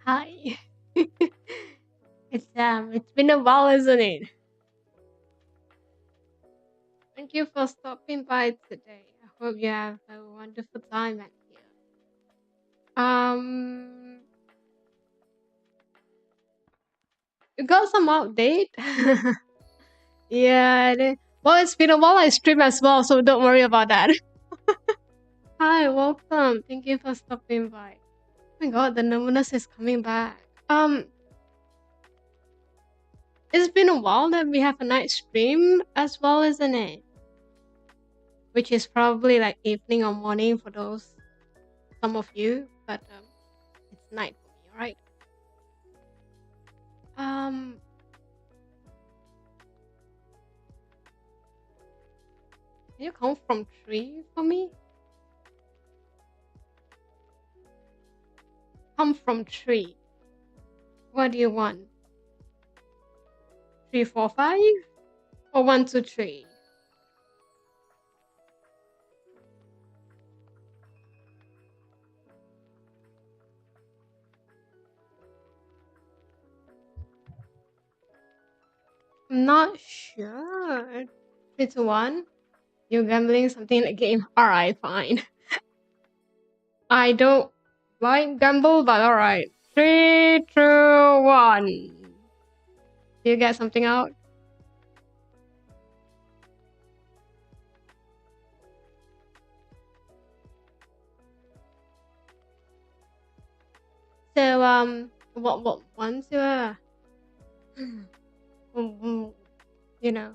Hi. It's been a while, isn't it? Thank you for stopping by today. I hope you have a wonderful time at here. Um, you got some update? Yeah. Well, it's been a while. I stream as well, so don't worry about that. Hi, welcome. Thank you for stopping by. Oh my god, the numbness is coming back. It's been a while that we have a night stream as well, isn't it? Which is probably like evening or morning for some of you, but it's night for me, alright? Um, can you count from 3 for me? Come from 3. What do you want? 3, 4, 5? Or 1, 2, 3? I'm not sure. 3 to 1? You're gambling something in the game? Alright, fine. I don't like gamble, but alright. 3, 2, 1. Do you get something out? So, what once you know,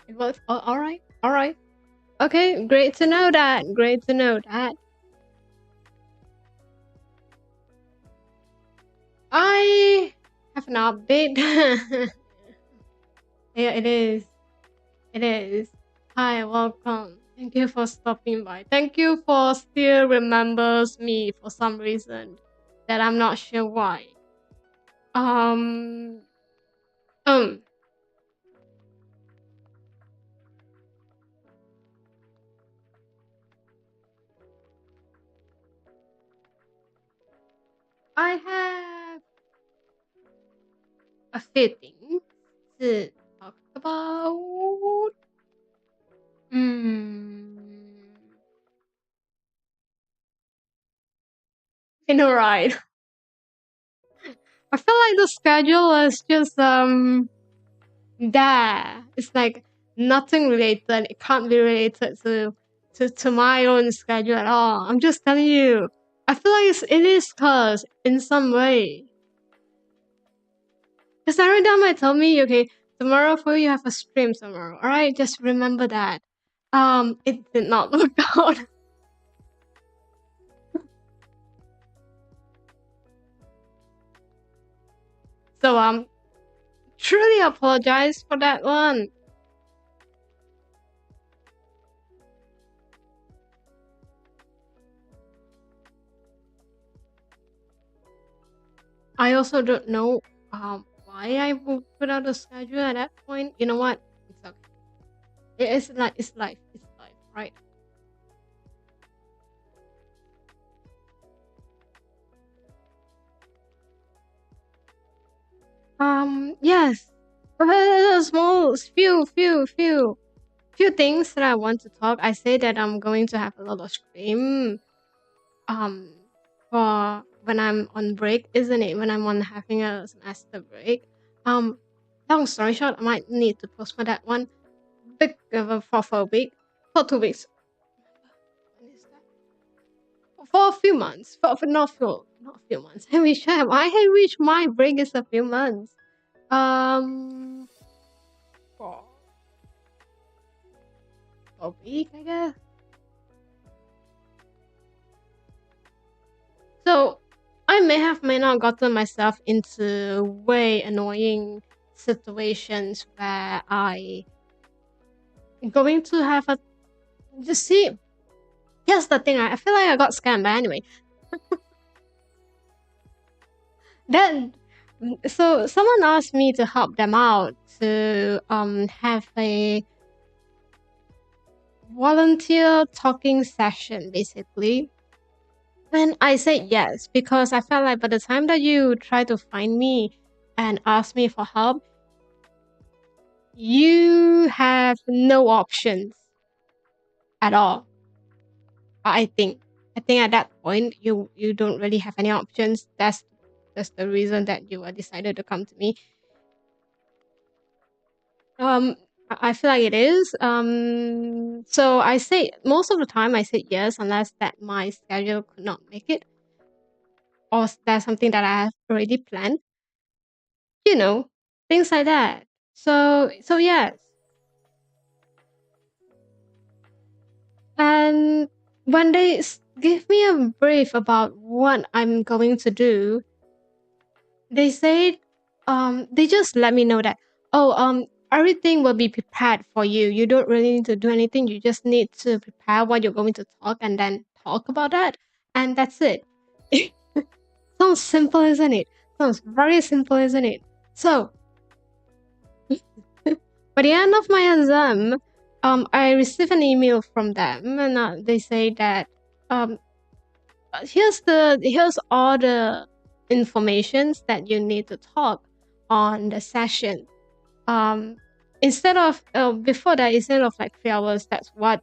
it was alright. Okay, great to know that. Great to know that. I have an update. Yeah, it is. It is. Hi, welcome. Thank you for stopping by. Thank you for still remembers me for some reason that I'm not sure why. Um, um, I have a few things to talk about. I know, right? I feel like the schedule is just there. It's like nothing related. It can't be related to my own schedule at all. I'm just telling you. I feel like it is cursed in some way. Because every time I tell me, okay, tomorrow for you have a stream tomorrow. Alright, just remember that. It did not work out. So truly apologize for that one. I also don't know why I would put out a schedule at that point. You know what? It's okay. It's like it's life. It's life, right? Yes. Small few things that I want to talk. I say that I'm going to have a lot of stream um for when I'm on break, isn't it? When I'm on having a semester break. Long story short, I might need to postpone that one for a week, for 2 weeks. When is that? For a few months. For not a few months. I wish my break is a few months. For a week, I guess. So I may not gotten myself into way annoying situations where I going to have a just see. Here's the thing, I feel like I got scammed, but anyway. Then so someone asked me to help them out to have a volunteer talking session basically. And I said yes because I felt like by the time that you try to find me and ask me for help, you have no options at all. I think. I think at that point you don't really have any options. That's the reason that you decided to come to me. Um, I feel like it is. So I say most of the time I said yes unless that my schedule could not make it or there's something that I have already planned. You know, things like that. So yes. And when they give me a brief about what I'm going to do, they said, they just let me know that, oh, everything will be prepared for you. You don't really need to do anything. You just need to prepare what you're going to talk and then talk about that. And that's it. Sounds simple, isn't it? Sounds very simple, isn't it? So, by the end of my exam, I received an email from them and they say that, um, here's all the informations that you need to talk on the session. Instead of before that, instead of like 3 hours, that's what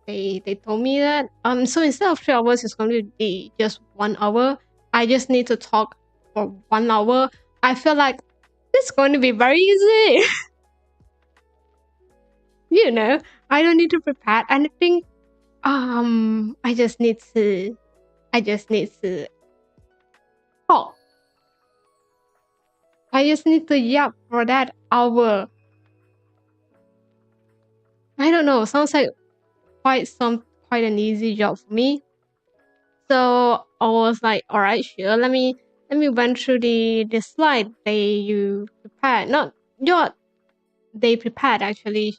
they told me that so instead of 3 hours, it's going to be just 1 hour. I just need to talk for 1 hour. I feel like it's going to be very easy. you know, I don't need to prepare anything. I just need to talk. I just need to yap for that hour. I don't know. Sounds like quite an easy job for me. So I was like, all right, sure. Let me went through the slide you prepared. Not your they prepared actually.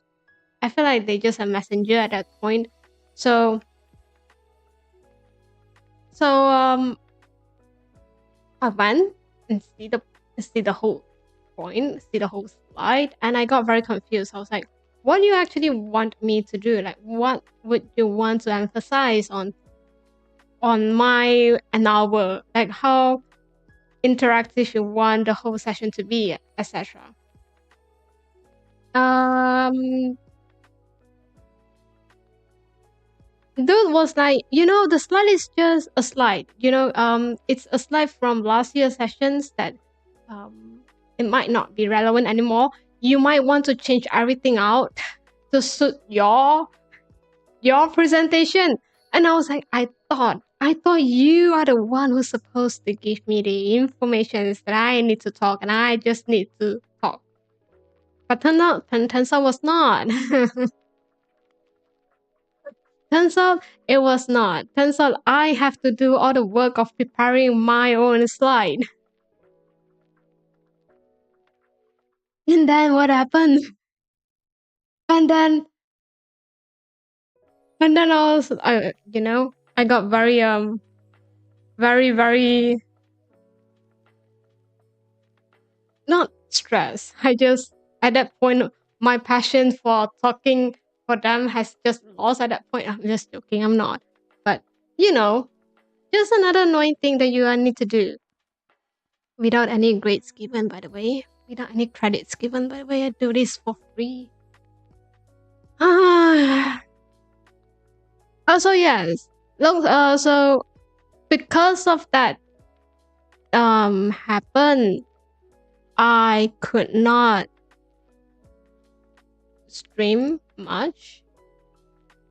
I feel like they just a messenger at that point. So so I went and see the whole point, see the whole slide, and I got very confused. I was like, what do you actually want me to do? Like, what would you want to emphasize on my an hour? Like, how interactive you want the whole session to be, etc. Um, Dude was like, the slide is just a slide. It's a slide from last year's sessions that um, it might not be relevant anymore. You might want to change everything out to suit your presentation. And I was like, I thought you are the one who's supposed to give me the information that I need to talk, and I just need to talk. But turns out was not. Turns out it was not. Turns out I have to do all the work of preparing my own slide. And then what happened? And then I got very very not stressed. I just at that point my passion for talking for them has just lost at that point. I'm just joking. I'm not. But you know, just another annoying thing that you need to do. Without any grades given, by the way. Without any credits given, by the way. I do this for free. Ah. Also, yes. Look, so because of that happened, I could not stream much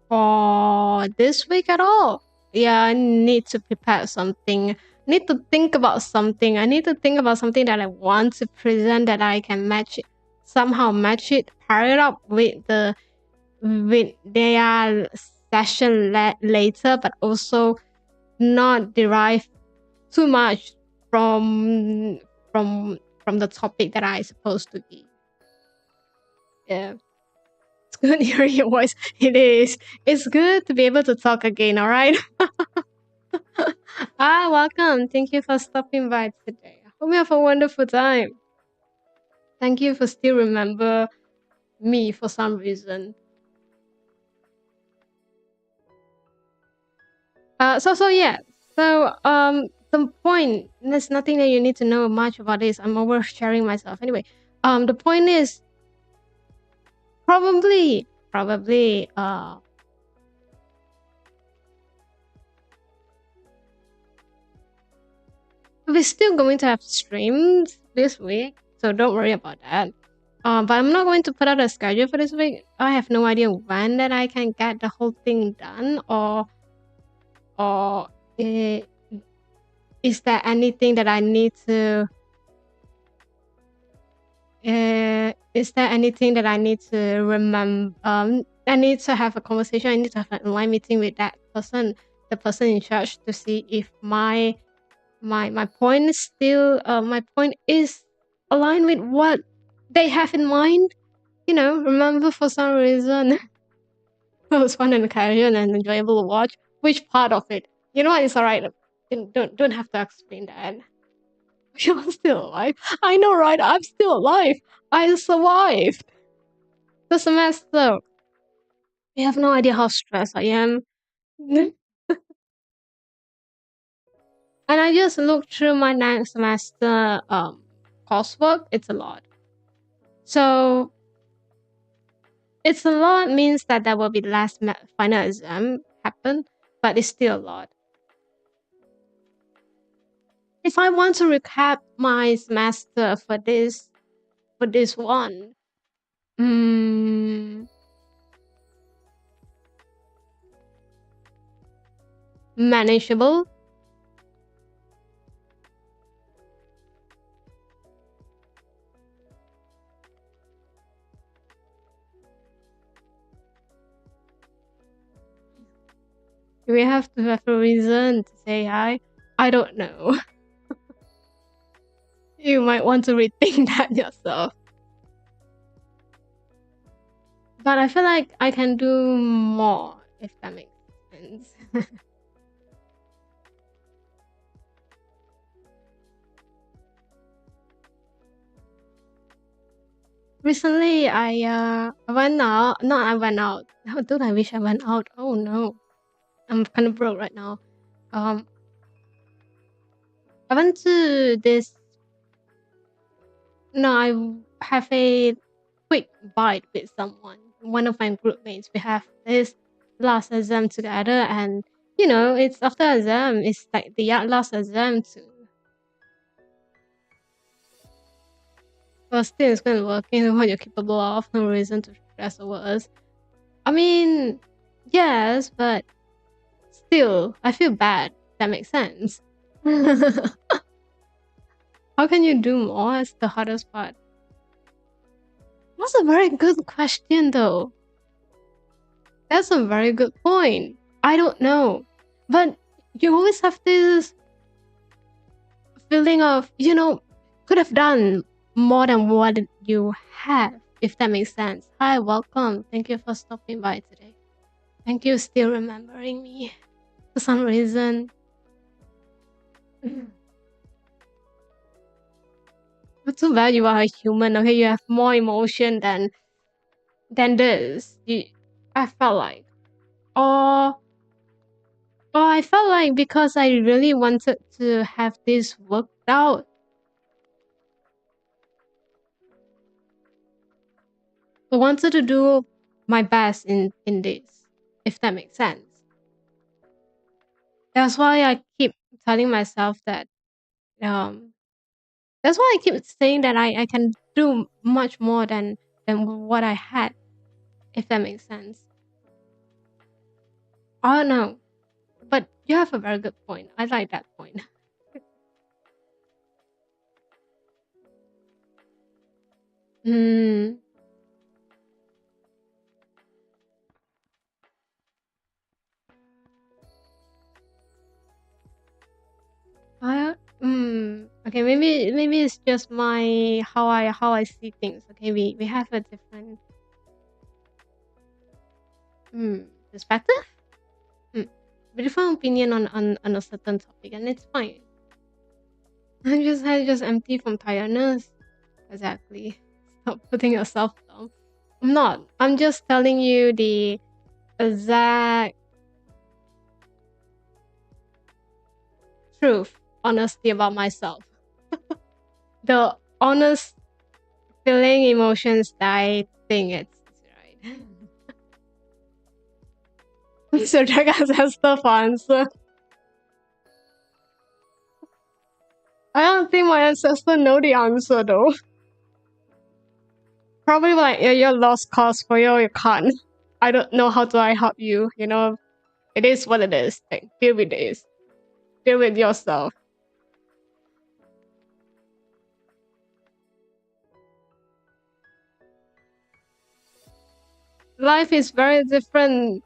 for this week at all. Yeah, I need to prepare something. Need to think about something. I need to think about something that I want to present that I can somehow match it, pair it up with their session later, but also not derive too much from from the topic that I supposed to be. Yeah. It's good hearing your voice. It is. It's good to be able to talk again, alright? Welcome. Thank you for stopping by today. I hope you have a wonderful time. Thank you for still remember me for some reason. So yes. So, the point, there's nothing that you need to know much about this. I'm oversharing myself. Anyway, the point is probably, we're still going to have streams this week, so don't worry about that. But I'm not going to put out a schedule for this week. I have no idea when that I can get the whole thing done, or eh, is there anything that I need to is there anything that I need to remember? I need to have a conversation. I need to have an online meeting with that person, the person in charge, to see if my point is still my point is aligned with what they have in mind. Remember, for some reason it was fun and casual and enjoyable to watch. Which part of it? You know what? It's alright. Don't have to explain that. You're still alive. I know, right? I'm still alive. I survived the semester. You have no idea how stressed I am. And I just looked through my next semester coursework. It's a lot. So it's a lot means that there will be less final exam happen, but it's still a lot. If I want to recap my semester for this one, manageable. We have to have a reason to say hi. I don't know. You might want to rethink that yourself. But I feel like I can do more, if that makes sense. Recently, I went out. No, I went out. Oh, dude, I wish I went out. Oh no, I'm kind of broke right now. Um, I went to this. No, I have a quick bite with someone. One of my group mates. We have this last exam together, and it's after exam. It's like the last exam too. But still, it's gonna work. You know what you're capable of. No reason to stress over us. I mean, yes, but still, I feel bad. That makes sense. How can you do more? That's the hardest part. That's a very good question, though. That's a very good point. I don't know. But you always have this feeling of, could have done more than what you have, if that makes sense. Hi, welcome. Thank you for stopping by today. Thank you still remembering me for some reason. But too bad you are a human, okay? You have more emotion than this. I felt like. Or I felt like because I really wanted to have this worked out. I wanted to do my best in this, if that makes sense. That's why I keep telling myself that that's why I keep saying that I can do much more than what I had, if that makes sense. I don't know. But you have a very good point. I like that point. Hmm. Okay, maybe it's just my how I see things. Okay, we have a different perspective. Different opinion on a certain topic, and it's fine. I just empty from tiredness. Exactly. Stop putting yourself down. I'm not. I'm just telling you the exact truth, honesty about myself. The honest feeling, emotions that I think it's right. So Dragas has tough answer. I don't think my ancestor know the answer though. Probably like, yeah, you're lost cause for you can't. I don't know how do I help you, you know. It is what it is. Like, deal with this. Deal with yourself. Life is very different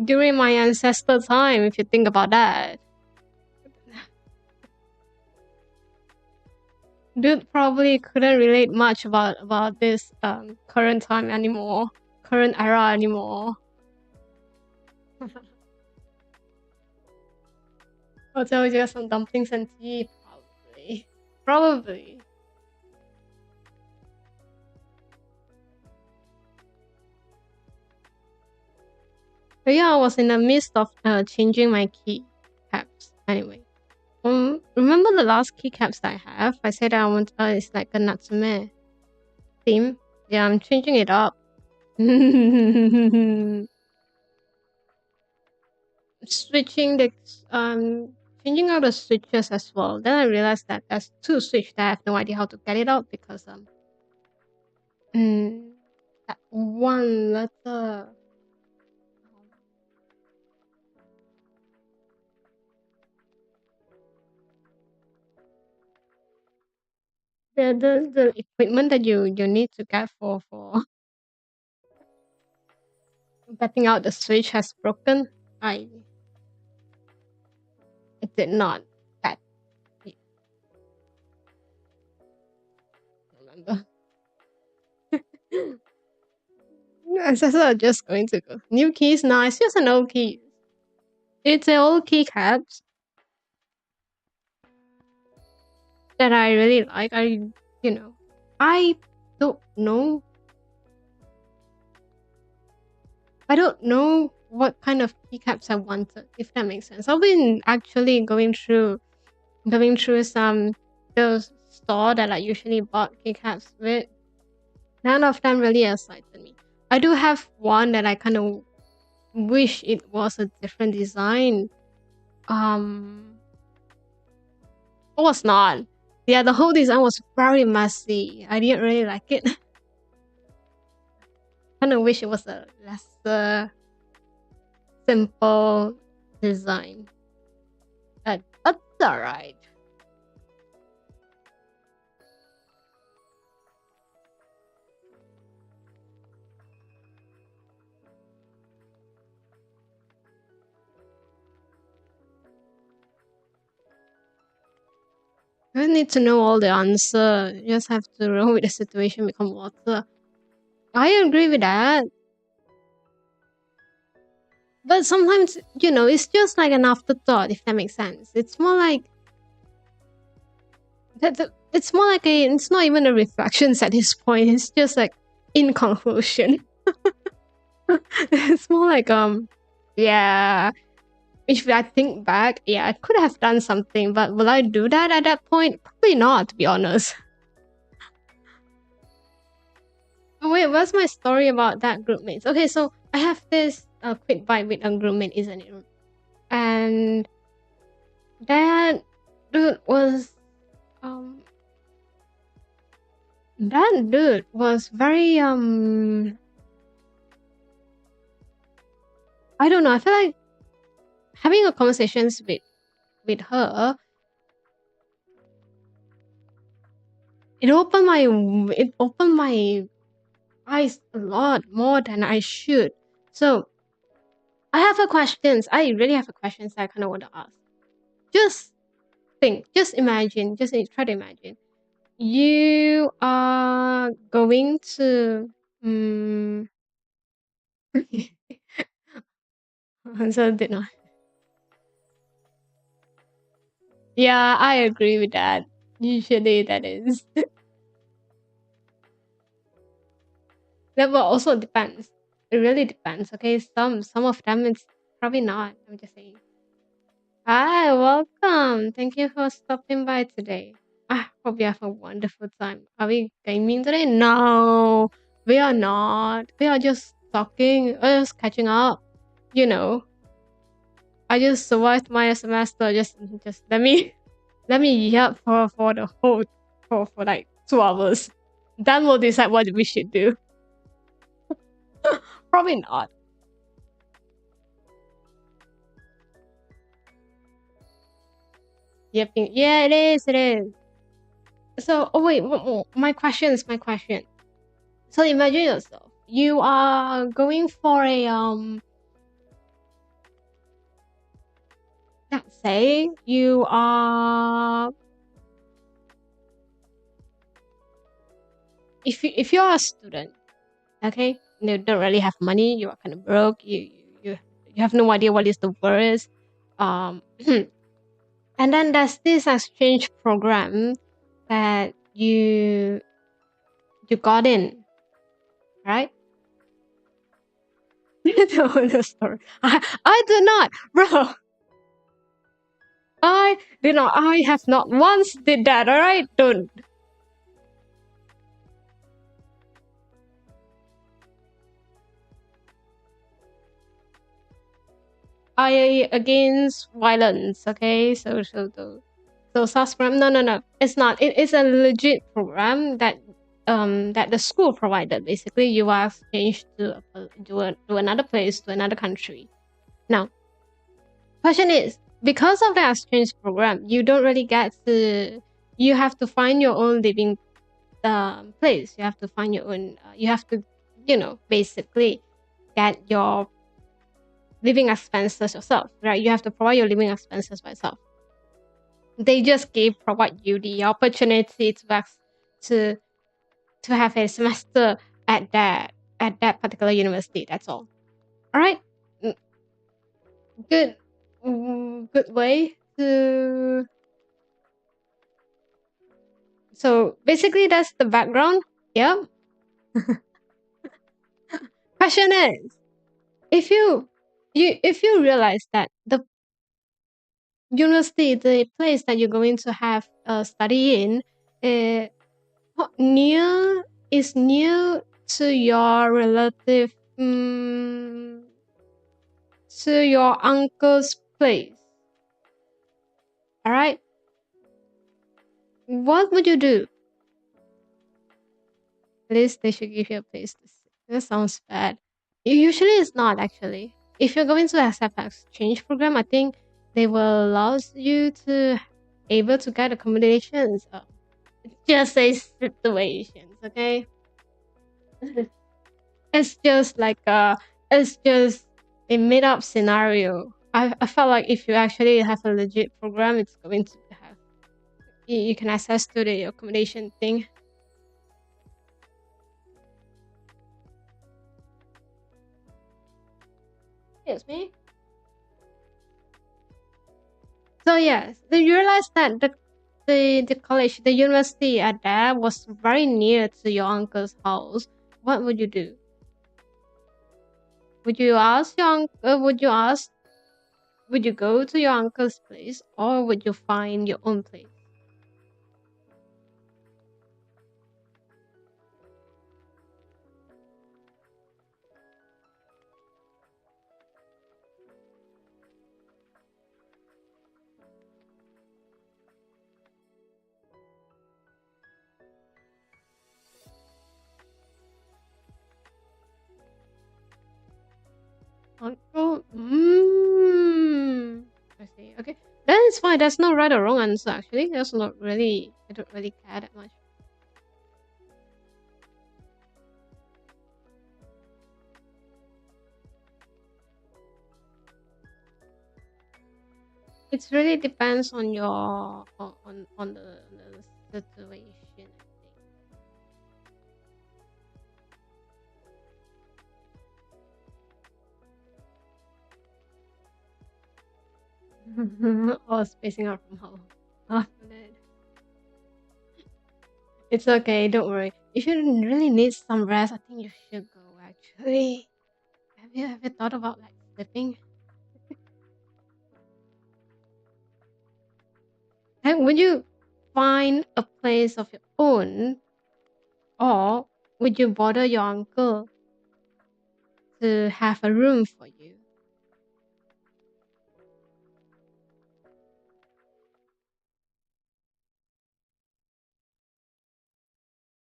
during my ancestor time, if you think about that. Dude probably couldn't relate much about this current time anymore, current era anymore. I'll tell you some dumplings and tea, probably. Probably. But yeah, I was in the midst of changing my keycaps. Anyway, remember the last keycaps that I have? I said I want it's like a Natsume theme. Yeah, I'm changing it up. Switching the changing out the switches as well. Then I realized that there's two switches that I have no idea how to get it out because that one letter. The equipment that you need to get for getting out the switch has broken. I It did not get it, remember. So I'm just going to go. New keys? No, it's just an old key. It's an old keycaps that I really like. You know, I don't know. I don't know what kind of keycaps I wanted, if that makes sense. I've been actually going through some those store that I usually bought keycaps with. None of them really excited me. I do have one that I kind of wish it was a different design. It was not. Yeah, the whole design was very messy. I didn't really like it. Kind of wish it was a lesser simple design. But that's alright. You don't need to know all the answer. You just have to roll with the situation, become water. I agree with that. But sometimes, you know, it's just like an afterthought, if that makes sense. It's more like it's more like it's not even a reflections at this point. It's just like in conclusion. It's more like yeah. If I think back, yeah, I could have done something, but will I do that at that point? Probably not, to be honest. Oh, wait, what's my story about that groupmates? Okay, so I have this quick bite with a groupmate, isn't it? And that dude was very I don't know, I feel like having a conversations with her, it opened my eyes a lot more than I should. So I have a questions. I really have a questions that I kind of want to ask. Just think, just imagine, just try to imagine. You are going to so did not. Yeah, I agree with that. Usually that is. That will also depends. It really depends. Okay, some of them it's probably not. I'm just saying. Hi, welcome. Thank you for stopping by today. I hope you have a wonderful time. Are we gaming today? No, we are not. We are just talking, just catching up. You know, I just survived my semester. Just let me yap for the whole for like 2 hours. Then we'll decide what we should do. Probably not. Yapping. Yeah, it is. It is. So, oh wait, my question is my question. So imagine yourself. You are going for a let's say you are if you're a student, okay? You don't really have money, you are kind of broke, you have no idea what is the worst. Um and then there's this exchange program that you got in, right? The story. I do not, bro. I have not once did that, alright? Don't. I against violence, okay? So SARS program, no. It's not. It is a legit program that the school provided. Basically, you are exchanged to another place, to another country. Now, question is, because of the exchange program, you don't really get to you have to find your own living place. You have to find your own you have to, basically get your living expenses yourself, right? You have to provide your living expenses by yourself. They just provide you the opportunity to to have a semester at that particular university. That's all. All right. Mm, Good, good way to. So basically, that's the background. Yeah. Question is, if you realize that the university, the place that you're going to have a study in, uh, near is near to your relative, to your uncle's place. All right, what would you do? At least they should give you a place to sit. That sounds bad. Usually, it's not actually. If you're going to accept an exchange program, I think they will allow you to able to get accommodations. Just say situations, okay? It's just like it's just a made up scenario. I felt like if you actually have a legit program, it's going to have you can access to the accommodation thing. Excuse me. So yes, you realize that the college, the university at there was very near to your uncle's house. What would you do? Would you ask your uncle? Would you ask? Would you go to your uncle's place, or would you find your own place? Uncle? I see. Okay. That is fine. That's not right or wrong answer, actually. That's not really. I don't really care that much. It really depends on your on the situation, I think. Or spacing out from home. After that. It's okay, don't worry. If you really need some rest, I think you should go actually. Have you thought about like sleeping? Okay, would you find a place of your own, or would you bother your uncle to have a room for you?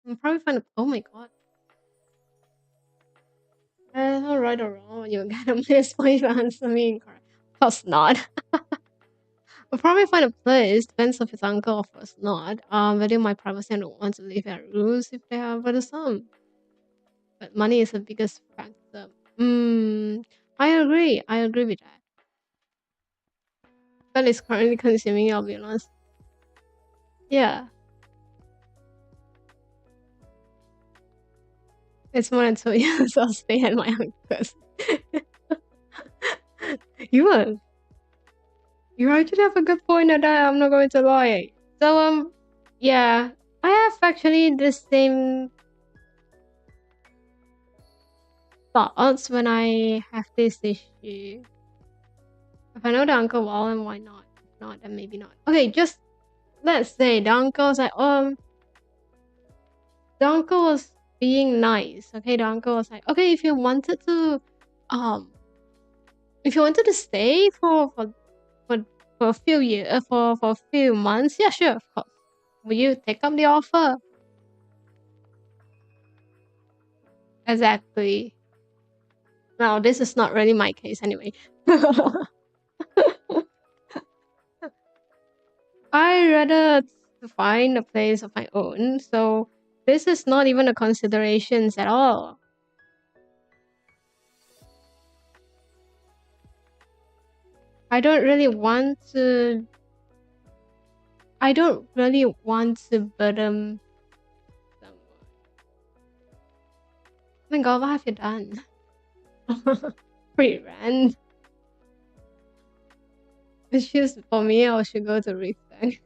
You'll probably find a oh my god. All right or wrong, you get a minus point for answering me incorrect. Of course not. We'll probably find a place, depends if it's uncle or if it's not. Whether my privacy and don't want to live at rules if they have but some. But money is the biggest factor. I agree with that. But it's currently consuming, I'll be honest. Yeah. It's more than 2 years I'll stay at my uncle's. You will. You actually have a good point at that, I'm not going to lie. So yeah. I have actually the same thoughts when I have this issue. If I know the uncle well, then why not? If not, then maybe not. Okay, just let's say the uncle's like, the uncle was being nice. Okay, the uncle was like, okay, um, if you wanted to stay for a few years, for a few months, yeah, sure, of course. Will you take up the offer? Exactly. No, this is not really my case anyway. I rather to find a place of my own, so this is not even a considerations at all. I don't really want to. I don't really want to burden someone. Oh my god, what have you done? Free rent. It's just for me, I should go to refrain.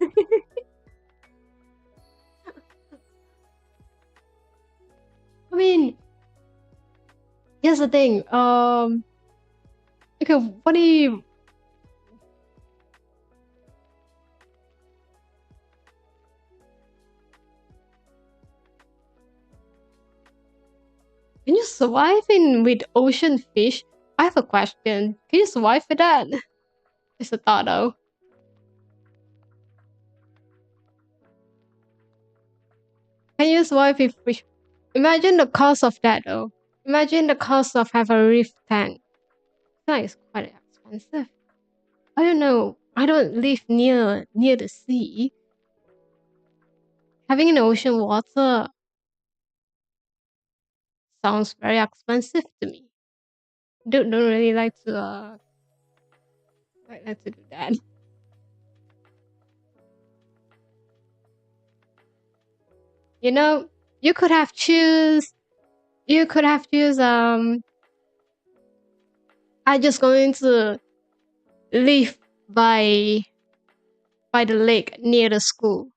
I mean, here's the thing. Okay, what do you? Can you survive in with ocean fish? I have a question. Can you survive with that? It's a thought though. Can you survive with fish? Imagine the cost of that though. Imagine the cost of have a reef tank. That is quite expensive. I don't know. I don't live near the sea. Having an ocean water sounds very expensive to me. Don't really like to like to do that. You know, you could have choose. You could have choose. I just going to live by the lake near the school.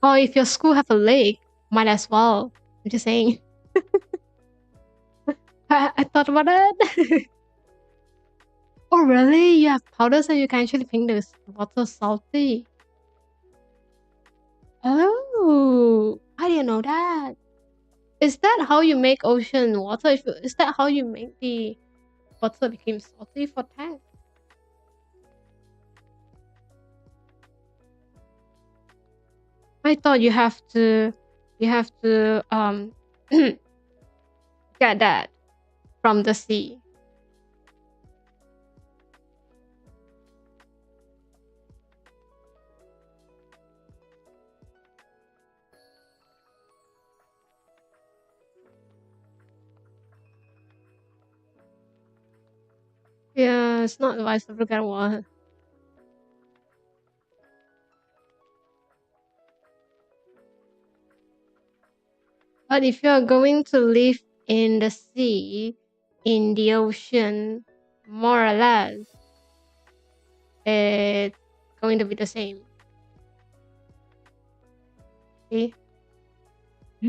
Or if your school have a lake, might as well. I'm just saying. I thought about that. Oh really? You have powders and you can actually make the water salty. Oh, I didn't know that. Is that how you make ocean water? Is that how you make the water become salty for tank? I thought you have to get that from the sea. Yeah, it's not advised to forget water. But if you're going to live in the sea, in the ocean, more or less, it's going to be the same. See?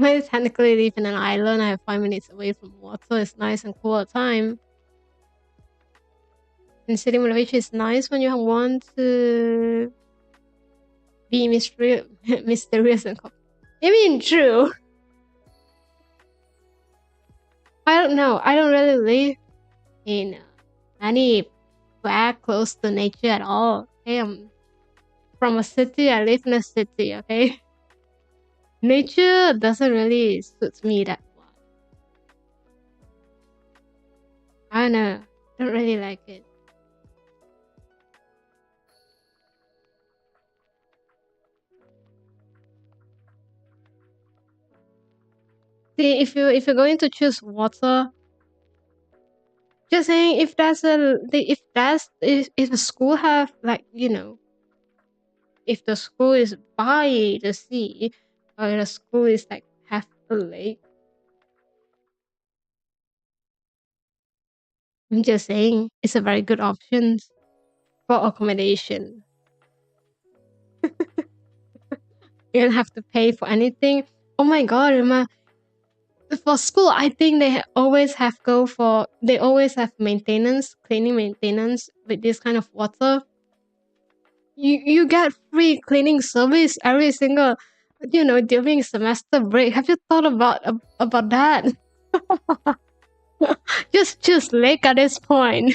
I technically live in an island. I have 5 minutes away from water. It's nice and cool all the time. And city motivation is nice when you want to be mysterious, mysterious and I mean, true. I don't know. I don't really live in anywhere close to nature at all. I am from a city. I live in a city. Okay, nature doesn't really suit me that well. I don't know. Don't really like it. See, if you're going to choose water, just saying if if the school have like if the school is by the sea or the school is like have a lake, I'm just saying it's a very good option for accommodation. You don't have to pay for anything. Oh my god, Rima, for school I think they always have maintenance, cleaning maintenance with this kind of water. You get free cleaning service every single during semester break. Have you thought about that? Just choose lake at this point.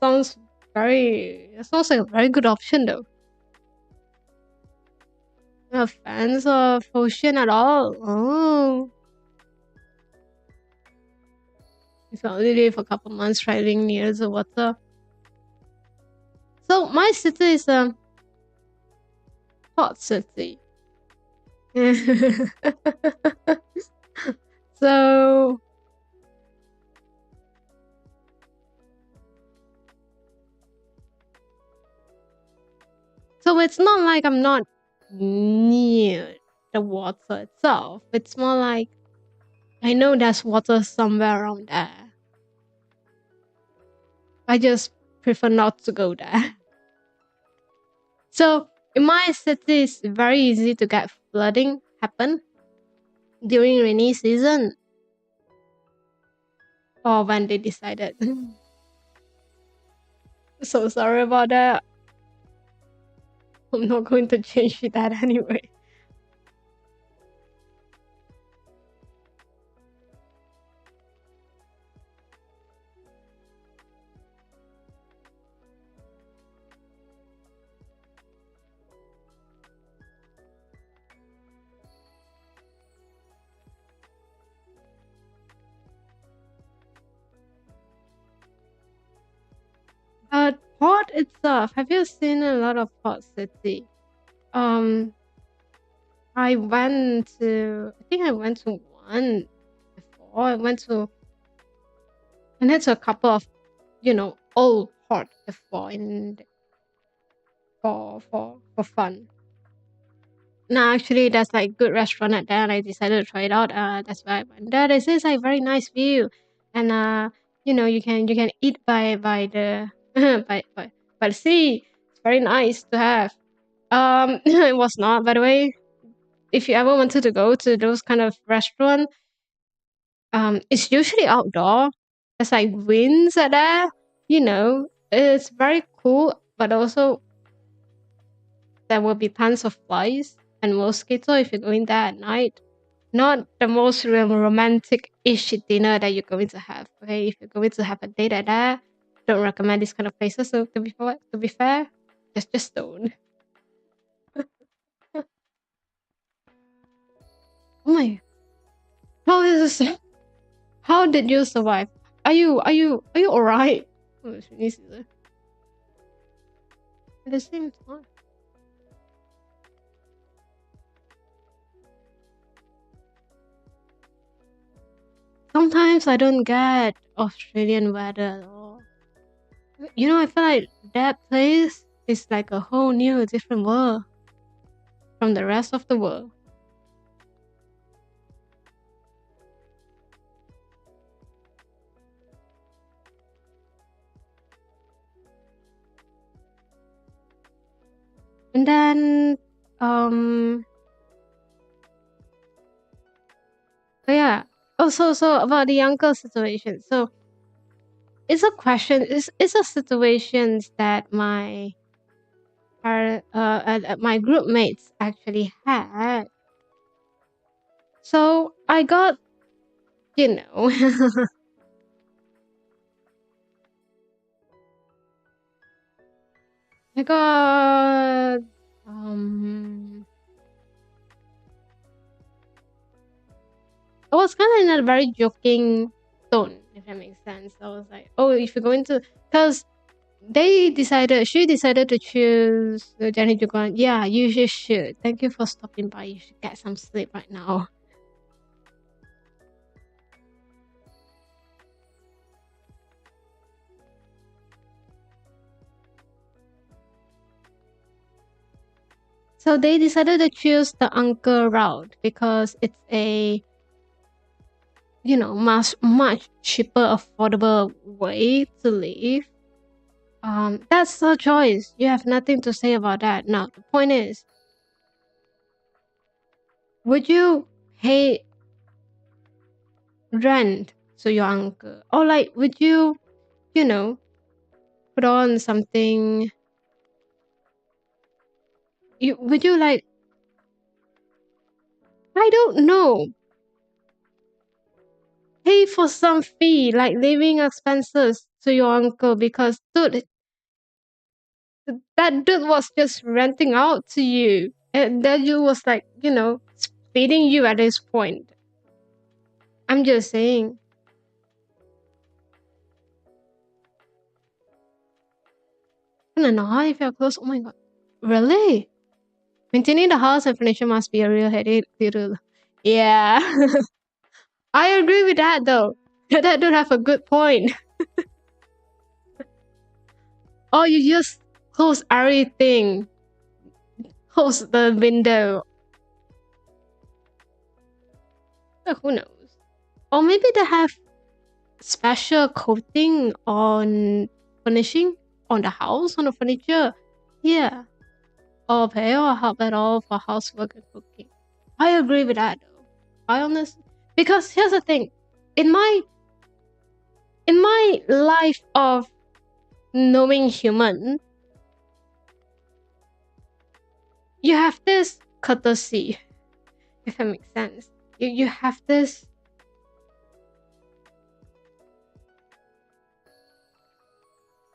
Sounds it sounds like a very good option though. Not fans of ocean at all. Oh, if I only live a couple months traveling near the water. So my city is a hot city. so so it's not like I'm not near the water itself. It's more like I know there's water somewhere around there. I just prefer not to go there. So in my city, it's very easy to get flooding happen during rainy season or when they decided. So sorry about that. I'm not going to change that anyway. But port itself, have you seen a lot of port city? Um, I think I went to one before. I went to a couple of, old port before for fun. No, actually, there's like good restaurant at there, and I decided to try it out. That's why I went there. This is like very nice view, and you can eat by the by the sea. It's very nice to have. It was not, by the way. If you ever wanted to go to those kind of restaurant, it's usually outdoor. There's like winds at there. It's very cool, but also there will be tons of flies and mosquito if you're going there at night. Not the most romantic-ish dinner that you're going to have. Okay, if you're going to have a date at there, don't recommend these kind of places. So to be fair, just don't. Oh my, how is this? How did you survive? Are you alright? Oh, it's really easy. At the same time. Sometimes I don't get Australian weather at all. I feel like that place is like a whole new different world from the rest of the world. And then, oh so about the uncle situation. So it's a question. It's a situations that my group mates actually had. So I got, you know, I got um I was kind of in a very joking tone, if that makes sense. I was like, oh, if you're going to, because she decided to choose the Jenny Jugon. Yeah, you just should. Thank you for stopping by. You should get some sleep right now. So they decided to choose the uncle route because it's a, much cheaper, affordable way to live. That's her choice. You have nothing to say about that. Now, the point is, would you pay rent to your uncle? Or like, would you know, put on something? Would you like, I don't know, pay for some fee, like living expenses to your uncle because, dude, that dude was just renting out to you. And that dude was like, splitting you at this point. I'm just saying. I don't know if you're close. Oh my god. Really? Maintaining the house and furniture must be a real headache. Little. Yeah. I agree with that though. That dude have a good point. Oh, you just close everything. Close the window. Who knows? Or maybe they have special coating on furnishing on the house, on the furniture. Yeah. Or pay or help at all for housework and cooking. I agree with that though. I honestly, because here's the thing. In my life of knowing human, you have this courtesy, if that makes sense. You have this,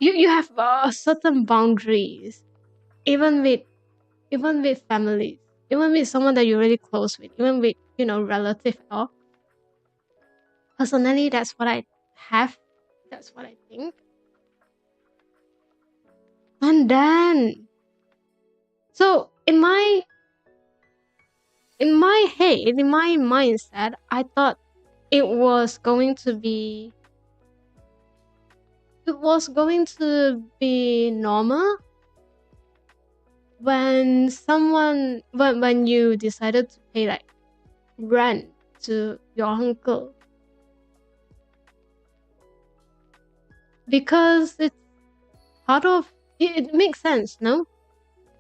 you have certain boundaries, even with families, even with someone that you're really close with, even with relative or personally. That's what I have. That's what I think. And then, so in my head, in my mindset, I thought it was going to be normal when when you decided to pay like rent to your uncle, because it's part of it makes sense, no?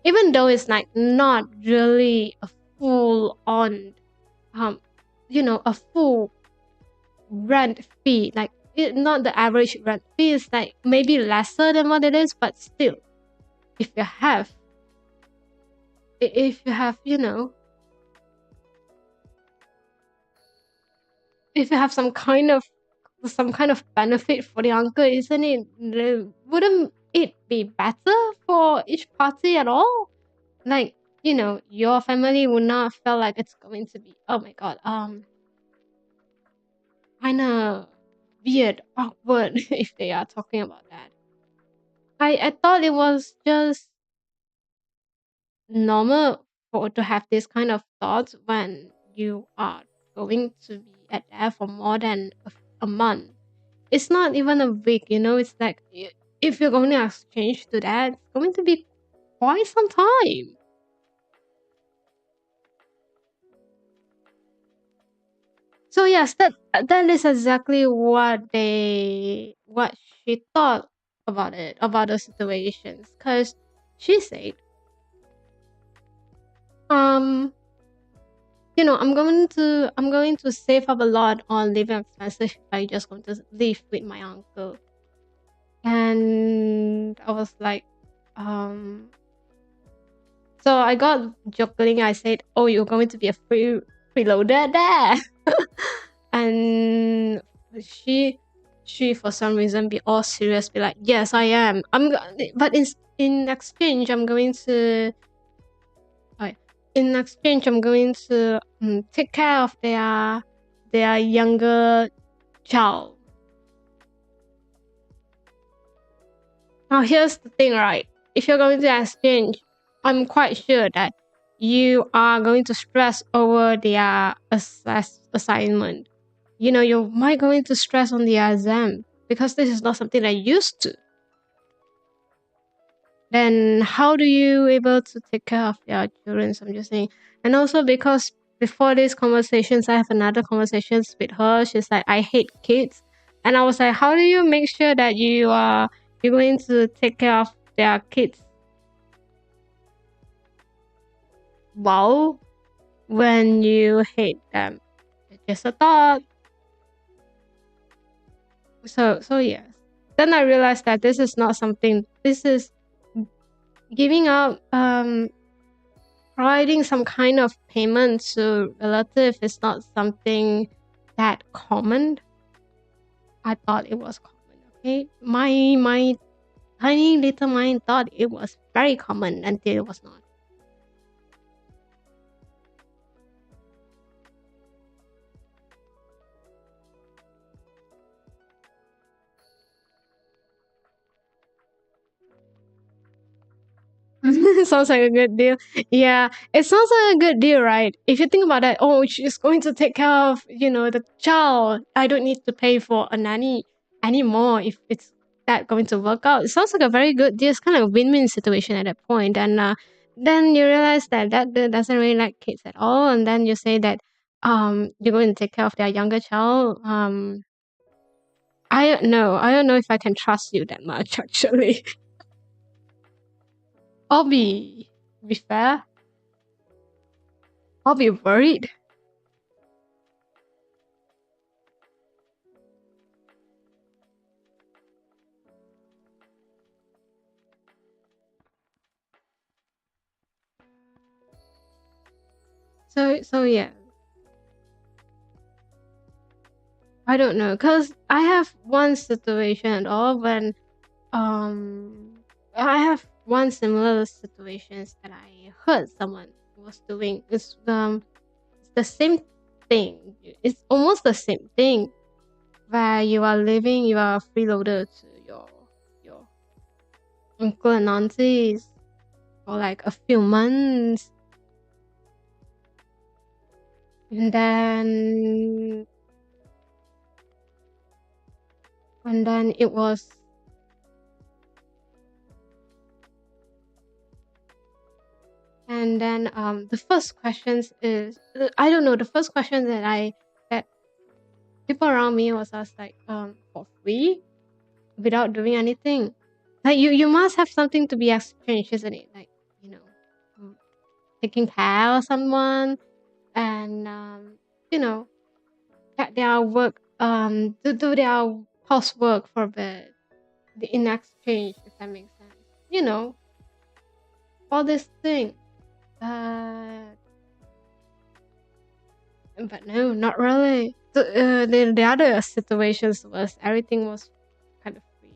Even though it's like not really a full on um a full rent fee, like not the average rent fee is like maybe lesser than what it is, but still, if you have if you have if you have some kind of benefit for the uncle, isn't it, wouldn't it be better for each party at all? Like, your family would not feel like it's going to be, oh my god, kind of weird, awkward if they are talking about that. I thought it was just normal for to have this kind of thoughts when you are going to be at there for more than a month. It's not even a week, it's like if you're going to exchange to that, it's going to be quite some time. So yes, that is exactly what she thought about it, about the situations, because she said, um I'm going to save up a lot on living expenses if I just going to live with my uncle. And I was like, um, so I got juggling. I said, "Oh, you're going to be a freeloader there," and she she for some reason be all serious, be like, "Yes, I am. But in exchange, I'm going to like in exchange, I'm going to take care of their younger child." Now, here's the thing, right? If you're going to exchange, I'm quite sure that you are going to stress over their assignment. You might going to stress on the exam because this is not something I used to. Then how do you able to take care of your children? So I'm just saying, and also because before these conversations, I have another conversations with her. She's like, I hate kids, and I was like, how do you make sure that you're going to take care of their kids well when you hate them? It's just a thought. So yes. Then I realized that this is not something. This is giving out providing some kind of payment to relative is not something that common. I thought it was common. Okay, my tiny little mind thought it was very common until it was not. Sounds like a good deal. Yeah, it sounds like a good deal, right? If you think about that, oh, she's going to take care of, the child. I don't need to pay for a nanny anymore if it's that going to work out. It sounds like a very good deal. It's kind of a win-win situation at that point. And then you realize that doesn't really like kids at all. And then you say that you're going to take care of their younger child. I don't know. I don't know if I can trust you that much, actually. I'll be fair. I'll be worried. So yeah, I don't know, cause I have one situation at all when I have one similar situations that I heard someone was doing. It's the same thing. It's almost the same thing where you are a freeloader to your uncle and aunties for like a few months, and then it was. And then the first questions is I don't know, the first question that people around me was asked like for free without doing anything. Like you must have something to be exchanged, isn't it? Like, mm, taking care of someone, and you know that their work to do their housework for the in exchange, if that makes sense. You know, all this thing. Uh But no, not really. The other situations was everything was kind of free.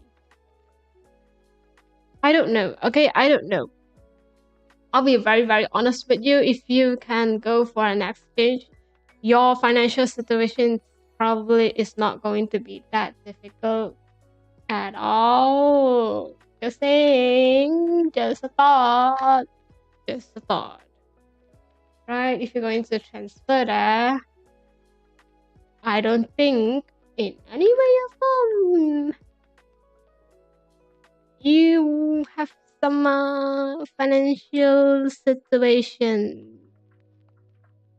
I don't know. Okay, I don't know. I'll be very, very honest with you. If you can go for an exchange, your financial situation probably is not going to be that difficult at all. Just saying, just a thought, just a thought. Right? If you're going to transfer there, I don't think in any way or form you have some financial situation.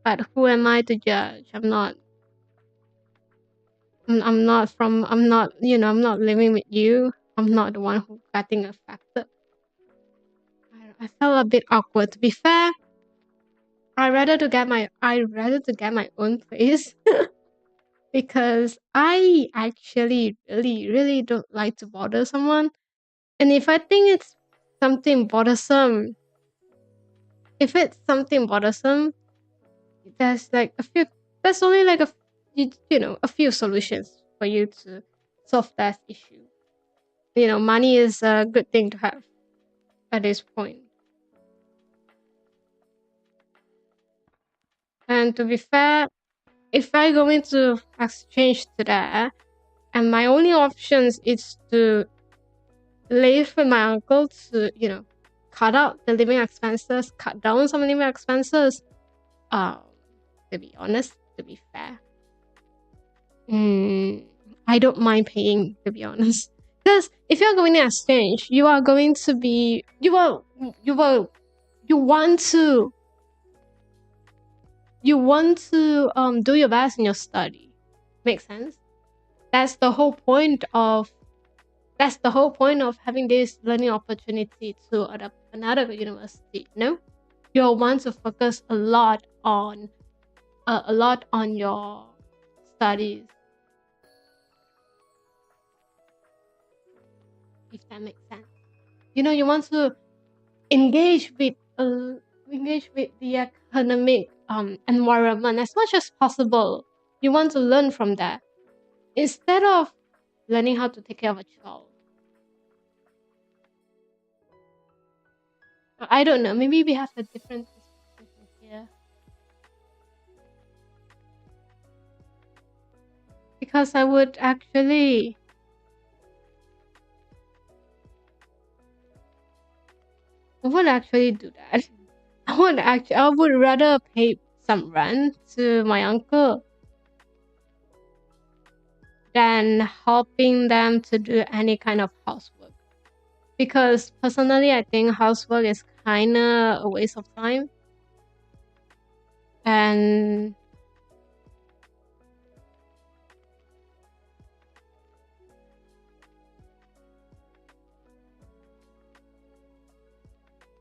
But who am I to judge? I'm not, I'm not living with you. I'm not the one who getting affected. I felt a bit awkward. To be fair, I rather to get my own place because I actually really don't like to bother someone. And if I think it's something bothersome, if it's something bothersome, there's like a few there's only like a few solutions for you to solve that issue. Money is a good thing to have at this point. And to be fair, if I go into exchange to that, and my only options is to live with my uncle to, cut out the living expenses, cut down some living expenses. Um, to be honest, to be fair, mm, I don't mind paying. To be honest, because if you're going to exchange, you are going to be you want to do your best in your study. Make sense? That's the whole point of that's the whole point of having this learning opportunity to another university. You'll want to focus a lot on your studies, if that makes sense. You want to engage with the academic environment as much as possible. You want to learn from that instead of learning how to take care of a child. I don't know. Maybe we have a different perspective here. Because I would actually do that. I would rather pay some rent to my uncle than helping them to do any kind of housework. Because personally, I think housework is kinda a waste of time. And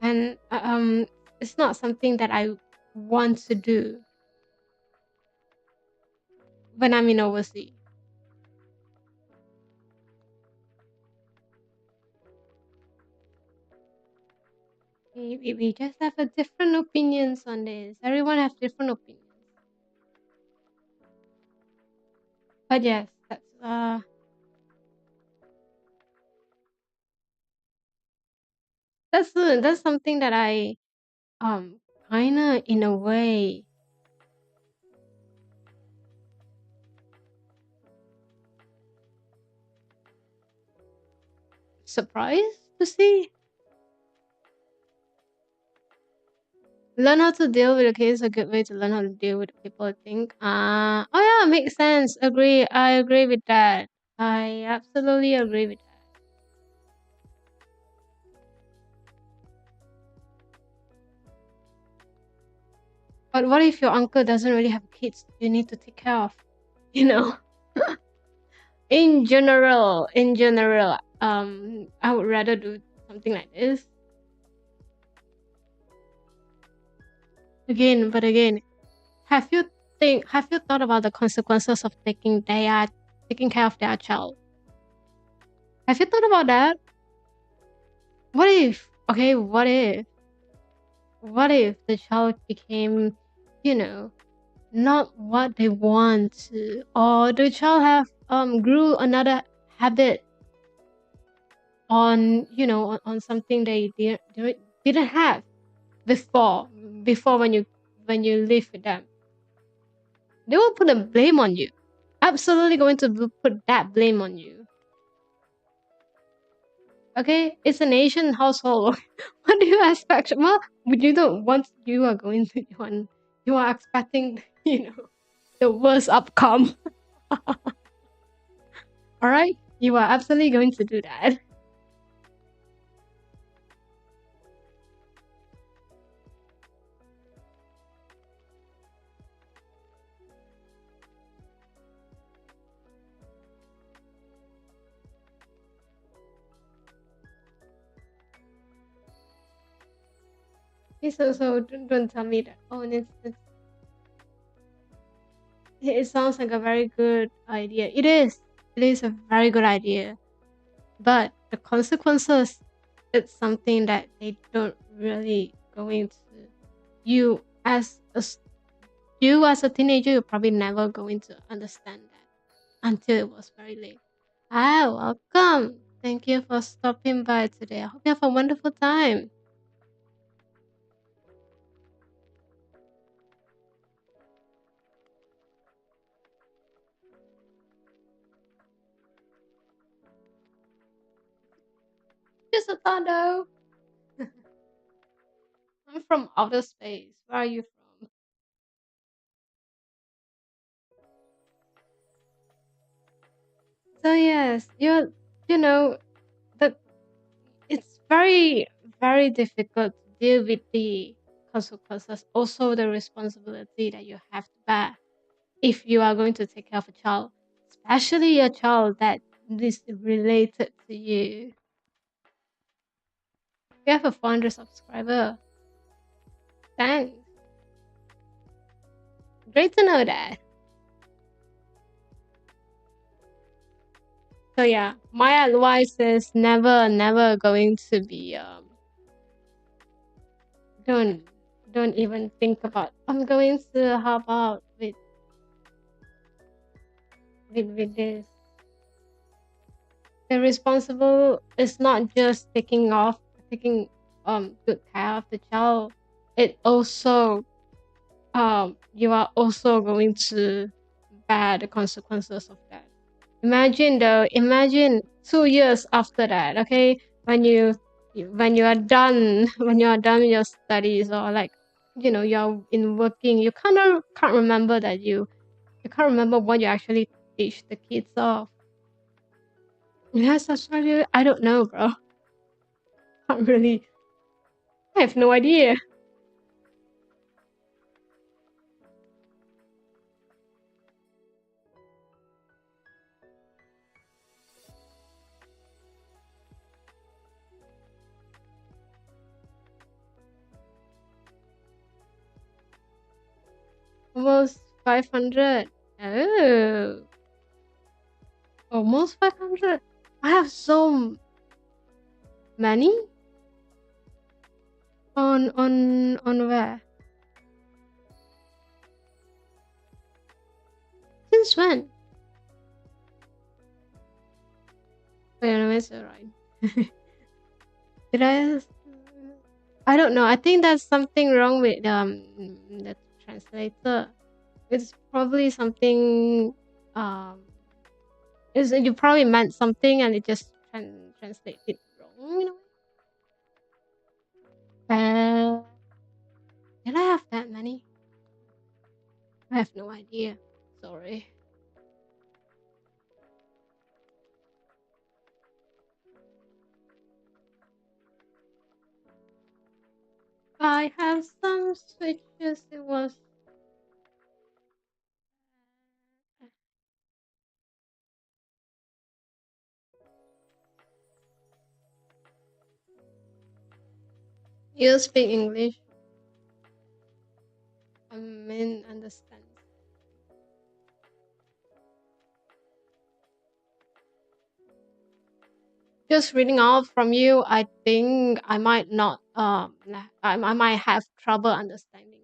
and it's not something that I want to do when I'm in overseas. Maybe we just have a different opinions on this. Everyone has different opinions. But yes, that's something that I kinda in a way surprised to see. Learn how to deal with the kids is a good way to learn how to deal with people, I think. Oh yeah, makes sense. Agree. I agree with that. I absolutely agree with that. But what if your uncle doesn't really have kids you need to take care of? You know? In general, I would rather do something like this. Again, have you thought about the consequences of taking care of their child? Have you thought about that? What if okay, what if the child became, you know, not what they want to, or the child have grew another habit on something they didn't have before when you live with them. They will put a blame on you. Absolutely going to put that blame on you. Okay, it's an Asian household. What do you expect? Well, you don't want you are going to you are expecting the worst outcome. All right, you are absolutely going to do that. Okay, so don't tell me that. Oh, and it sounds like a very good idea. It is. It is a very good idea. But the consequences, it's something that they don't really go into. You as a you as a teenager, you're probably never going to understand that until it was very late. Hi, welcome. Thank you for stopping by today. I hope you have a wonderful time. Just a thought though. I'm from outer space. Where are you from? So yes, you know the it's very difficult to deal with the consequences, also the responsibility that you have to bear if you are going to take care of a child, especially a child that is related to you. We have a 400 subscriber. Thanks. Great to know that. So yeah, my advice is never going to be don't don't even think about I'm going to help out with this. The responsible is not just taking good care of the child. It also you are also going to bear the consequences of that. Imagine though, imagine 2 years after that, okay, when you are done when you are done with your studies or like you're in working, you kind of can't remember that you can't remember what you actually teach the kids of. Yes, that's really I don't know, bro. Not really. I have no idea. Almost 500. Oh, almost 500. I have so many on where? Since when? Wait, no, it's alright. Did I don't know. I think there's something wrong with the translator. It's probably something um is you probably meant something and it just translated wrong in a way. Did I have that many? I have no idea. Sorry. I have some switches. It was you speak English. I mean understand. Just reading out from you, I think I might not I might have trouble understanding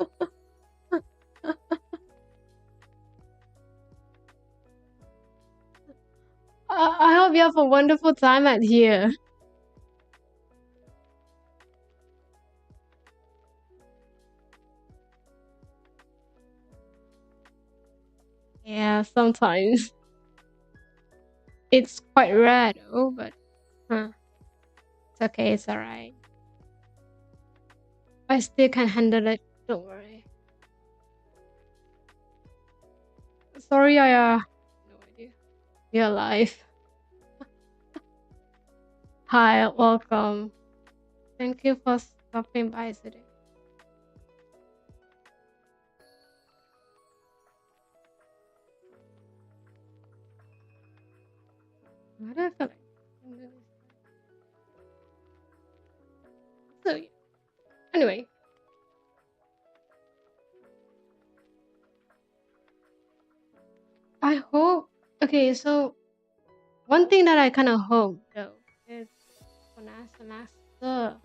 it. I hope you have a wonderful time at here. Yeah, sometimes it's quite rare though, but it's okay. It's alright. I still can handle it. Don't worry. Sorry, I no idea. You're alive. Hi, welcome. Thank you for stopping by today. What do I feel like? Anyway, I hope. Okay, so one thing that I kind of hope though is for next semester,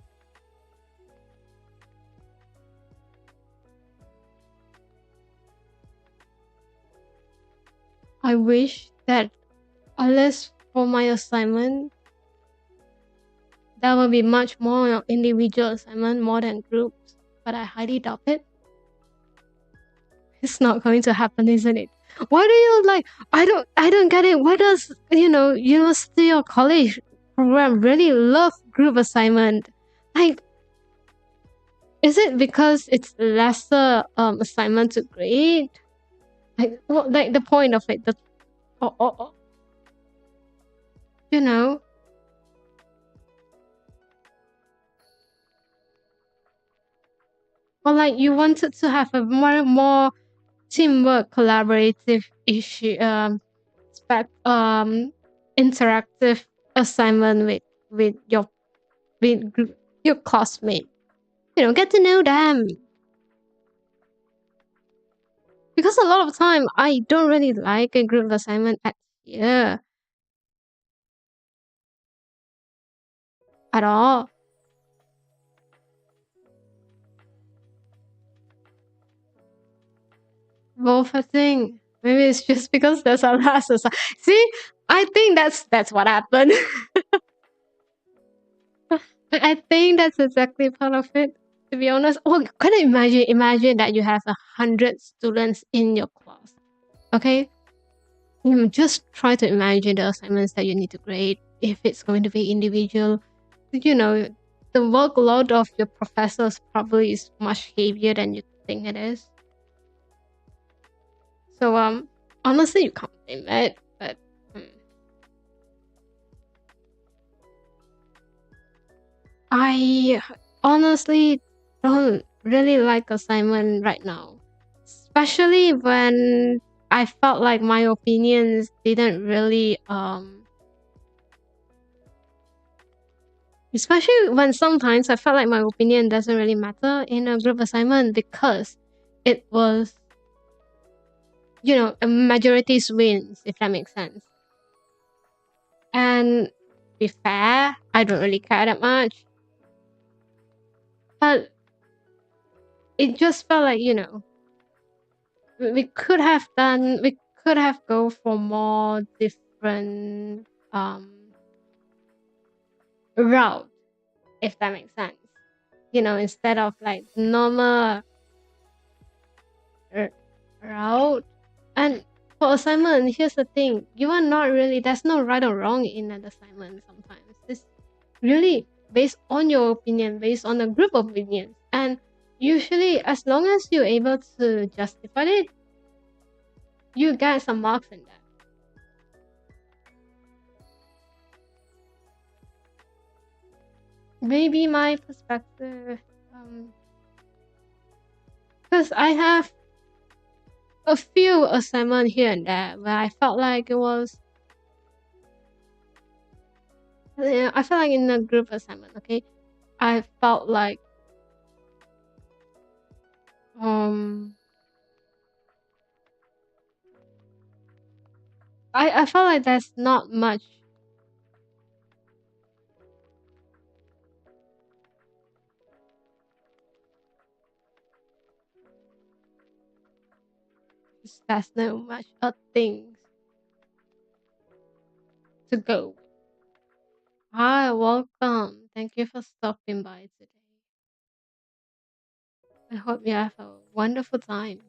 I wish that at least for my assignment, that will be much more individual assignment more than groups. But I highly doubt it. It's not going to happen, isn't it? Why do you like? I don't get it. Why does university or college program really love group assignment? Like, is it because it's lesser assignment to grade? Like, what, like the point of it? Or you know, or like you wanted to have a more teamwork, collaborative issue, interactive assignment with your your classmate. Get to know them. Because a lot of time I don't really like a group assignment at all. Both I think. Maybe it's just because there's a last assignment. See, I think that's what happened. I think that's exactly part of it. To be honest, oh, can you imagine that you have 100 students in your class? Okay, just try to imagine the assignments that you need to grade. If it's going to be individual, the workload of your professors probably is much heavier than you think it is. So honestly, you can't blame it. But I honestly don't really like assignment right now, especially when I felt like my opinions didn't really especially when sometimes I felt like my opinion doesn't really matter in a group assignment because it was a majority's wins, if that makes sense. And be fair, I don't really care that much. But it just felt like, we could have go for more different route, if that makes sense. Instead of like normal route. And for assignment, here's the thing: you are not really. There's no right or wrong in an assignment. Sometimes it's really based on your opinion, based on a group of opinions, and usually, as long as you're able to justify it, you get some marks in that. Maybe my perspective, because I have a few assignment here and there where I felt like it was. Yeah, I felt like in a group assignment, okay, I felt like I felt like there's not much. There's no much things to go. Hi, welcome. Thank you for stopping by today. I hope you have a wonderful time.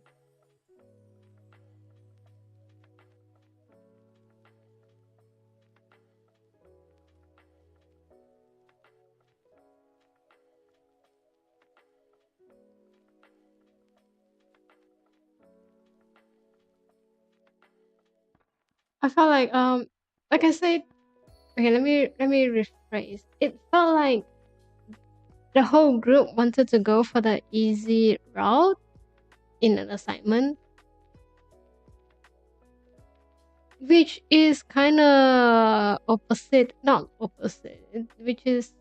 I felt like I said, okay, let me rephrase. It felt like the whole group wanted to go for the easy route in an assignment, which is kind of opposite, not opposite, which is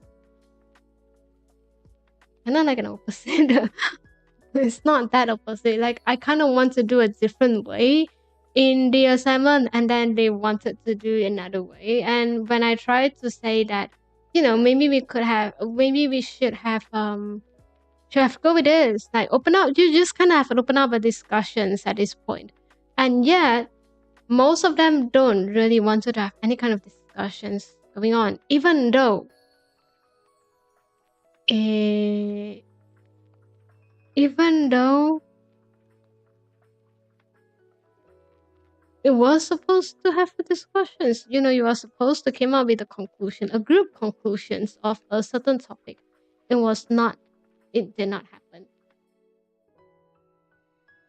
kind of like an opposite. It's not that opposite. Like I kind of want to do a different way in the assignment, and then they wanted to do another way. And when I tried to say that, maybe we should have go with this, like open up. You just kind of have to open up a discussions at this point, and yet most of them don't really want to have any kind of discussions going on, even though, eh, even though it was supposed to have the discussions. You are supposed to come up with a conclusion, a group conclusions of a certain topic. It was not. It did not happen.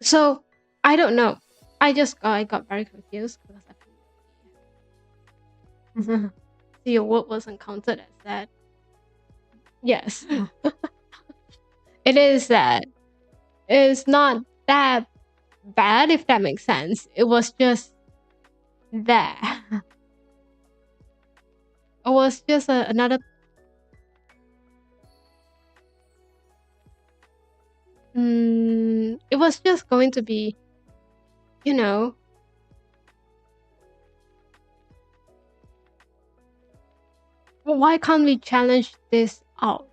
So I don't know. I got very confused because your word wasn't counted as that. Yes, it is that. It's not that bad if that makes sense. It was just that. It was just another. It was just going to be, you know, why can't we challenge this out?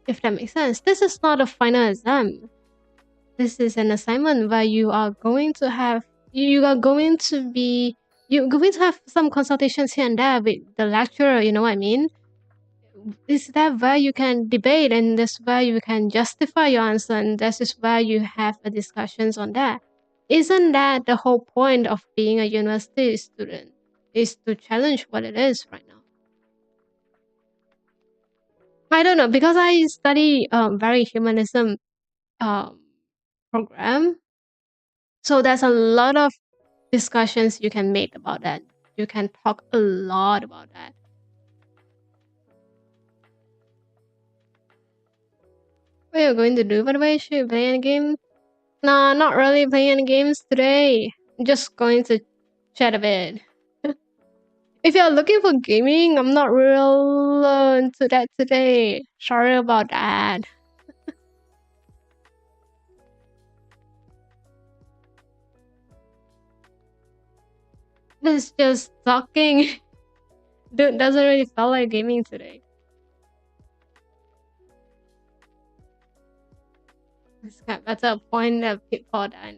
If that makes sense. This is not a final exam. This is an assignment where you are going to be you're going to have some consultations here and there with the lecturer, you know what I mean? Is that where you can debate, and that's where you can justify your answer, and this is where you have a discussions on that. Isn't that the whole point of being a university student? Is to challenge what it is right now. I don't know, because I study very humanism um program, so there's a lot of discussions you can make about that. You can talk a lot about that. What are you going to do, by the way? Should you play any game? Nah, not really playing any games today. I'm just going to chat a bit. If you're looking for gaming, I'm not real into that today. Sorry about that. This just talking. Dude, doesn't really feel like gaming today. It's kind of, that's a point that people that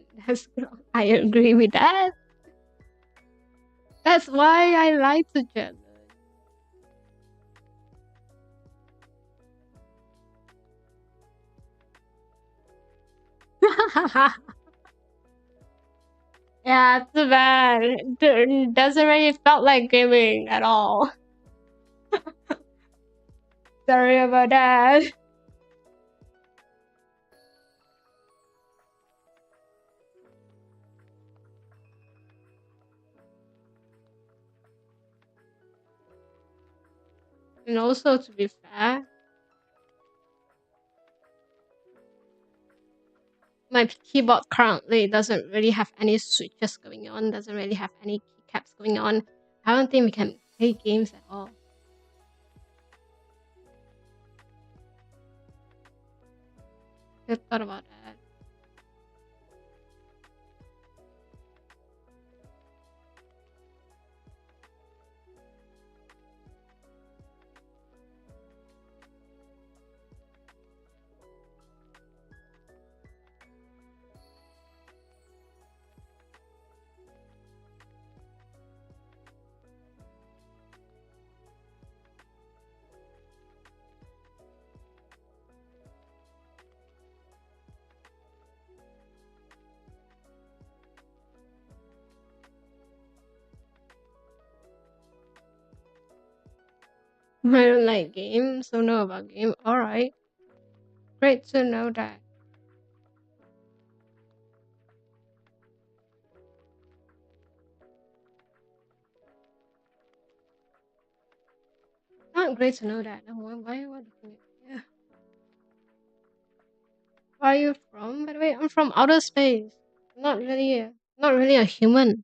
I agree with that. That's why I like to chat. Yeah, too bad. Doesn't really felt like gaming at all. Sorry about that. And also, to be fair, my keyboard currently doesn't really have any switches going on, doesn't really have any keycaps going on. I don't think we can play games at all. I thought about that. I don't like games, so know about game. Alright. Great to know that. Not great to know that. No, why what yeah. Where are you from, by the way? I'm from outer space. Not really a human.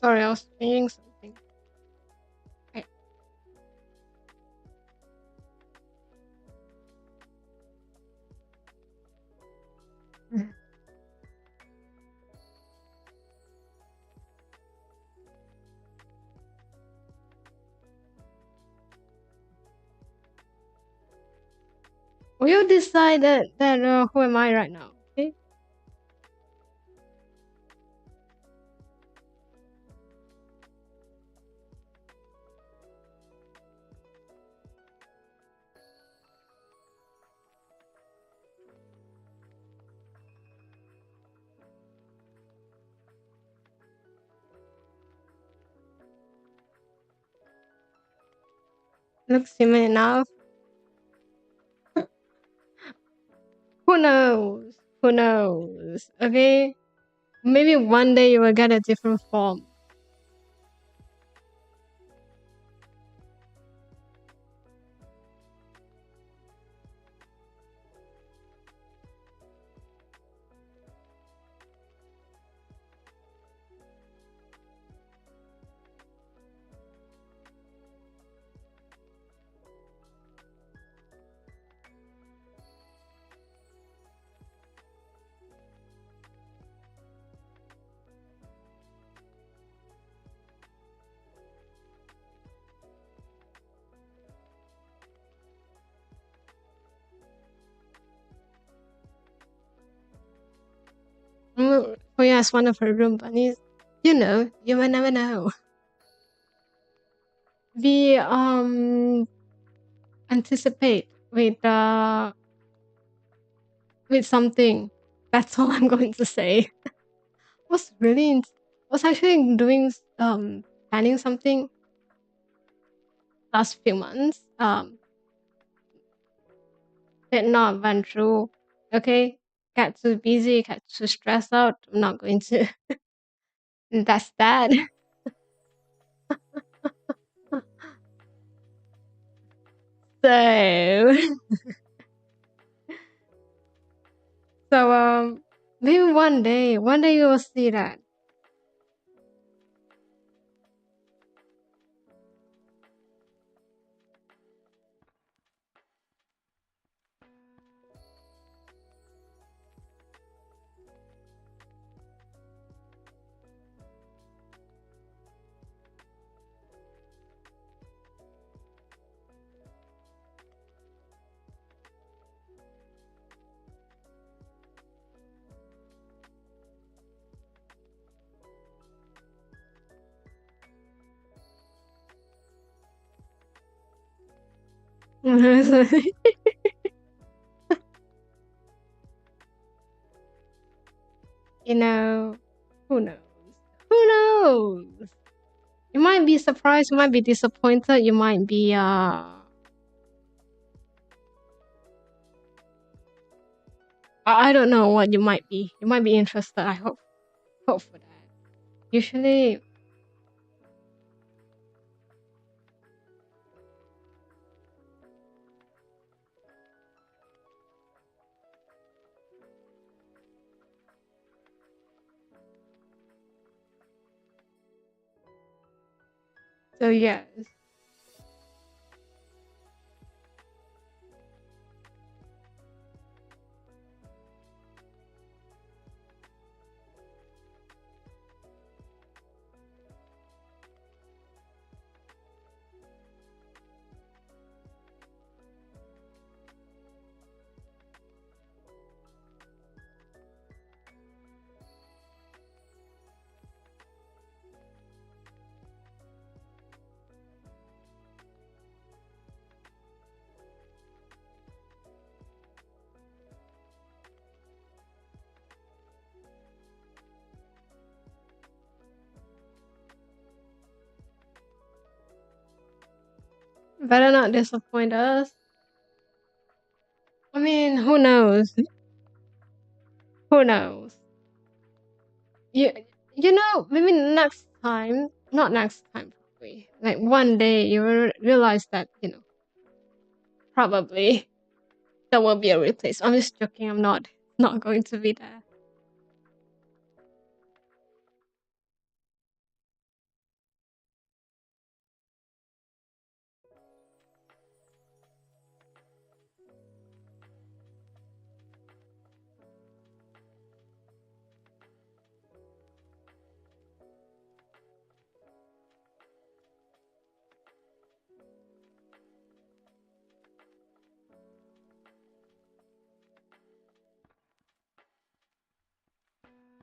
Sorry, I was changing something. Okay. Will you decide that who am I right now? Okay. Looks human enough. Who knows? Who knows? Okay. Maybe one day you will get a different form. Fuyo has one of her room bunnies. You may never know. We anticipate with something. That's all I'm going to say. Was really was actually doing planning something last few months. Did not went through. Okay, got too busy, got too stressed out. I'm not going to. That's that. So so maybe one day you will see that. You know, who knows? Who knows? You might be surprised, you might be disappointed, you might be I don't know what you might be. You might be interested. I hope for that. Usually, so yes. Better not disappoint us. I mean, who knows? Who knows? You you know, maybe next time, not next time, probably. Like one day you will realize that, probably there will be a replacement. I'm just joking. I'm not going to be there.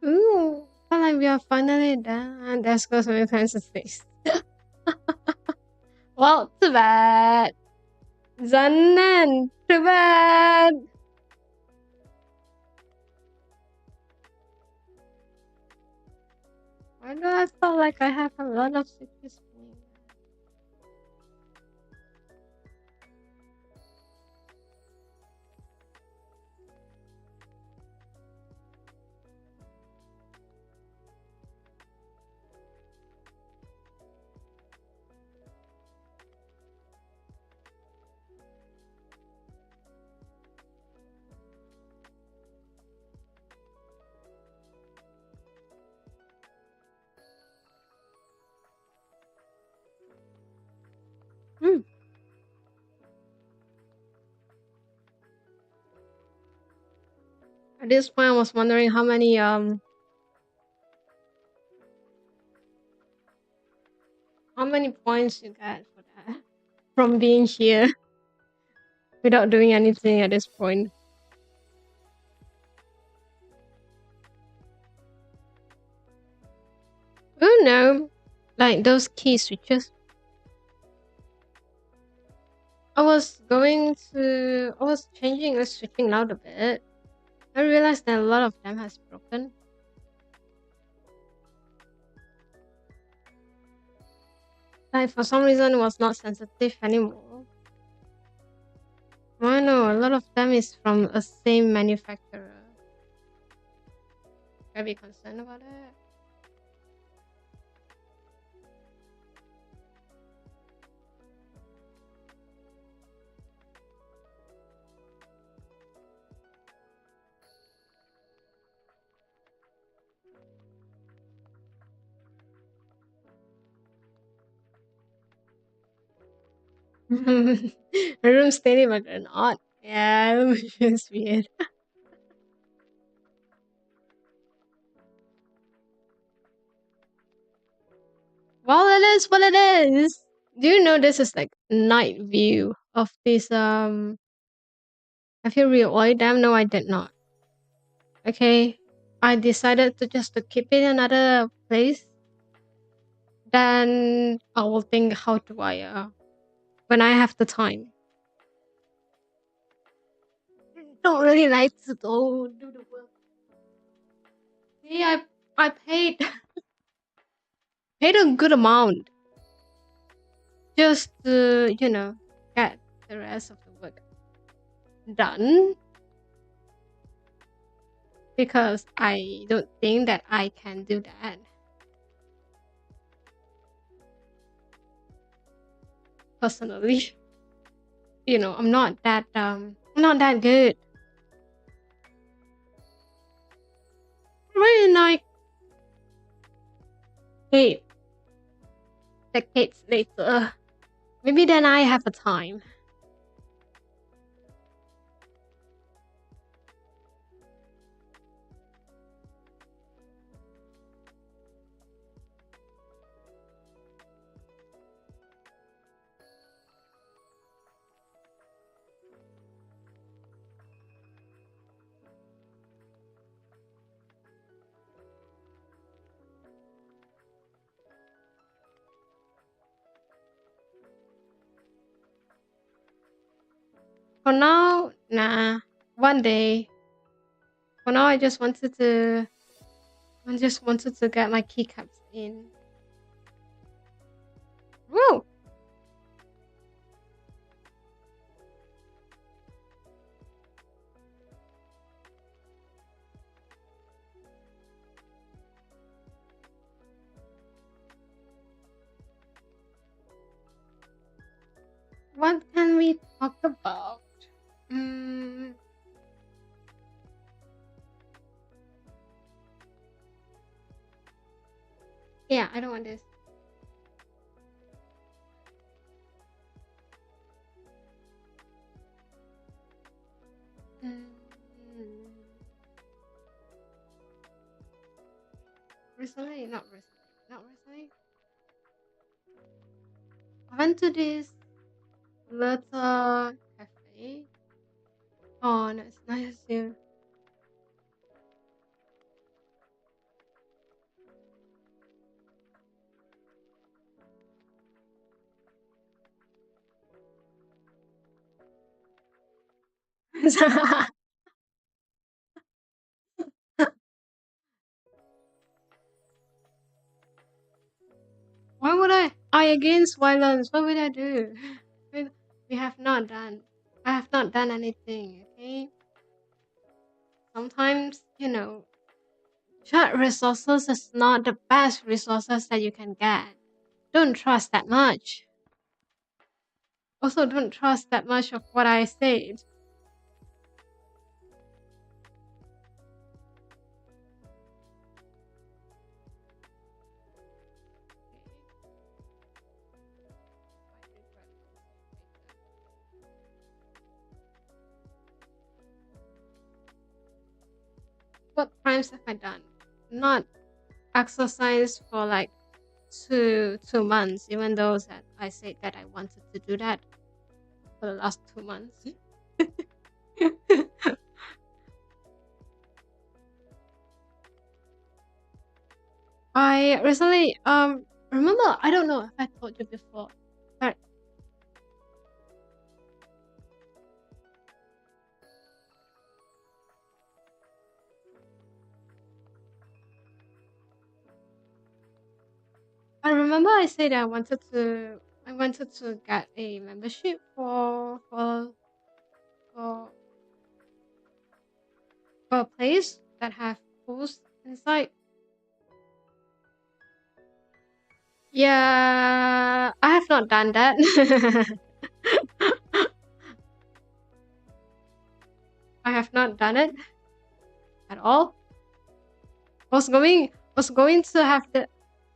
Ooh, feel like we are finally done. Let's go so many times to face. Well, too bad. Zannen, too bad. Why do I feel like I have a lot of citrus points? Hmm. At this point, I was wondering how many points you get for that from being here without doing anything at this point. Oh no, like those key switches. I was changing or switching loud a bit. I realized that a lot of them has broken. Like for some reason, it was not sensitive anymore. I know a lot of them is from a same manufacturer. Should I be concerned about it? The room's steady, but they're not. Yeah, it's weird. Well, it is what it is. Do you know this is like night view of this? Have you realized them? No, I did not. Okay, I decided to keep it in another place. Then I will think how do I when I have the time. Don't really like to do the work. See, I paid paid a good amount just to get the rest of the work done because I don't think that I can do that personally. I'm not that good. Really like wait, decades later. Maybe then I have a time. For now, nah. One day. For now, I just wanted to get my keycaps in. Woo! What can we talk about? Mm, yeah, I don't want this. Mm, recently, not recently, not recently. I went to this little cafe. Oh, no, it's nice here. Why would I against violence? What would I do? We, we have not done. I have not done anything. Okay. Sometimes shared resources is not the best resources that you can get. Don't trust that much. Also, don't trust that much of what I said. What crimes have I done? Not exercise for like two months, even though that I said that I wanted to do that for the last 2 months. I recently remember, I don't know if I told you before, but I remember I said I wanted to get a membership for for a place that have pools inside. Yeah, I have not done that. I have not done it at all. Was going to have the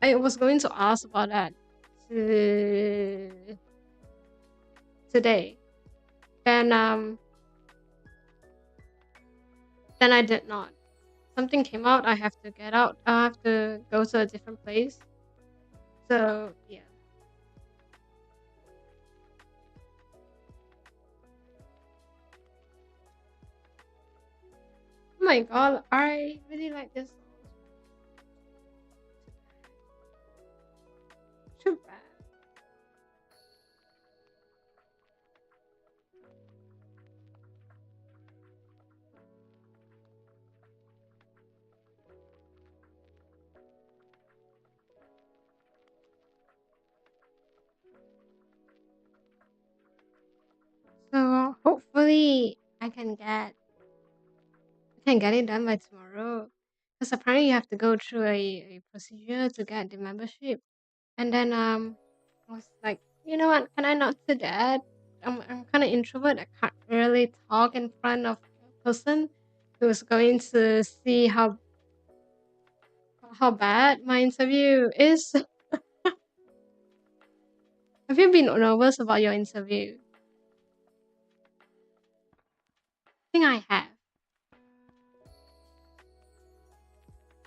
I was going to ask about that to, today. Then then I did not. Something came out. I have to get out. I have to go to a different place. So yeah. Oh my god, I really like this song. Too bad. So hopefully I can get it done by tomorrow. Because apparently you have to go through a procedure to get the membership. And then I was like, you know what, can I not do that? I'm kinda introvert. I can't really talk in front of a person who's going to see how bad my interview is. Have you been nervous about your interview? I think I have.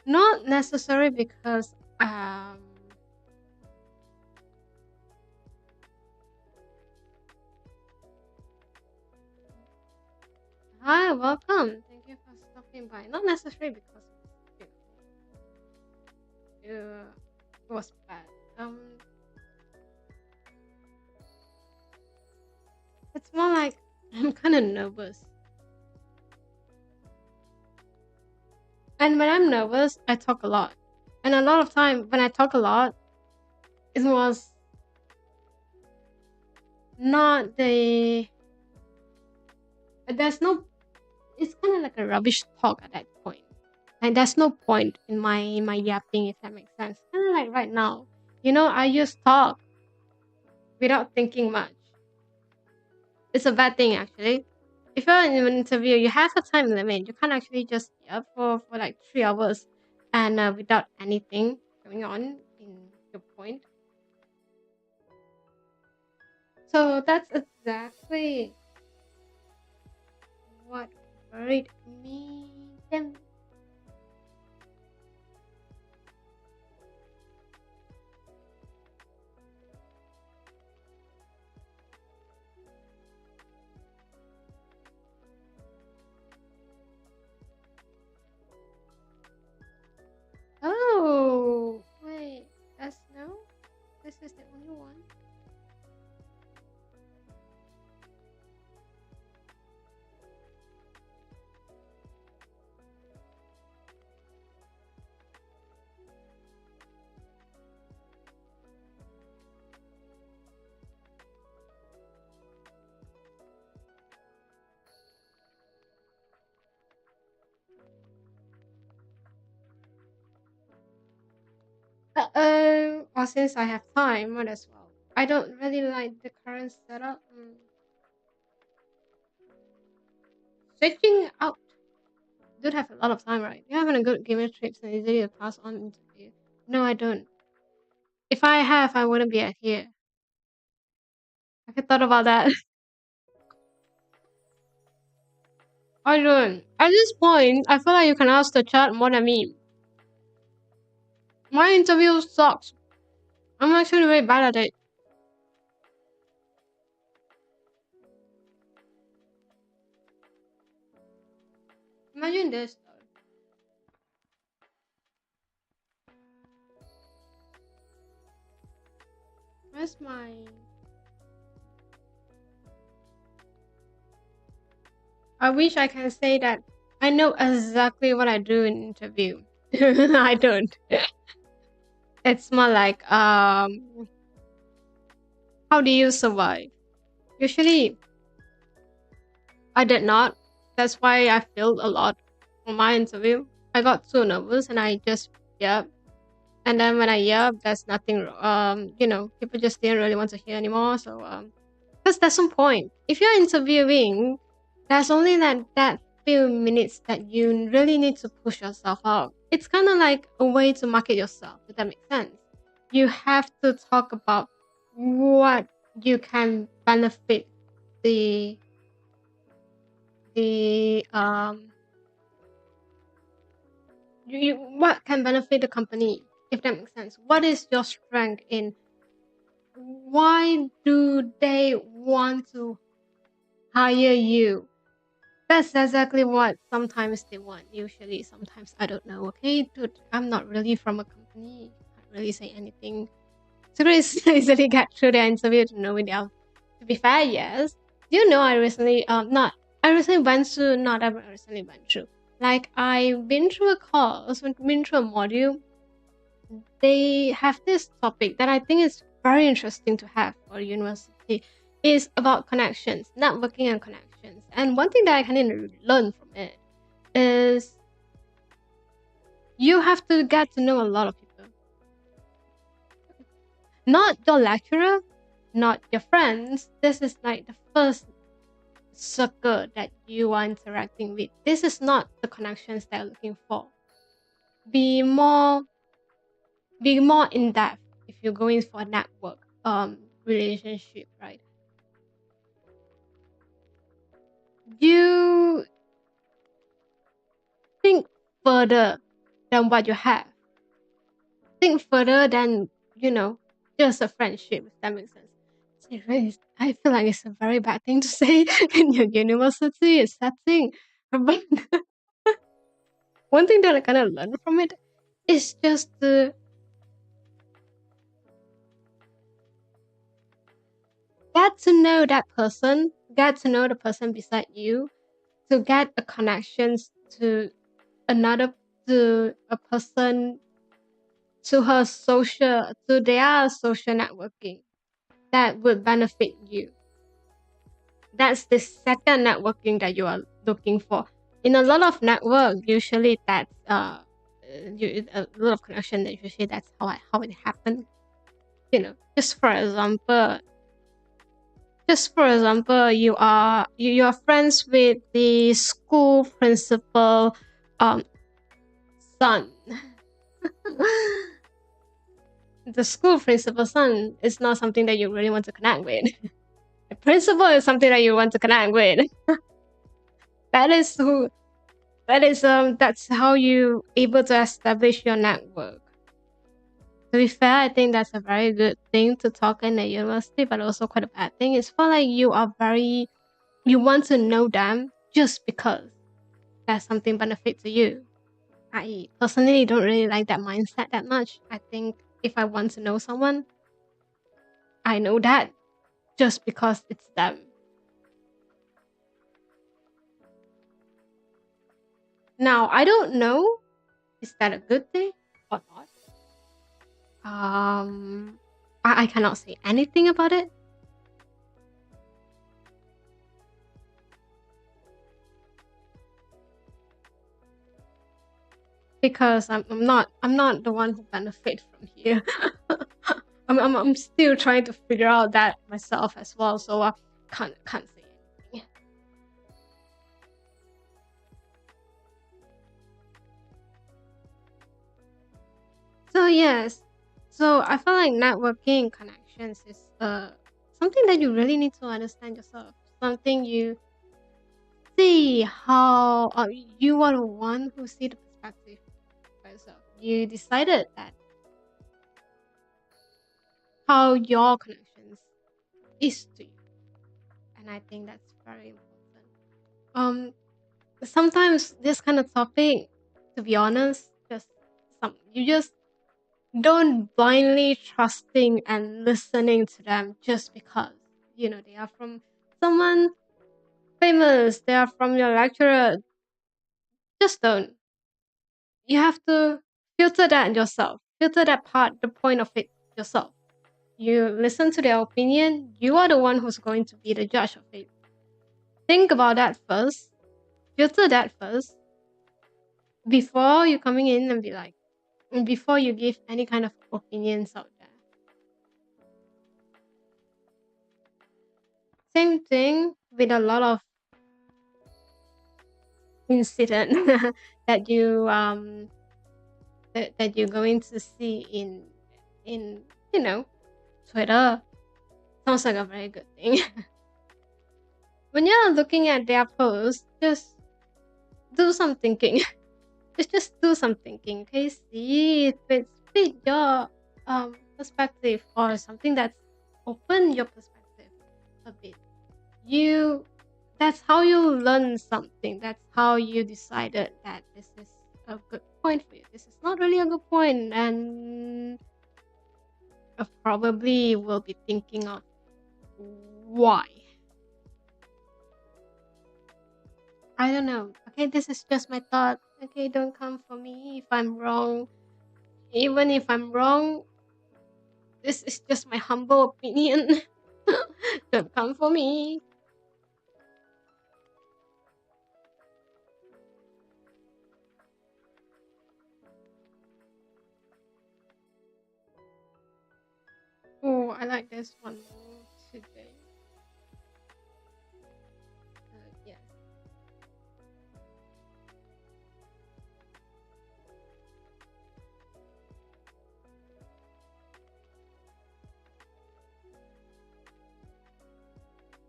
Not necessarily because hi, welcome. Thank you for stopping by. Not necessarily because you know, it was bad. It's more like I'm kind of nervous. And when I'm nervous, I talk a lot. And a lot of time when I talk a lot, it was not the there's no it's kind of like a rubbish talk at that point. Like there's no point in my yapping, if that makes sense. Kind of like right now. I just talk without thinking much. It's a bad thing actually. If you're in an interview, you have a time limit. You can't actually just yap for like 3 hours and without anything going on in your point. So that's exactly what worried me. Then oh wait, that's no. This is the only one. Or since I have time, might as well. I don't really like the current setup. Switching out. Don't have a lot of time, right? You're having a good gaming trips and easily to pass on interview. No, I don't. If I have, I wouldn't be at here. I could thought about that. I don't. At this point, I feel like you can ask the chat more than me. My interview sucks. I'm actually very bad at it. Imagine this though. Where's my... I wish I can say that I know exactly what I do in interview. I don't. It's more like how do you survive? Usually I did not. That's why I failed a lot on my interview. I got too nervous and I just yep. And then when I yep, there's nothing people just didn't really want to hear anymore. So because there's some point. If you're interviewing, there's only that few minutes that you really need to push yourself out. It's kind of like a way to market yourself, if that makes sense. You have to talk about what you can benefit the what can benefit the company, if that makes sense. What is your strength in? Why do they want to hire you? That's exactly what sometimes they want. Usually, sometimes I don't know. Okay, dude, I'm not really from a company. Can't really say anything. So it's easily get through the interview to know it out. To be fair, yes. Do you know I recently I recently went through not ever recently went through. Like I've been through a course, been through a module. They have this topic that I think is very interesting to have for university. Is about connections, networking and connections. And one thing that I can learn from it is you have to get to know a lot of people. Not your lecturer, not your friends. This is like the first circle that you are interacting with. This is not the connections that you're looking for. Be more in depth if you're going for a network relationship, right? You think further than what you have. Think further than, just a friendship, if that makes sense. I feel like it's a very bad thing to say in your university setting. But one thing that I kind of learned from it is just to get to know that person, get to know the person beside you, to get a connections to another, to a person, to their social networking that would benefit you. That's the second networking that you are looking for. In a lot of network, usually that's a lot of connection. That usually that's how it happens. Just for example, you are friends with the school principal, son. The school principal son is not something that you really want to connect with. The principal is something that you want to connect with. That's how you able to establish your network. To be fair, I think that's a very good thing to talk in the university, but also quite a bad thing. It's feel like you want to know them just because that's something benefit to you. I personally don't really like that mindset that much. I think if I want to know someone, I know that just because it's them. Now, I don't know, is that a good thing or not? I cannot say anything about it. because I'm not the one who benefit from here. I'm still trying to figure out that myself as well, so I can't say anything. So yes, so I feel like networking connections is something that you really need to understand yourself. Something you see how you are the one who see the perspective by yourself. You decided that how your connections is to you, and I think that's very important. Um, sometimes this kind of topic, to be honest, just you just don't blindly trusting and listening to them just because they are from someone famous, they are from your lecturer. Just don't. You have to filter that yourself. Filter that part, the point of it yourself. You listen to their opinion. You are the one who's going to be the judge of it. Think about that first. Filter that first before you coming in and be like, before you give any kind of opinions out there. Same thing with a lot of incident that that you're going to see in Twitter. Sounds like a very good thing. When you're looking at their posts, just do some thinking. just do some thinking. Okay, see if it's fit your perspective or something that's open your perspective a bit. You That's how you learn something. That's how you decided that this is a good point for you. This is not really a good point, and probably will be thinking of why. I don't know. Okay, this is just my thought. Okay, don't come for me if I'm wrong. Even if I'm wrong, this is just my humble opinion. Don't come for me. Oh, I like this one more today. Yes.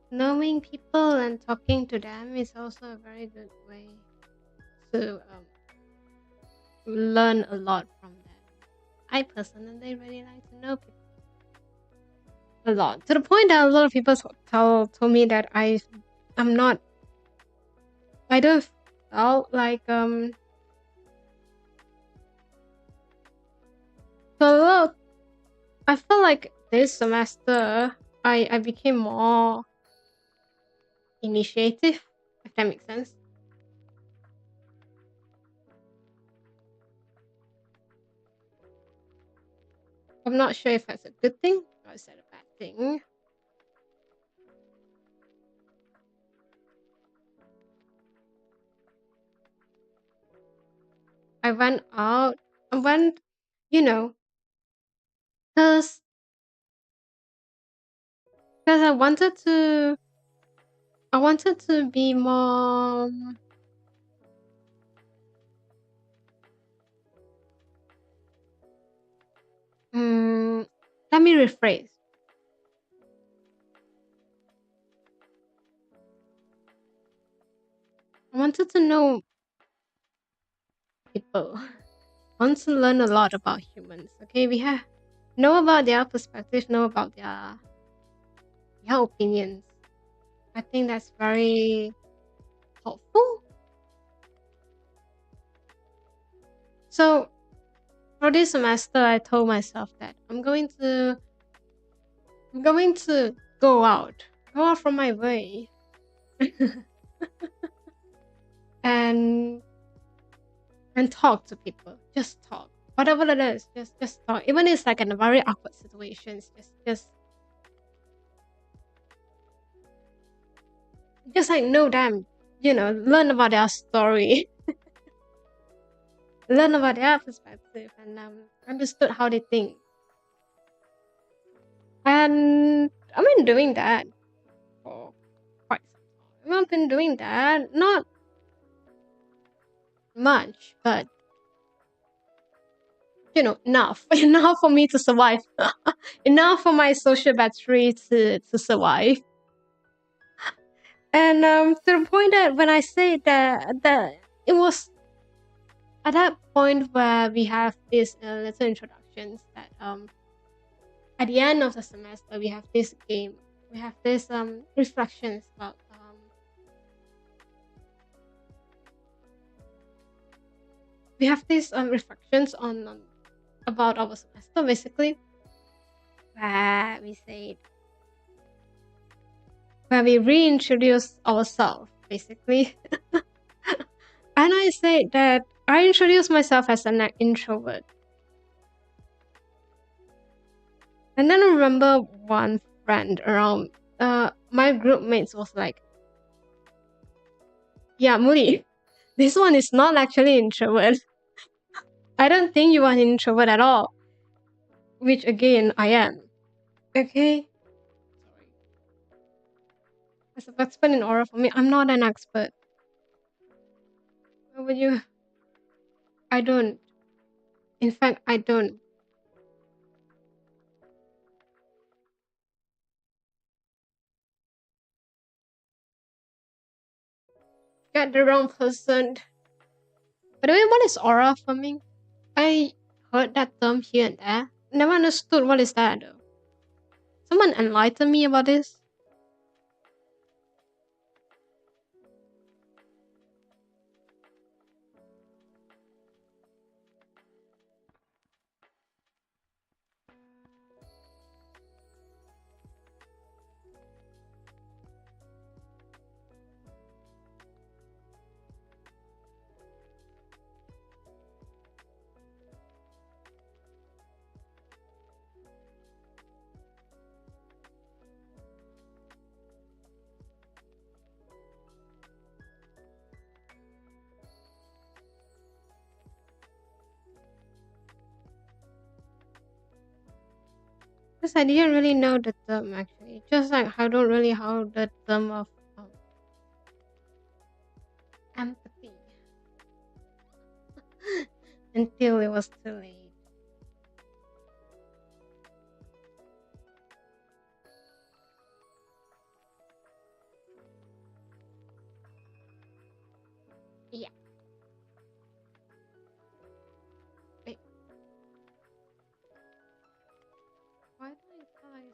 Knowing people and talking to them is also a very good way to learn a lot from them. I personally really like to know people a lot, to the point that a lot of people told me that I'm not I don't felt like so a lot. I felt like this semester I became more initiative, if that makes sense. I'm not sure if that's a good thing or is that a bad thing. I went out. I went, you know, because I wanted to. I wanted to be more. Mm, let me rephrase. I wanted to know people. I want to learn a lot about humans. Okay, we have know about their perspective, know about their opinions. I think that's very helpful. So for this semester, I told myself that I'm going to go out from my way, and talk to people. Just talk, whatever it is. Just talk. Even if it's like in a very awkward situations, just like know them. Learn about their story. learn about their perspective, and understood how they think. And I've been doing that for quite some time. I've been doing that, not much, but enough. Enough for me to survive. Enough for my social battery to survive. And to the point that when I say that it was at that point where we have these little introductions that at the end of the semester we have this game, we have this reflections about we have these reflections on about our semester basically, where we say where we reintroduce ourselves basically. And I say that I introduce myself as an introvert. And then I remember one friend around my group mates was like, yeah, Muri, this one is not actually introvert. I don't think you are an introvert at all. Which again, I am. Okay? Sorry. As an expert in aura for me, I'm not an expert. Why would you? I don't. In fact, I don't. Get the wrong person. By the way, what is aura for me? I heard that term here and there. Never understood what is that though. Someone enlighten me about this. Because I didn't really know the term actually. Just like I don't really how the term of empathy until it was too late. Yeah. Wait. Why do I feel like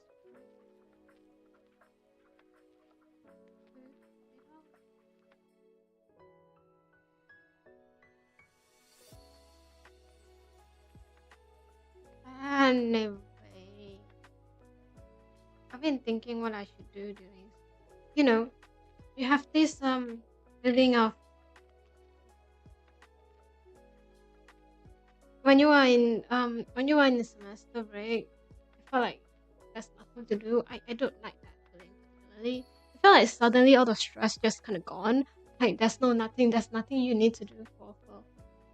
anyway, I've been thinking what I should do during. You have this feeling of when you are in the semester break. I feel like there's nothing to do. I don't like that feeling particularly. I feel like suddenly all the stress just kind of gone. Like there's nothing you need to do for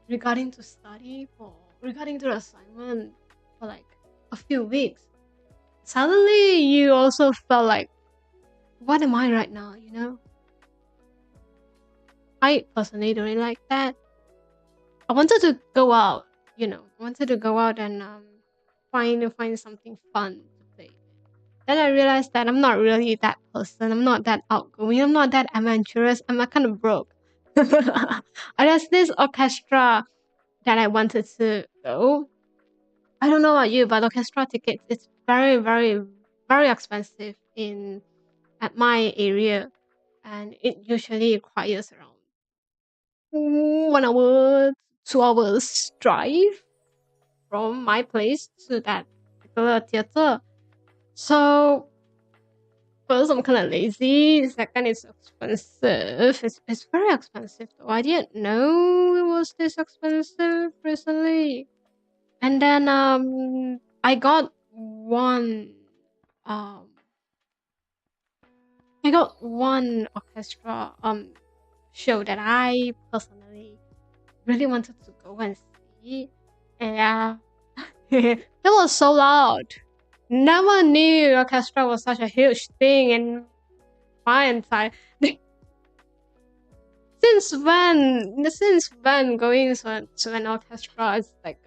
regarding to study, for regarding to the assignment for like a few weeks. Suddenly you also felt like, what am I right now? I personally don't really like that. I wanted to go out, I wanted to go out and find something fun to play. Then I realized that I'm not really that person. I'm not that outgoing. I'm not that adventurous. I'm kind of broke. And there's this orchestra that I wanted to go. I don't know about you, but orchestra tickets it's very, very, very expensive in at my area, and it usually requires around 1 hour, 2 hours drive from my place to that particular theater. So first, I'm kind of lazy. Second, it's expensive. It's very expensive though. I didn't know it was this expensive recently. And then um I got one orchestra show that I personally really wanted to go and party. Yeah. It was so loud. Never knew orchestra was such a huge thing in my entire. Since when going to an orchestra is like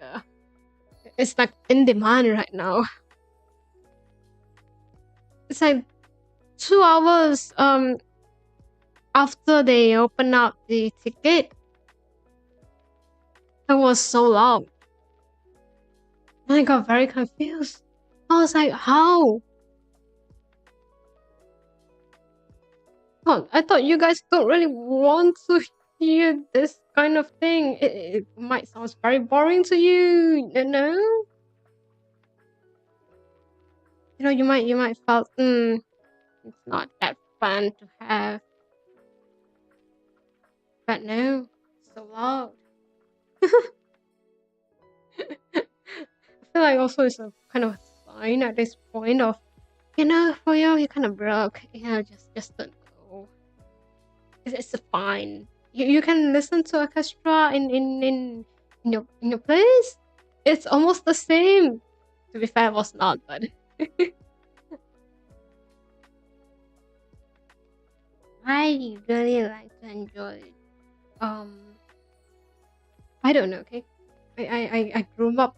it's like in demand right now. It's like 2 hours after they open up the ticket. It was so loud. And I got very confused. I was like, how? Oh, I thought you guys don't really want to hear this kind of thing. It might sound very boring to you, you know? You know, you might felt, it's not that fun to have. But no, it's so loud. I feel like also it's a kind of sign at this point of, for you're kind of broke. Just don't go. It's fine. You can listen to orchestra in your place. It's almost the same. To be fair, it was not, but I really like to enjoy. Um, I don't know. Okay, I grew up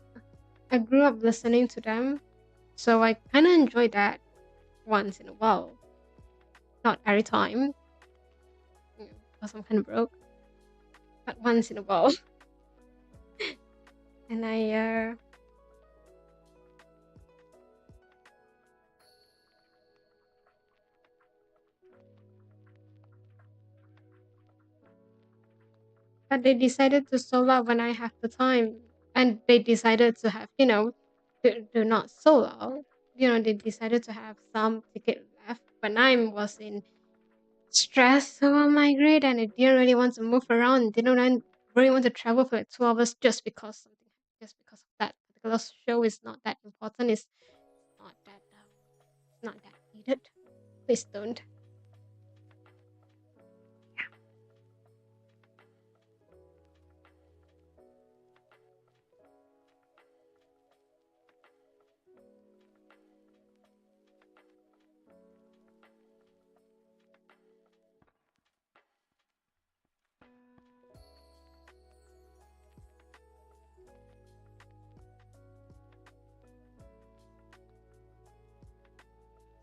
listening to them, so I kind of enjoy that once in a while. Not every time, because I'm kind of broke, but once in a while. And but they decided to sold out when I have the time, and they decided to have, do not sold out. They decided to have some ticket left when I was in stress over my grade, and I didn't really want to move around. Really want to travel for like 2 hours just because of that particular show is not that important. It's not that needed. Please don't.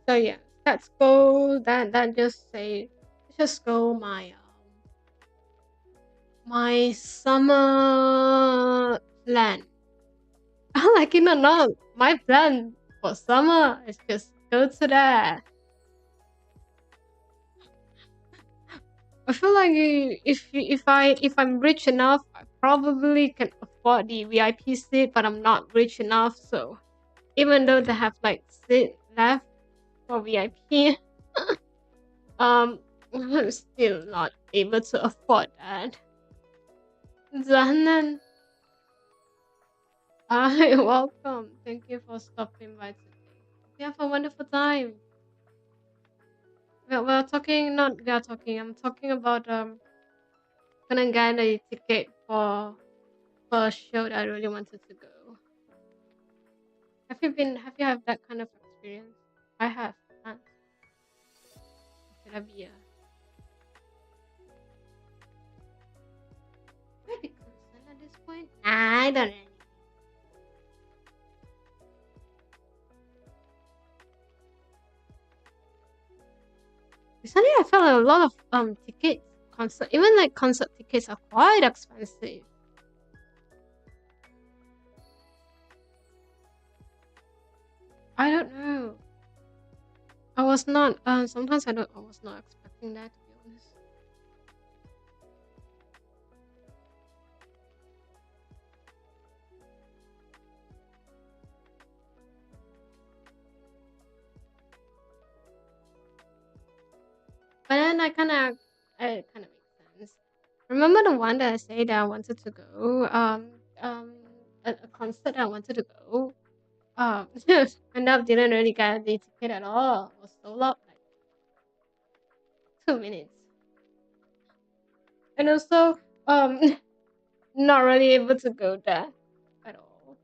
So yeah, let's go. That just go my summer plan. Like it or not, my plan for summer is just go to that. I feel like if I'm rich enough, I probably can afford the VIP seat, but I'm not rich enough. So even though they have like seat left for VIP, I'm still not able to afford that. Zahanan, hi, welcome. Thank you for stopping by today. You have a wonderful time. We're talking, not we are talking. I'm talking about gonna get a ticket for a show that I really wanted to go. Have you had that kind of experience? I have. Should I be should I be concerned at this point? I don't know. Recently, I felt a lot of tickets, even like concert tickets are quite expensive. I don't know. I was not. Sometimes I don't. I was not expecting that, to be honest. But then it kind of makes sense. Remember the one that I said that I wanted to go? A concert that I wanted to go. End up didn't really get the ticket at all. It was sold out like 2 minutes. And also, not really able to go there at all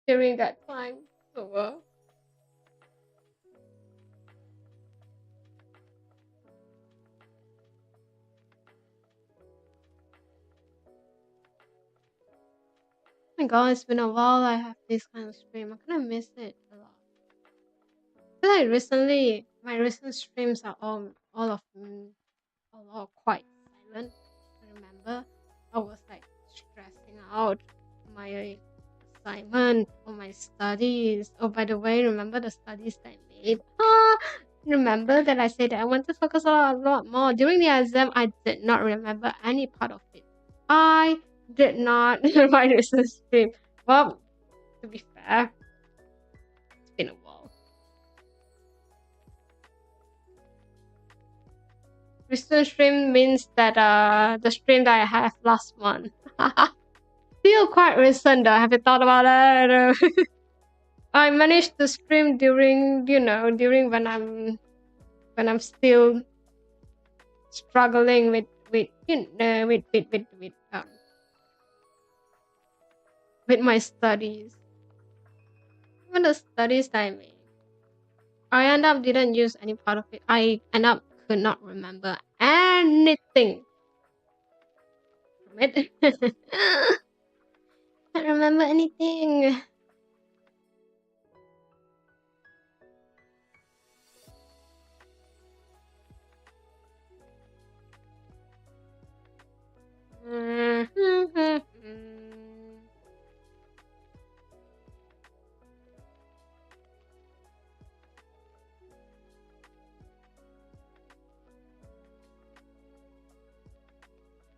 during that time. So, my God, it's been a while. I have this kind of stream. I kind of miss it a lot. I feel like recently, my recent streams are all of them, all quite silent. I remember I was like stressing out my assignment or my studies. Oh, by the way, remember the studies that I made? Remember that I said that I want to focus a lot more during the exam. I did not remember any part of it. I did not write recent stream. Well, to be fair, it's been a while. Recent stream means that the stream that I have last month. Still quite recent though. Have you thought about it? I managed to stream during during when I'm still struggling with my studies. Even the studies that I made, I end up didn't use any part of it. I end up could not remember anything from it. Can't remember anything.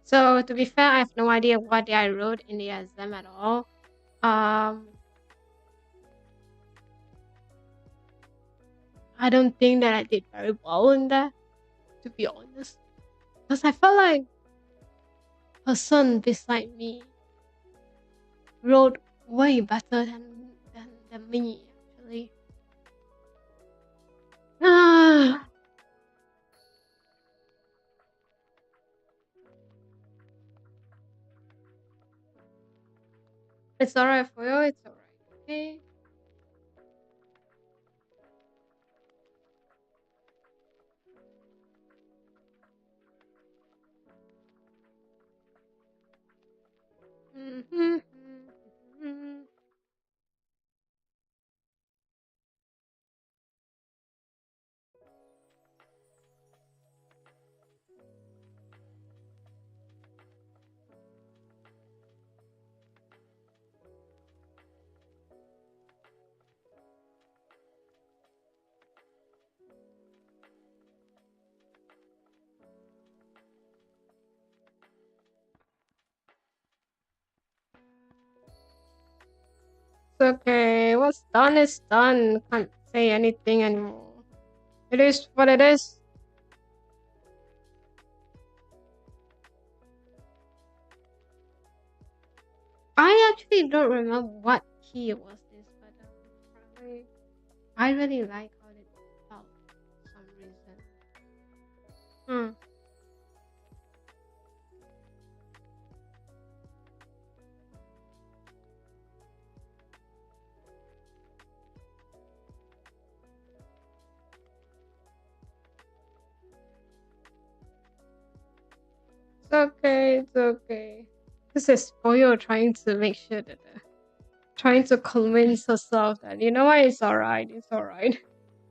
So to be fair, I have no idea what I wrote in the exam at all. I don't think that I did very well in that, to be honest. Because I felt like a person beside me wrote way better than me, actually. It's alright for you, it's alright, okay? It's okay. What's done is done. Can't say anything anymore. It is what it is. I actually don't remember what key was this, but probably I really like how it felt for some reason. Hmm. It's okay. It's okay. This is Fuyo trying to make sure that trying to convince herself that you know what, it's alright. It's alright.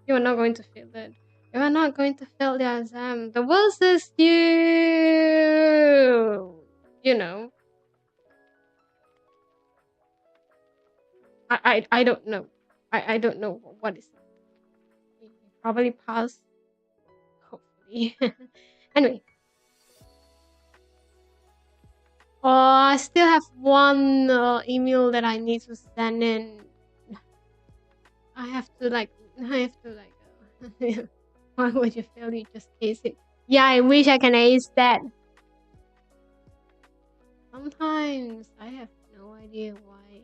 You are not going to fail it. You are not going to fail the exam. The worst is you. You know. I don't know. I don't know what is. You probably pass. Hopefully. Anyway. Oh, I still have one email that I need to send in. I have to like. Why would you fail? You just ace it. Yeah, I wish I can ace that. Sometimes I have no idea why.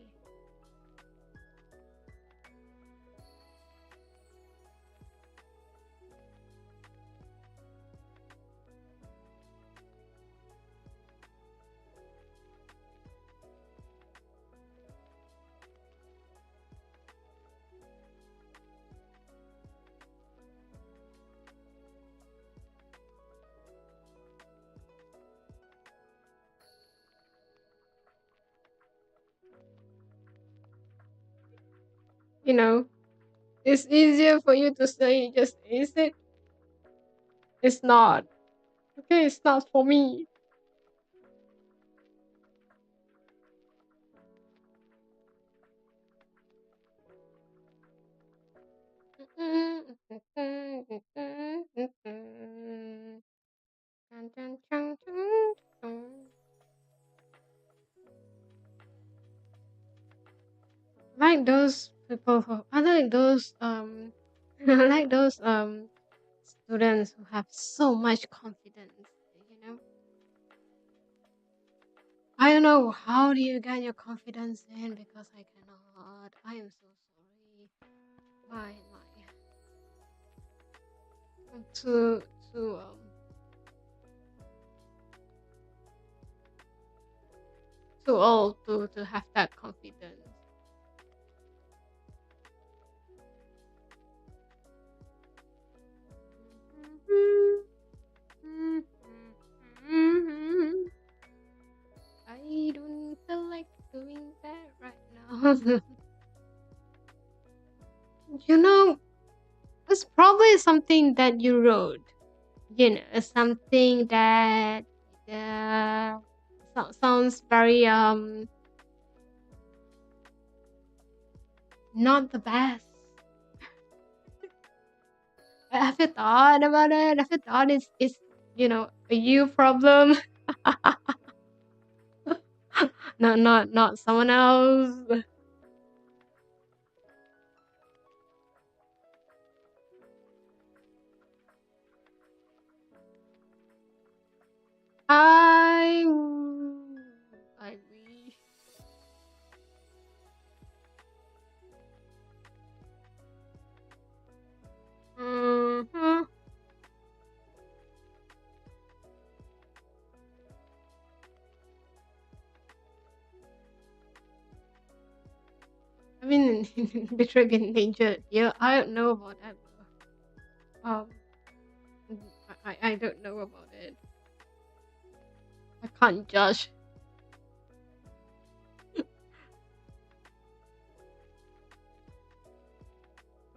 You know, it's easier for you to say just is it. It's not. Okay, it's not for me. Like those people who I like those I like those students who have so much confidence, you know. I don't know how do you get your confidence in because I cannot. I am so sorry. Why am I too too old to have that confidence? I don't feel like doing that right now. You know, it's probably something that you wrote. You know, something that sounds very not the best. Have you thought about it? Have you thought it's a you problem? No, not someone else. I I wish. Mhm. I mean, literally endangered. Yeah, I don't know about that. Um, I don't know about it. I can't judge.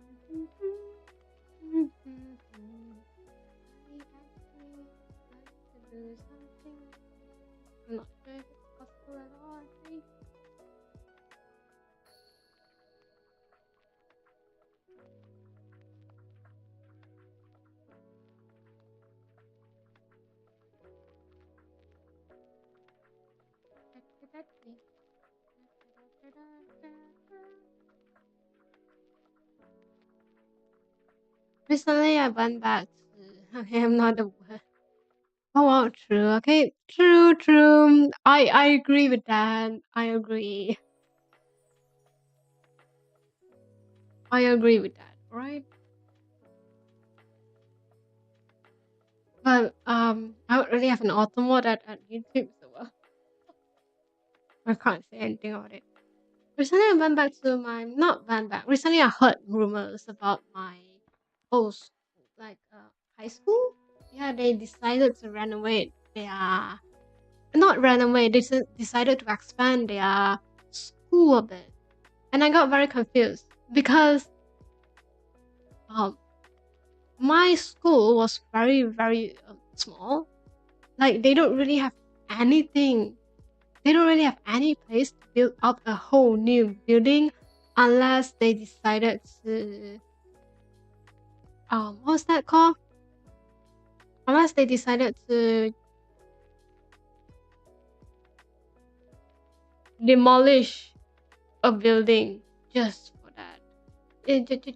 I actually like to do something. I'm not sure if it's possible at all. I think. Recently, I went back to. Okay, I'm not the word. Oh, wow, true. Okay, true, true. I agree with that. I agree. I agree with that. Right. But I don't really have an autumn mode at YouTube, so I can't say anything about it. Recently, I went back to my not went back. Recently, I heard rumors about my old school, like high school. Yeah, they decided to renovate their not renovate. They decided to expand their school a bit, and I got very confused because um my school was very small. Like they don't really have anything. They don't really have any place to build up a whole new building unless they decided to what's that called? Unless they decided to demolish a building just for that.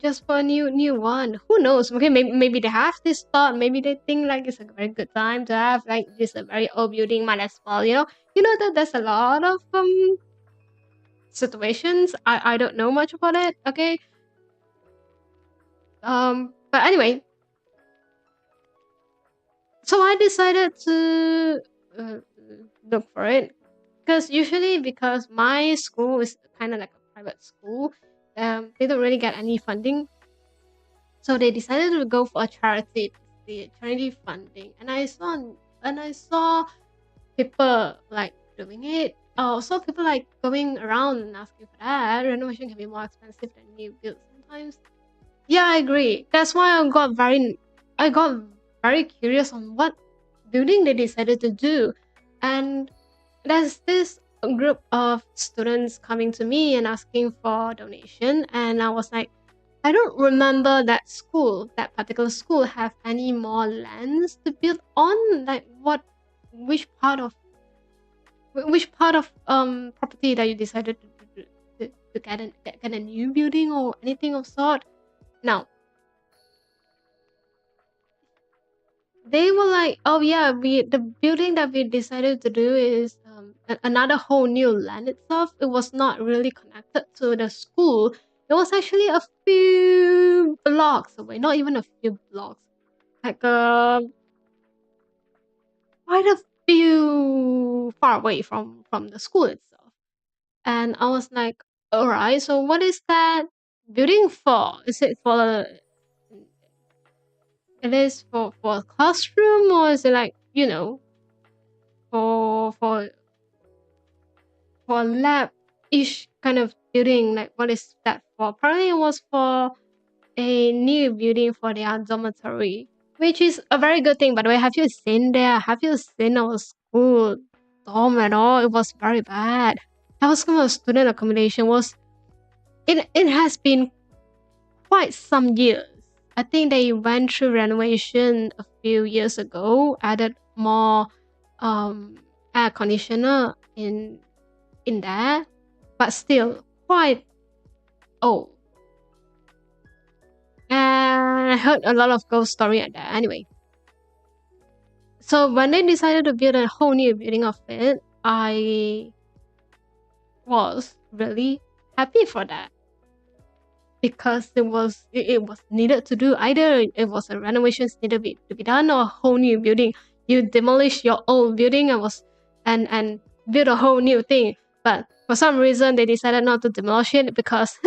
Just for a new one. Who knows? Okay, maybe they have this thought. Maybe they think like it's a very good time to have like this a very old building. Might as well, You know that there's a lot of situations. I don't know much about it. Okay. But anyway, so I decided to uh, look for it because usually because my school is kind of like a private school, they don't really get any funding, so they decided to go for a charity, the charity funding, and I saw people like doing it. so people like going around and asking for that. Renovation can be more expensive than new build sometimes. Yeah, I agree. That's why I got very curious on what building they decided to do. And there's this group of students coming to me and asking for donation, and I was like, I don't remember that particular school have any more lands to build on. Like what, which part of property that you decided to get a new building or anything of sort. Now they were like, oh yeah, the building that we decided to do is another whole new land itself. It was not really connected to the school. It was actually a few blocks away, not even a few blocks, like quite a few far away from the school itself. And I was like, all right, so what is that building for? Is it for it is for a classroom, or is it like, for lab ish kind of building? Like what is that for? Apparently it was for a new building for their dormitory, which is a very good thing. By the way, have you seen there? Have you seen our school dorm at all? It was very bad. Our school of student accommodation was it has been quite some years. I think they went through renovation a few years ago, added more air conditioner in there, but still quite old. And I heard a lot of ghost story at that. Anyway, so when they decided to build a whole new building of it, I was really happy for that, because it was needed to do. Either it was a renovations needed to be done, or a whole new building. You demolish your old building and build a whole new thing. But for some reason they decided not to demolish it, because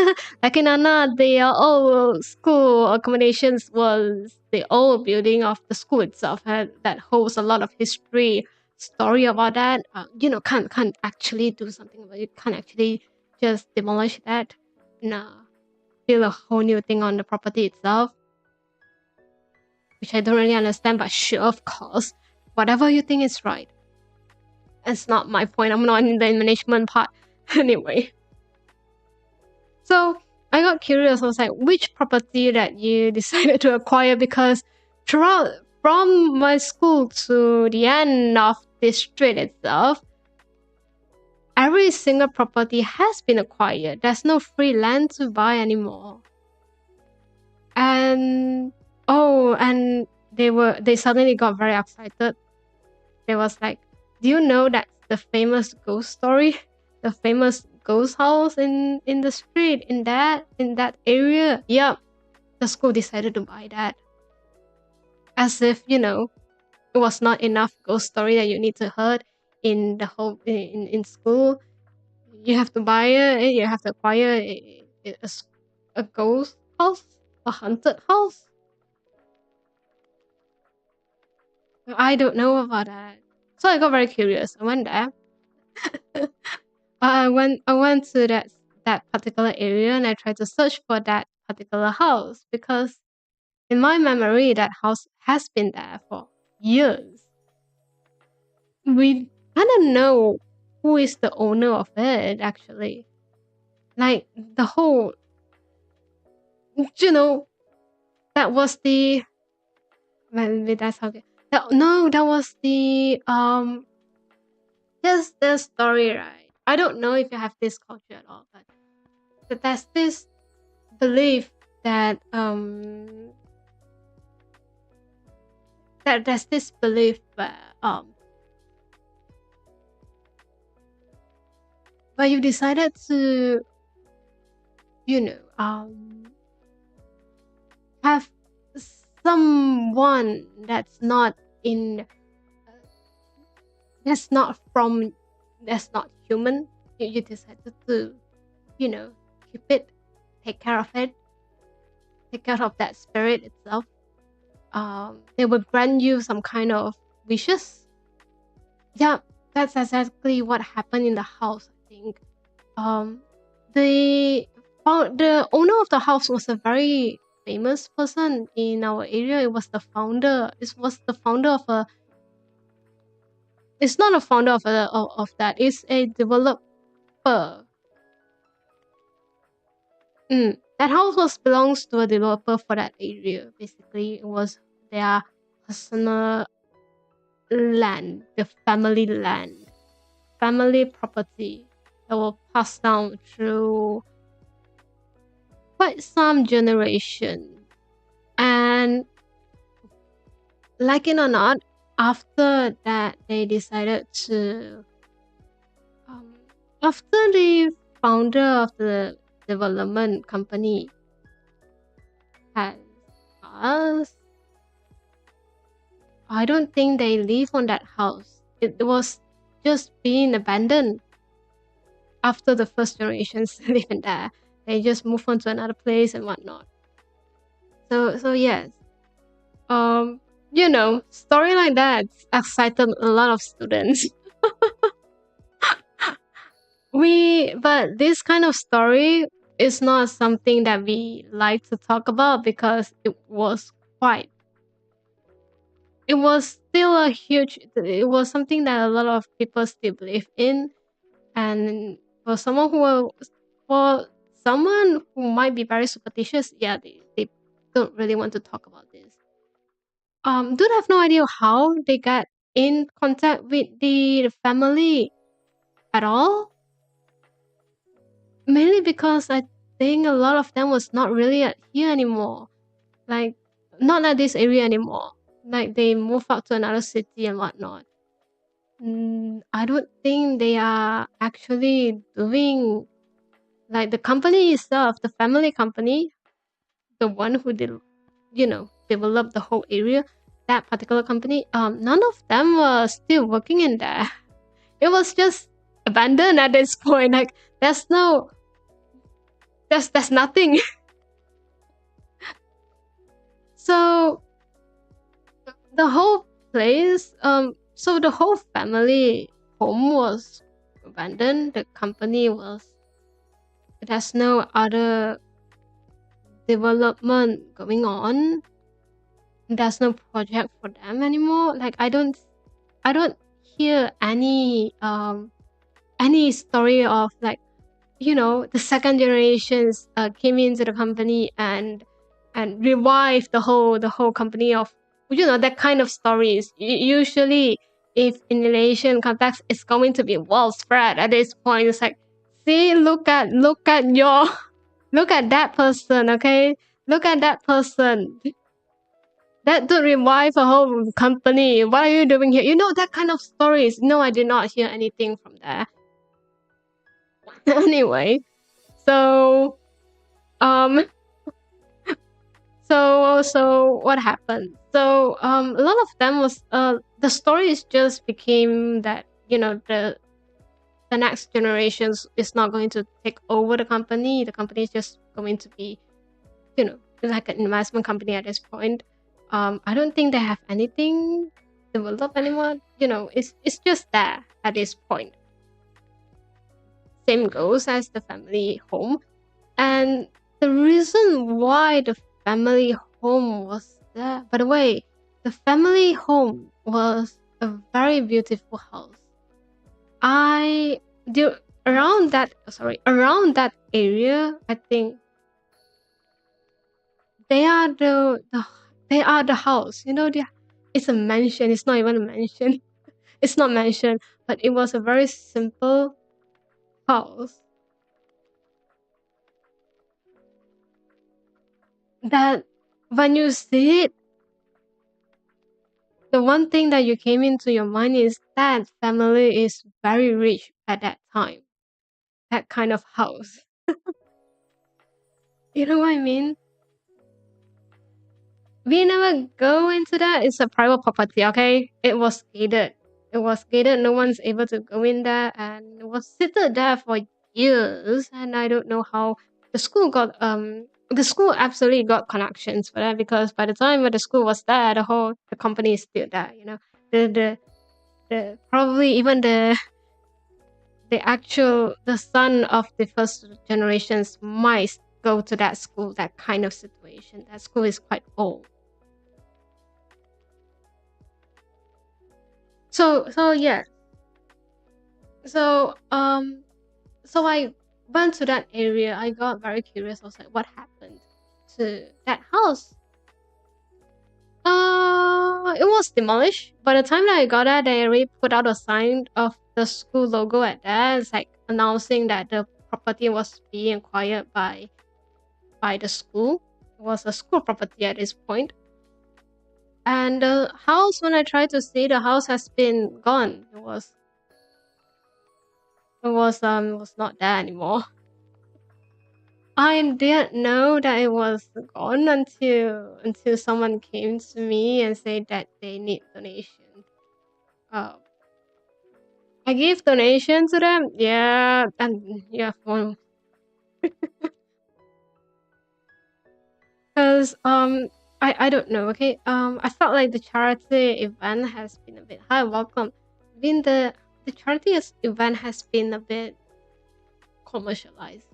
like in Anna, the old school accommodations was the old building of the school itself, and that holds a lot of history story about that. Can't actually do something about it. Can't actually just demolish that. Nah, build a whole new thing on the property itself, which I don't really understand, but sure, of course, whatever you think is right. It's not my point. I'm not in the management part. Anyway. So I got curious. I was like, which property that you decided to acquire? Because throughout from my school to the end of this street itself, every single property has been acquired. There's no free land to buy anymore. And and they suddenly got very excited. They was like, do you know that's the famous ghost story? The famous ghost house in the street in that area? Yep. The school decided to buy that. As if, it was not enough ghost story that you need to heard in the whole in school. You have to buy it, you have to acquire a ghost house, a haunted house. I don't know about that. So I got very curious. I went there. I went to that particular area, and I tried to search for that particular house, because in my memory that house has been there for years. We kind of know who is the owner of it, actually. Like the whole, you know, that was the maybe that's how. No, that was the Here's the story, right? I don't know if you have this culture at all, but there's this belief that there's this belief where you decided to, you know, have someone that's not in that's not from that's not human. You decided to, keep it, take care of it, take care of that spirit itself. They will grant you some kind of wishes. Yeah, that's exactly what happened in the house, I think. Um, the the owner of the house was a very famous person in our area. It was the founder. It was the founder of a. It's not a founder of of that. It's a developer. That house was belongs to a developer for that area. Basically, it was their personal land, the family property that will pass down through quite some generation. And like it or not, after that they decided to um, after the founder of the development company has passed, I don't think they live on that house. It was just being abandoned after the first generations living there. They just move on to another place and whatnot. So yes. Um story like that excited a lot of students. But this kind of story is not something that we like to talk about because quite it was still it was something that a lot of people still believe in. And for for someone who might be very superstitious, yeah, they don't really want to talk about this. Don't have no idea how they got in contact with the family at all. Mainly because I think a lot of them was not really at here anymore. Like not at this area anymore. Like they moved out to another city and whatnot. I don't think they are actually doing like the company itself, the family company, the one who did, developed the whole area. That particular company, none of them were still working in there. It was just abandoned at this point. Like there's no, there's nothing. So the whole place, so the whole family home was abandoned. The company was, there's no other development going on. There's no project for them anymore. Like I don't hear any story of like, the second generations came into the company and revived the whole company of, that kind of stories. Usually if in relation context it's going to be well spread at this point. It's like, see, look at your look at that person, okay, look at that person that to revive a whole company. What are you doing here? That kind of stories. No, I did not hear anything from there. Anyway, so um, so what happened? So a lot of them was the stories just became that the next generations is not going to take over the company. The company is just going to be like an investment company at this point. I don't think they have anything developed anymore. It's just there at this point. Same goes as the family home. And the reason why the family home was there, by the way, the family home was a very beautiful house. I do around that area, I think they are they are the house. It's a mansion. It's not even a mansion. It's not mansion, but it was a very simple house that when you see it, the one thing that you came into your mind is that family is very rich at that time. That kind of house. You know what I mean? We never go into that. It's a private property, okay? It was gated. It was gated. No one's able to go in there, and it was seated there for years. And I don't know how the school absolutely got connections for that, because by the time when the school was there, the company is still there. The probably even the son of the first generations might go to that school. That kind of situation. That school is quite old. So yeah. So so I went to that area. I got very curious. I was like, what happened to that house? It was demolished. By the time that I got there, they already put out a sign of the school logo at there. It's like announcing that the property was being acquired by the school. It was a school property at this point. And the house, when I tried to see, the house has been gone. It was not there anymore. I didn't know that it was gone until someone came to me and said that they need donation. Uh, I gave donation to them. Yeah, and yeah, one because I don't know. Okay, I felt like the charity event has been a bit high welcome. Been the charity event has been a bit commercialized,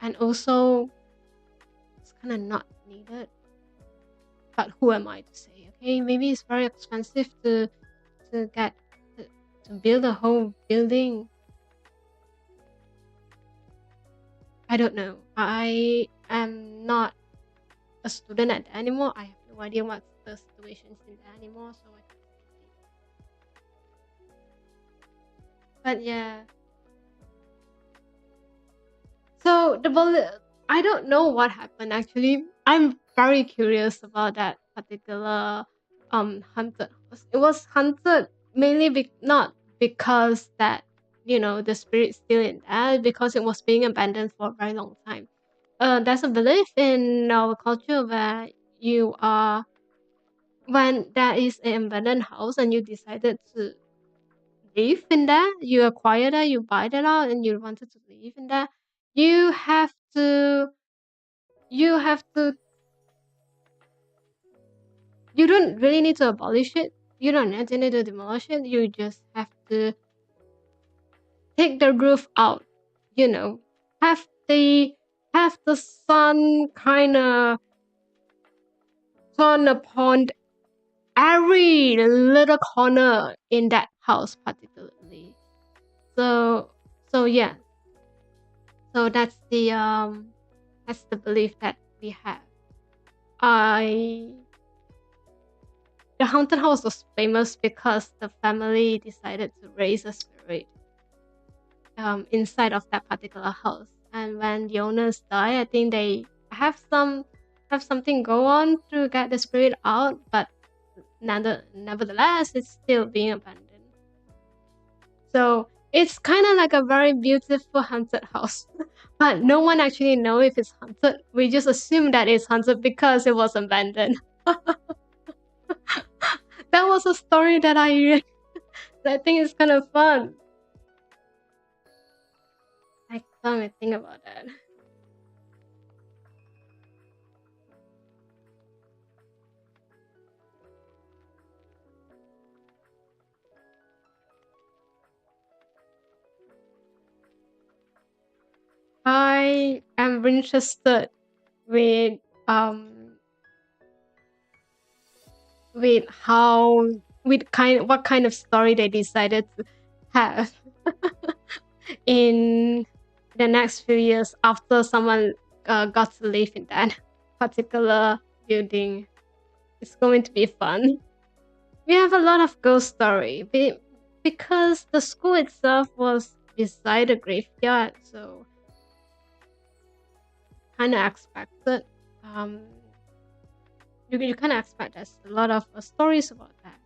and also it's kind of not needed. But who am I to say? Okay, maybe it's very expensive to get to build a whole building. I don't know. I am not a student at the anymore. I have no idea what's the situation in there anymore. So I can't say. But yeah. So I don't know what happened actually. I'm very curious about that particular haunted house. It was haunted mainly not because that the spirit's still in there, because it was being abandoned for a very long time. There's a belief in our culture where you are when there is an abandoned house and you decided to live in there, you acquire that, you buy that out, and you wanted to live in there, you have to, you have to, you don't really need to abolish it. You don't need to demolish it. You just have to take the roof out. You know, have the have the sun kind of shone upon every little corner in that house, particularly. So, so yeah. So that's the belief that we have. I The haunted house was famous because the family decided to raise a spirit inside of that particular house. And when the owners die, I think they have something go on to get the spirit out, but nevertheless, it's still being abandoned. So it's kind of like a very beautiful haunted house, but no one actually know if it's haunted. We just assume that it's haunted because it was abandoned. That was a story that I think is kind of fun. I can't think about that. I am interested with um with how what kind of story they decided to have in the next few years after someone got to live in that particular building. It's going to be fun. We have a lot of ghost story because the school itself was beside a graveyard, so kind of expected. Um, you kind of expect there's a lot of stories about that.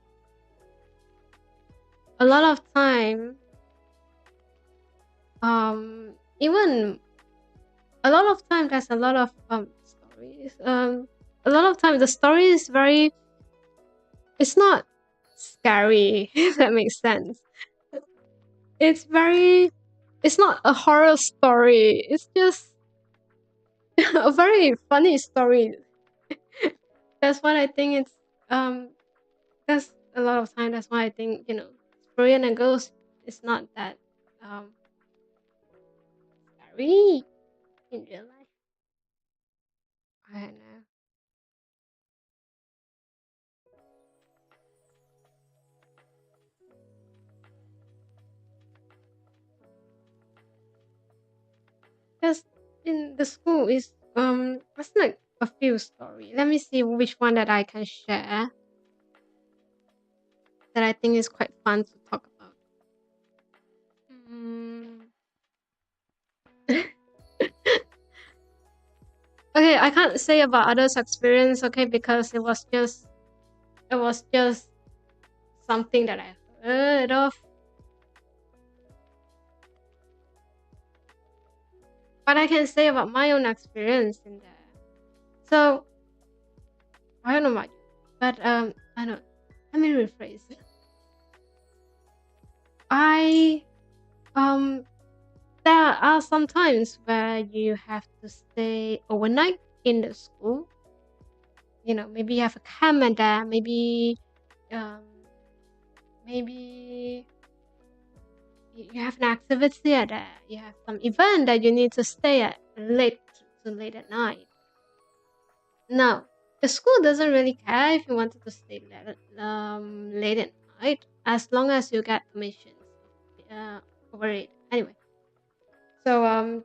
A lot of time, even a lot of time, there's a lot of stories. A lot of time, the story is very. It's not scary, if that makes sense. It's very. It's not a horror story. It's just a very funny story. That's what I think it's um That's a lot of time. That's why I think Korean and girls is not that um scary in real life. I don't know. Because in the school is it's like a few story. Let me see which one that I can share that I think is quite fun to talk about. Mm. Okay, I can't say about others' experience, okay, because it was just something that I heard of. But I can say about my own experience in there. So I don't know much, but I don't. Let me rephrase. I um there are some times where you have to stay overnight in the school. Maybe you have a camp and there. Um maybe you have an activity at there. You have some event that you need to stay at late at night. Now, the school doesn't really care if you wanted to stay late at night, as long as you get permissions over it. Anyway, so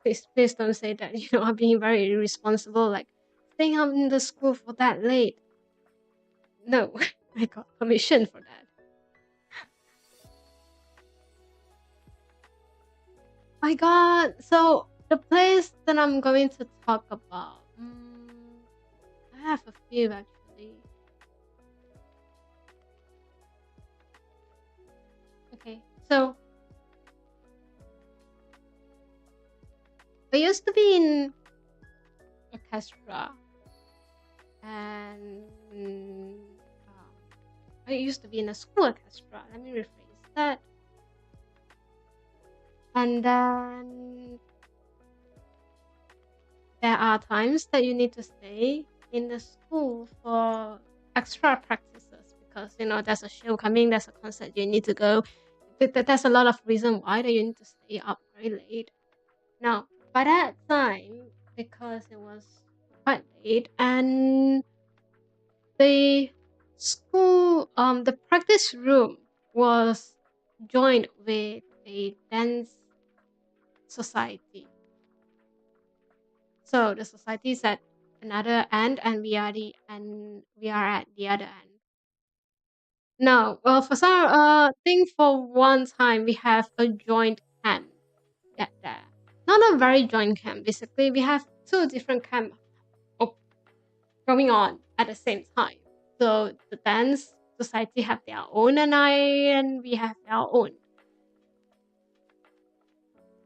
please don't say that I'm being very irresponsible, like staying up in the school for that late. No, I got permission for that. My God, so the place that I'm going to talk about, I have a few actually. Okay, so I used to be in orchestra, and I used to be in a school orchestra. Let me rephrase that. And then there are times that you need to stay in the school for extra practices because there's a show coming, there's a concert you need to go. There's a lot of reason why that you need to stay up very late. Now, by that time, because it was quite late, and the the practice room was joined with a dance society. So the society is at another end, and we are at the other end. Now, well, for some think for one time we have a joint camp at there. Not a very joint camp. Basically, we have two different camps going on at the same time. So the dance society have their own, and we have our own.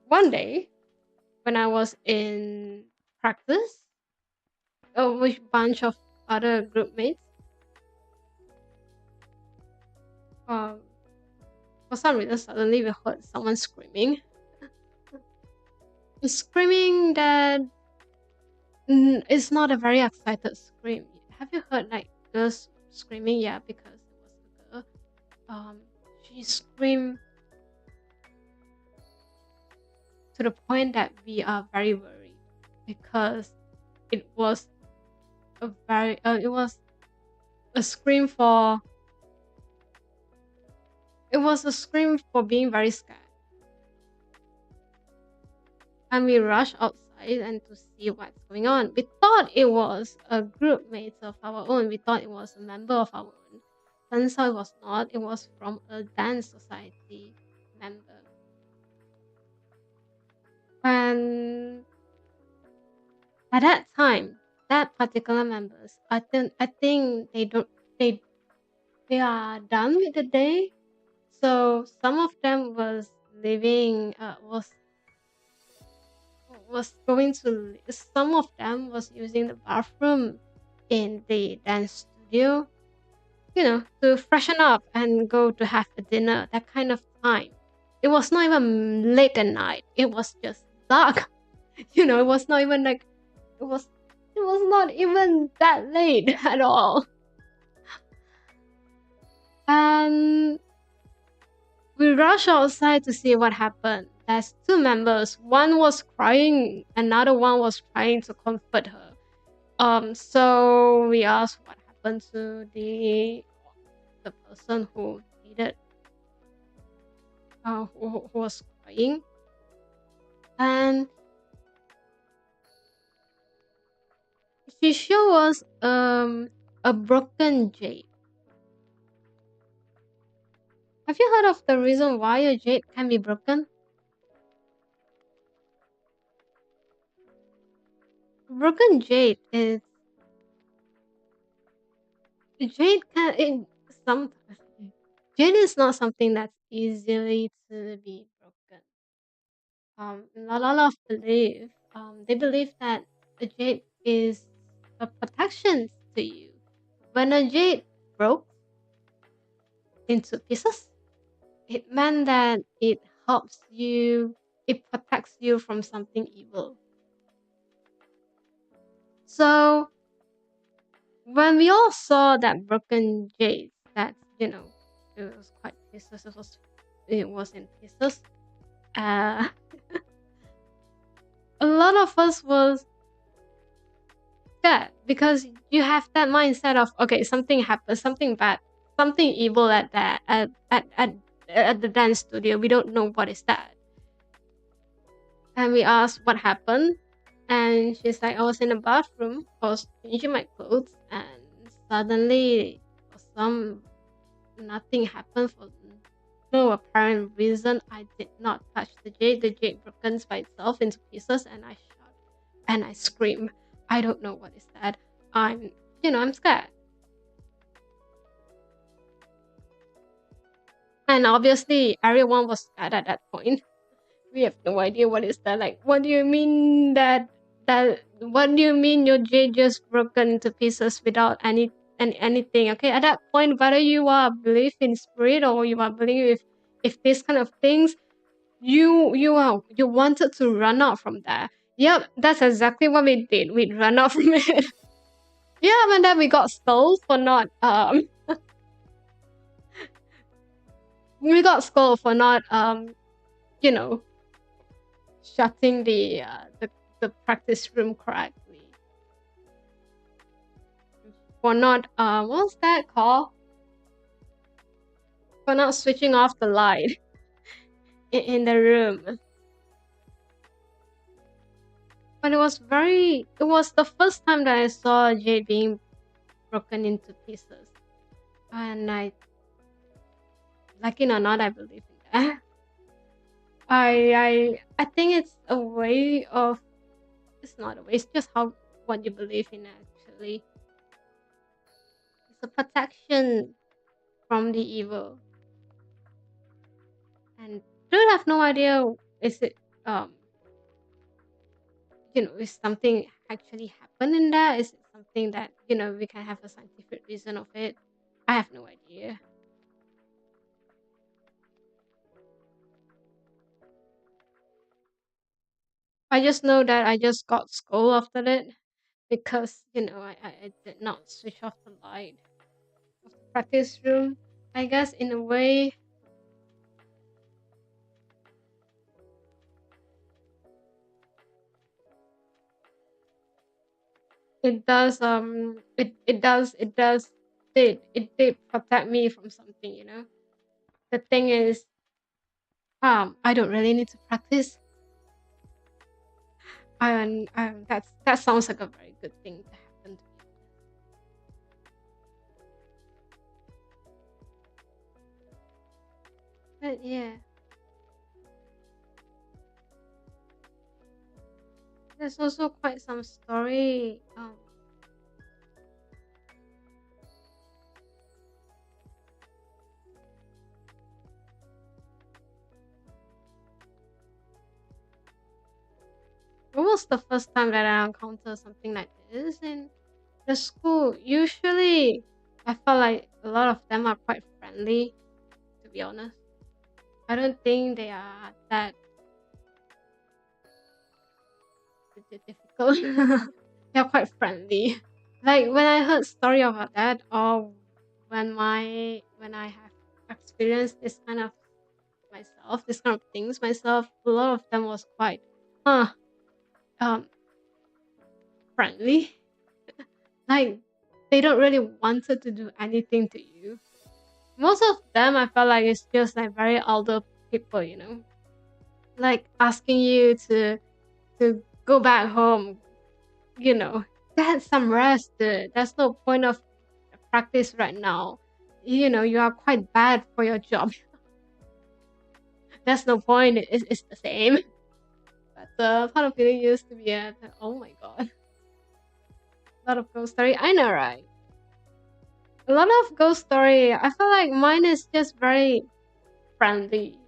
One day, when I was in practice with a bunch of other group mates, um, for some reason suddenly we heard someone screaming. Screaming that is not a very excited scream. Have you heard like girls screaming? Yeah, because it was a girl. She screamed to the point that we are very worried because it was it was a scream for being very scared. And we rushed outside and to see what's going on. We thought it was a group mate of our own. We thought it was a member of our own. Turns out it was not. It was from a dance society member. And at that time, that particular members, I think they are done with the day. So some of them was leaving was going to some of them was using the bathroom in the dance studio, to freshen up and go to have a dinner, that kind of time. It was not even late at night. It was just dark. It was not even like it was not even that late at all. And we rush outside to see what happened. There's two members. One was crying, another one was trying to comfort her. So we asked what happened to the person who needed, who was crying, and she showed us a broken jade. Have you heard of the reason why a jade can be broken? Broken jade can it some jade is not something that's easily to be broken. A lot of belief. They believe that a jade is a protection to you. When a jade broke into pieces, it meant that it helps you, it protects you from something evil. So when we all saw that broken jade, that it was quite pieces. It was in pieces. Uh, a lot of us was scared because you have that mindset of okay, something happened, something bad, something evil at the dance studio. We don't know what is that, and we asked what happened, and she's like, I was in the bathroom, I was changing my clothes, and suddenly, for some nothing happened for no apparent reason. I did not touch the jade. The jade broke by itself into pieces, and I shot and I screamed. I don't know what is that. I'm scared. And obviously, everyone was scared at that point. We have no idea what is that. Like, what do you mean what do you mean your jade just broken into pieces without anything? Okay, at that point, whether you are believe in spirit or you are believe if this kind of things, you wanted to run out from there. Yep, that's exactly what we did. We ran out from it. Yeah, and then we got scolded for not we got scolded for not you know shutting the practice room correctly. For not what's that called? For not switching off the light in the room. But it was the first time that I saw Jade being broken into pieces. And like it or not, I believe in that. I think it's a way of it's not a way, it's just how what you believe in actually. It's a protection from the evil. And don't have no idea is it is something actually happen in there? Is it something that, we can have a scientific reason of it? I have no idea. I just know that I just got scolded after it because, I did not switch off the light of the practice room. I guess in a way it does it did protect me from something. The thing is, I don't really need to practice. That sounds like a very good thing to happen to me. But yeah, there's also quite some story. When was the first time that I encountered something like this in the school? Usually, I felt like a lot of them are quite friendly, to be honest. I don't think they are that difficult. They're quite friendly. Like when I heard story about that, or when I have experienced this kind of myself, this kind of things myself. A lot of them was quite, huh, um, friendly. Like they don't really wanted to do anything to you. Most of them, I felt like it's just like very older people, like asking you to go back home, get some rest. There's no point of practice right now. You are quite bad for your job. There's no point. It's the same. But the part of feeling used to be at, oh my god, a lot of ghost story. I know, right? A lot of ghost story. I feel like mine is just very friendly.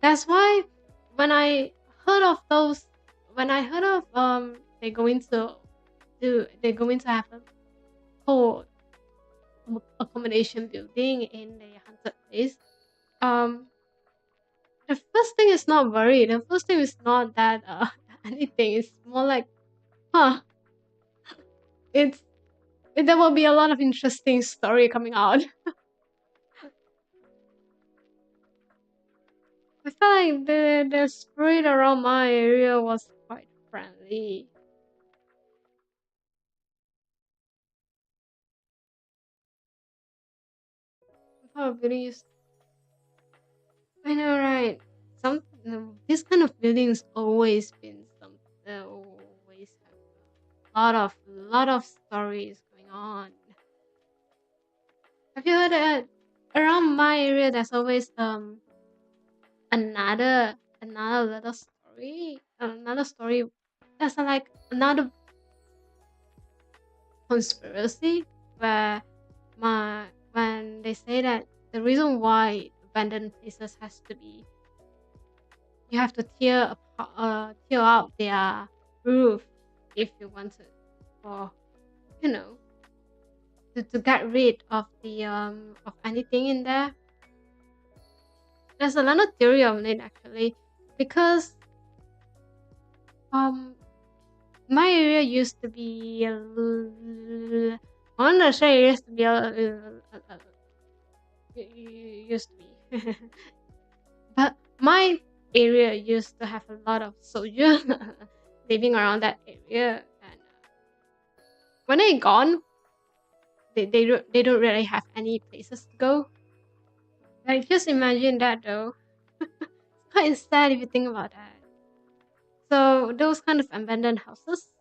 That's why when I heard of those, when I heard of they're going to have a whole accommodation building in the haunted place. Um, the first thing is not worried. The first thing is not that anything. It's more like, huh, it's there will be a lot of interesting story coming out. I felt like the spirit around my area was quite friendly. Oh, buildings. I know, right? Some no, this kind of buildings always been some. They always have a lot of stories going on. Have you heard that around my area? There's always another little story, another story. That's like another conspiracy where when they say that the reason why abandoned places has to be you have to tear out their roof if you want to, or you know, to get rid of the of anything in there. There's another theory on it actually, because um my area used to be I want to say it used to be used to be, but my area used to have a lot of soldiers living around that area, and when they gone, they don't really have any places to go. Like just imagine that though. It's quite sad if you think about that. So those kind of abandoned houses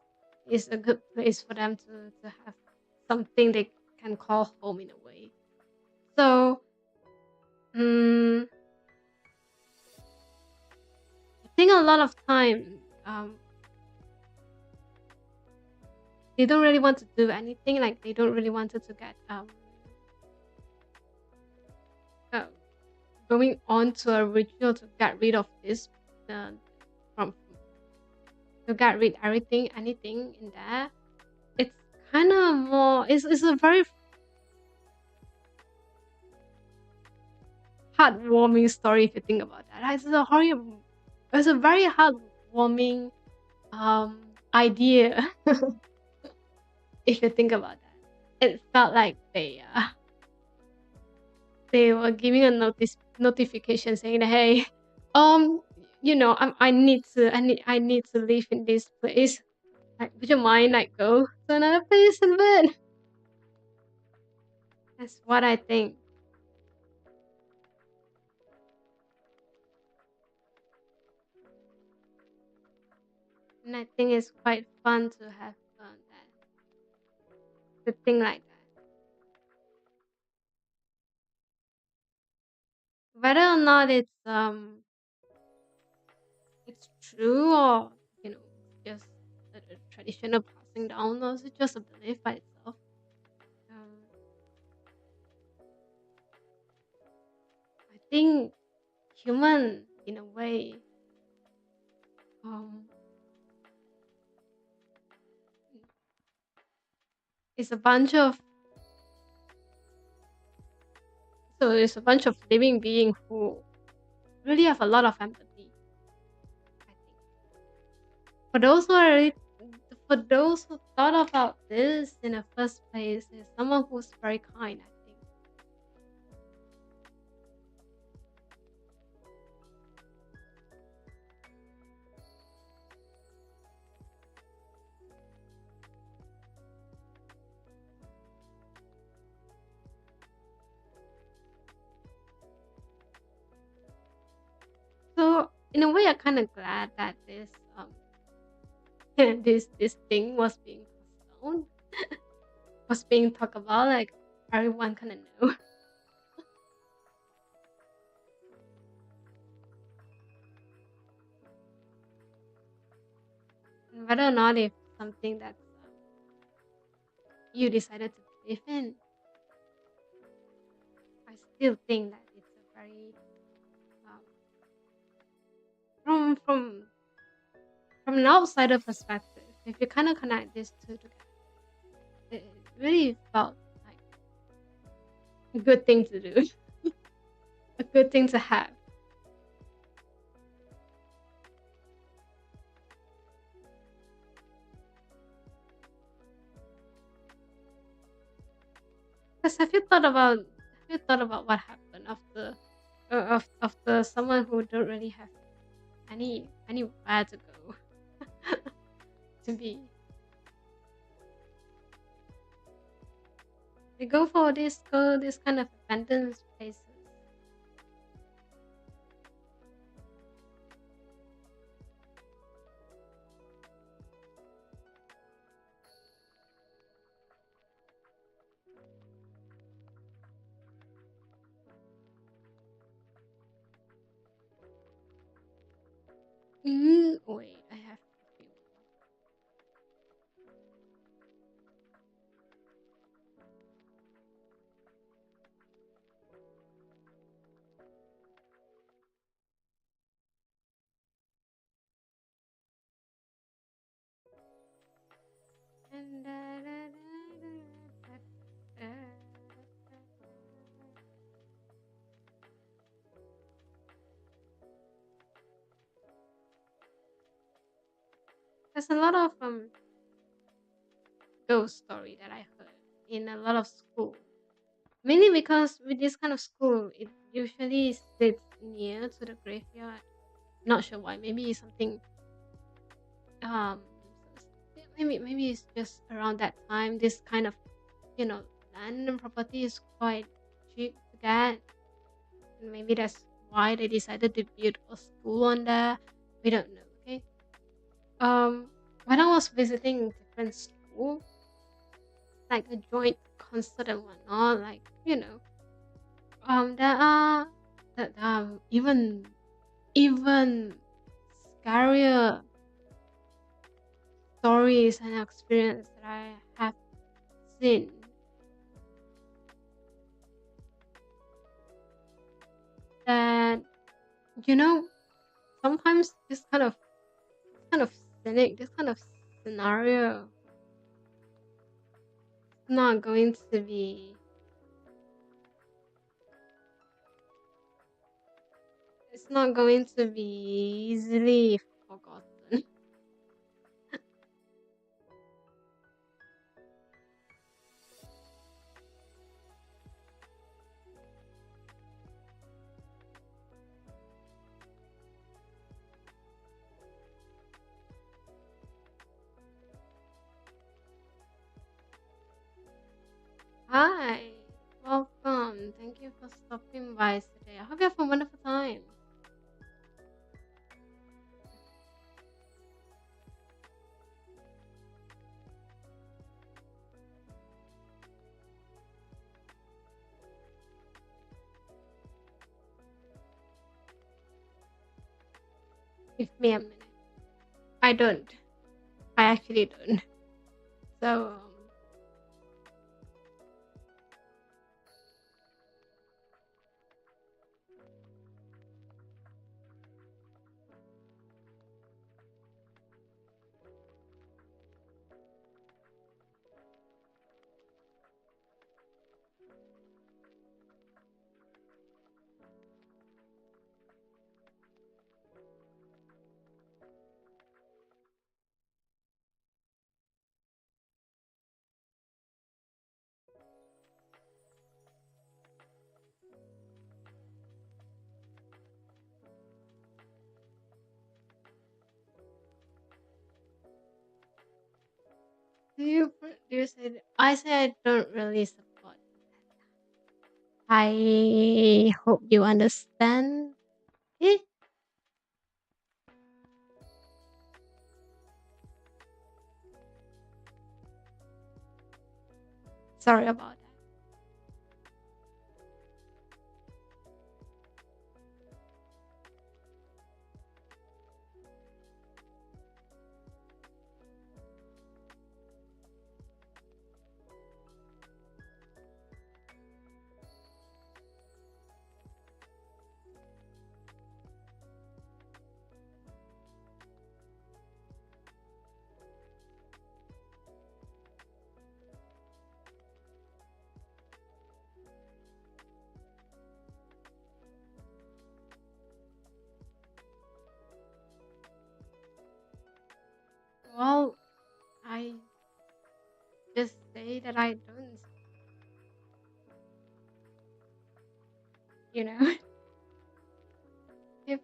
is a good place for them to have something they can call home in a way. So mm, I think a lot of time they don't really want to do anything. Like they don't really wanted to get uh, going on to a ritual to get rid of this from to get rid everything anything in there. It's kind of more. It's a very heartwarming story if you think about that. It's a horrible. It's a very heartwarming idea if you think about that. It felt like they were giving a notification saying that, hey, um I need to live in this place. Like, would you mind like go to another place and bit? That's what I think. And I think it's quite fun to have to think like that. Whether or not it's true, or just a traditional passing down, or is it just a belief by itself? Um, I think human in a way um is a bunch of so it's a bunch of living being who really have a lot of empathy. I think for those who are really, for those who thought about this in the first place, is someone who's very kind. I think in a way, I'm kind of glad that this thing was being postponed, was being talked about. Like everyone kind of know. And whether or not if something that you decided to believe in, I still think that it's a very um, from an outsider perspective. If you kind of connect these two together, it really felt like a good thing to do, a good thing to have. Because have you thought about what happened after after someone who don't really have anywhere to go to be? They go this kind of abandoned places. Wait, I have a few more. And there's a lot of ghost story that I heard in a lot of school. Mainly because with this kind of school, it usually sits near to the graveyard. Not sure why. Maybe it's something um maybe it's just around that time. This kind of land and property is quite cheap to get. And maybe that's why they decided to build a school on there. We don't know. Okay. When I was visiting different school, like a joint concert and whatnot, like there are even scarier stories and experience that I have seen. That you know sometimes this kind of cynic, this kind of scenario is not going to be it's not going to be easily forgotten. Hi, welcome. Thank you for stopping by today. I hope you have a wonderful time. Give me a minute. I don't. I actually don't. So, do you say that? I say I don't really support. I hope you understand. Eh? Sorry about that. Well, I just say that I don't, you know. If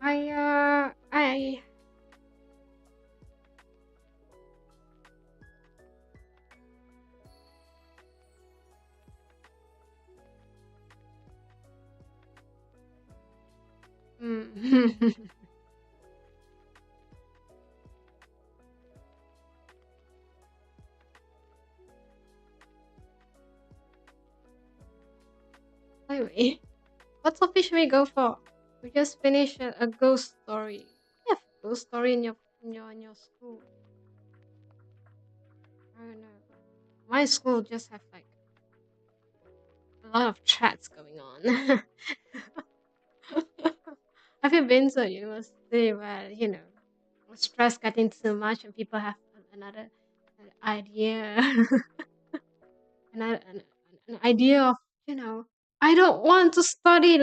I mm. Anyway, what topic should we go for? We just finished a ghost story. You have a ghost story in your school. I don't know. My school just have like a lot of chats going on. Have you been to a university where stress getting too much and people have another idea, an idea of you know I don't want to study.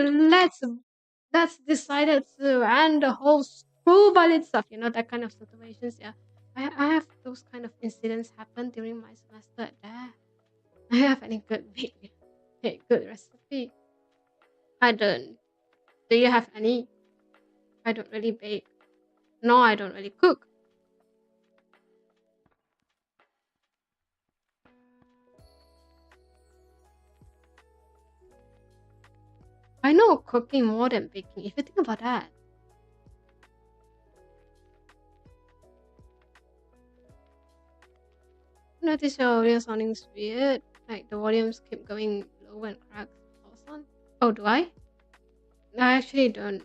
Let's decided to end the whole school by itself. That kind of situations. Yeah, I have those kind of incidents happen during my semester there. I have any good good recipe? I don't. Do you have any? I don't really bake. No, I don't really cook. I know cooking more than baking. If you think about that, notice your audio sounding weird. Like the volumes keep going low and cracks also. Oh, do I? I actually don't.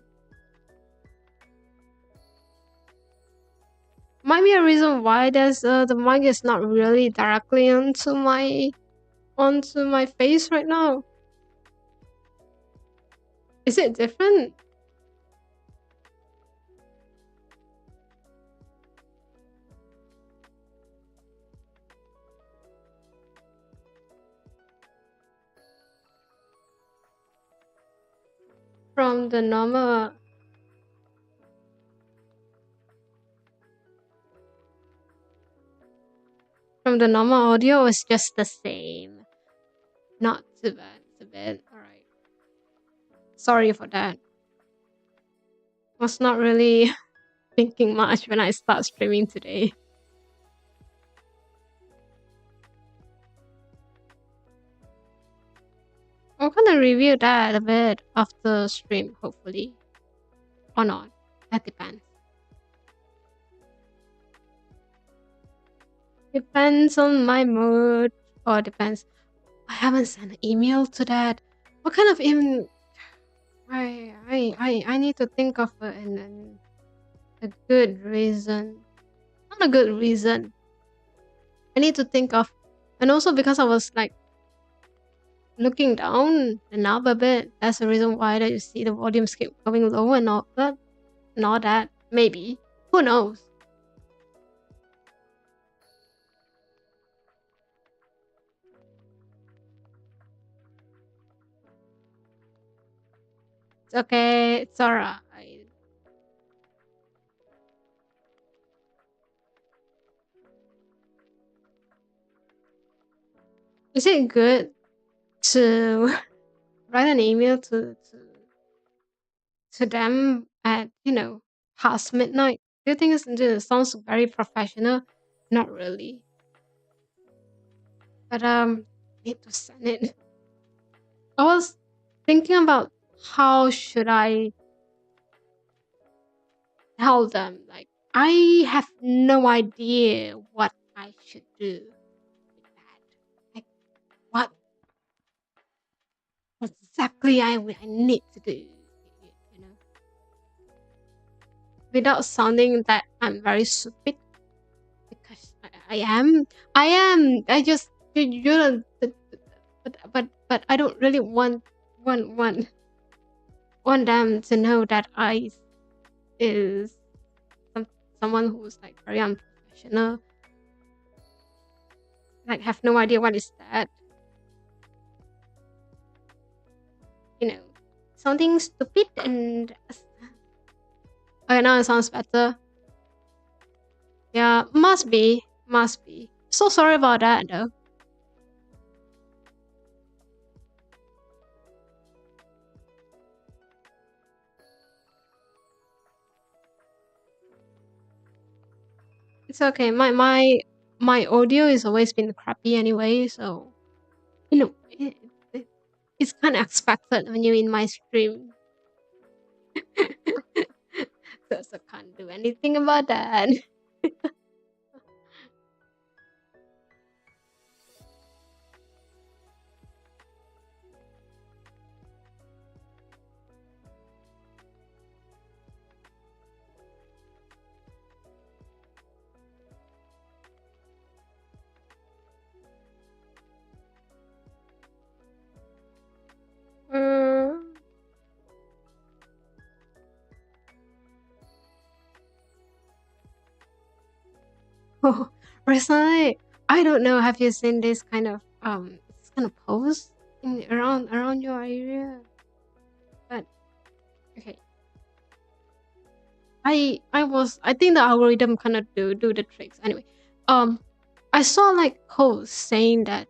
Might be a reason why there's the mic is not really directly onto my face right now. Is it different from the normal audio? It's just the same. Not too bad. It's a bit alright. Sorry for that. Was not really thinking much when I start streaming today. I'm gonna review that a bit after stream, hopefully. Or not. That depends. Depends on my mood. Or depends. I haven't sent an email to that. What kind of email? I need to think of a good reason. Not a good reason. I need to think of, and also because I was like looking down and up a bit. That's the reason why that you see the volumes keep going low and all that. And all that. Maybe. Who knows? It's okay. It's alright. Is it good? to write an email to them at, past midnight. Do you think it sounds very professional? Not really. But need to send it. I was thinking about how should I tell them. Like, I have no idea what I should do with that. Like, what exactly I need to do, you know, without sounding that I'm very stupid, because I am. I am. I just you don't. But I don't really want want want them to know that I is some, someone who's like very unprofessional. Like, have no idea what is that. You know, something stupid and. Okay, now it sounds better. Yeah, must be. Must be. So sorry about that, though. It's okay. My audio has always been crappy anyway, so it's kind of expected when you're in my stream. So can't do anything about that. Mm. Oh, recently, I don't know. Have you seen this kind of post around your area? But okay, I think the algorithm kind of do the tricks anyway. Um, I saw like posts saying that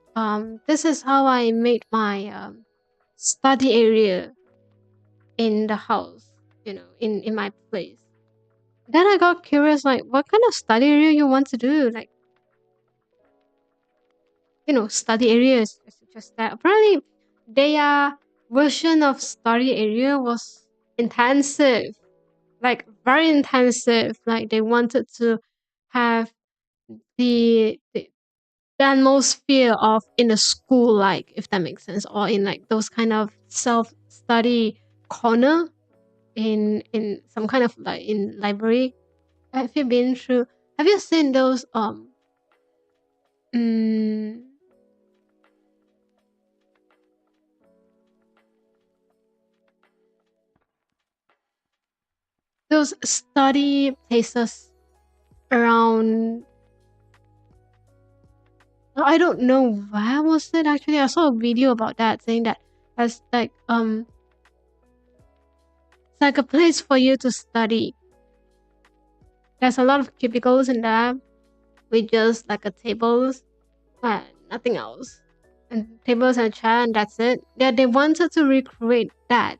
this is how I made my study area in the house, in my place. Then I got curious, like, what kind of study area you want to do? Like, study areas just that. Apparently, their version of study area was intensive, like very intensive. Like they wanted to have the atmosphere of in a school, like if that makes sense, or in like those kind of self study corner in some kind of like in library. Have you been through? Have you seen mm, those study places around? I don't know where was it actually. I saw a video about that saying that as like it's like a place for you to study. There's a lot of cubicles in there with just like a tables and nothing else. And tables and a chair and that's it. Yeah, they wanted to recreate that,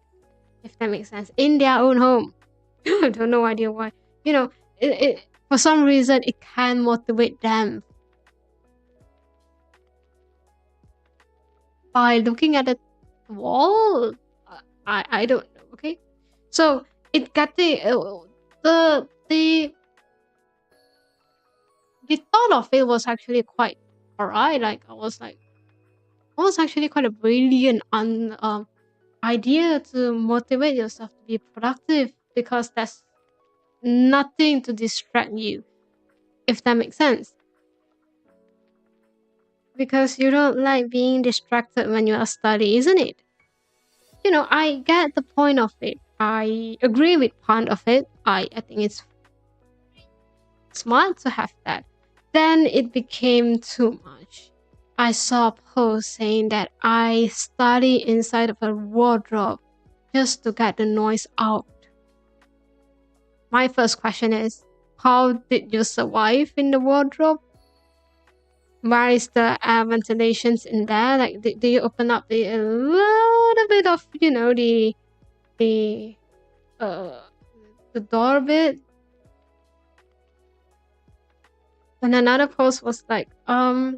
if that makes sense, in their own home. I don't know idea why. You know, it for some reason it can motivate them by looking at the wall. I don't know. Okay, so it got the the thought of it was actually quite alright. Like I was actually quite a brilliant idea to motivate yourself to be productive because there's nothing to distract you, if that makes sense. Because you don't like being distracted when you are studying, isn't it? I get the point of it. I agree with part of it. I think it's smart to have that. Then it became too much. I saw a post saying that I study inside of a wardrobe just to get the noise out. My first question is, how did you survive in the wardrobe? Where is the ventilations in there? Like, do you open up the a little bit of, the uh the door bit? And another post was like, I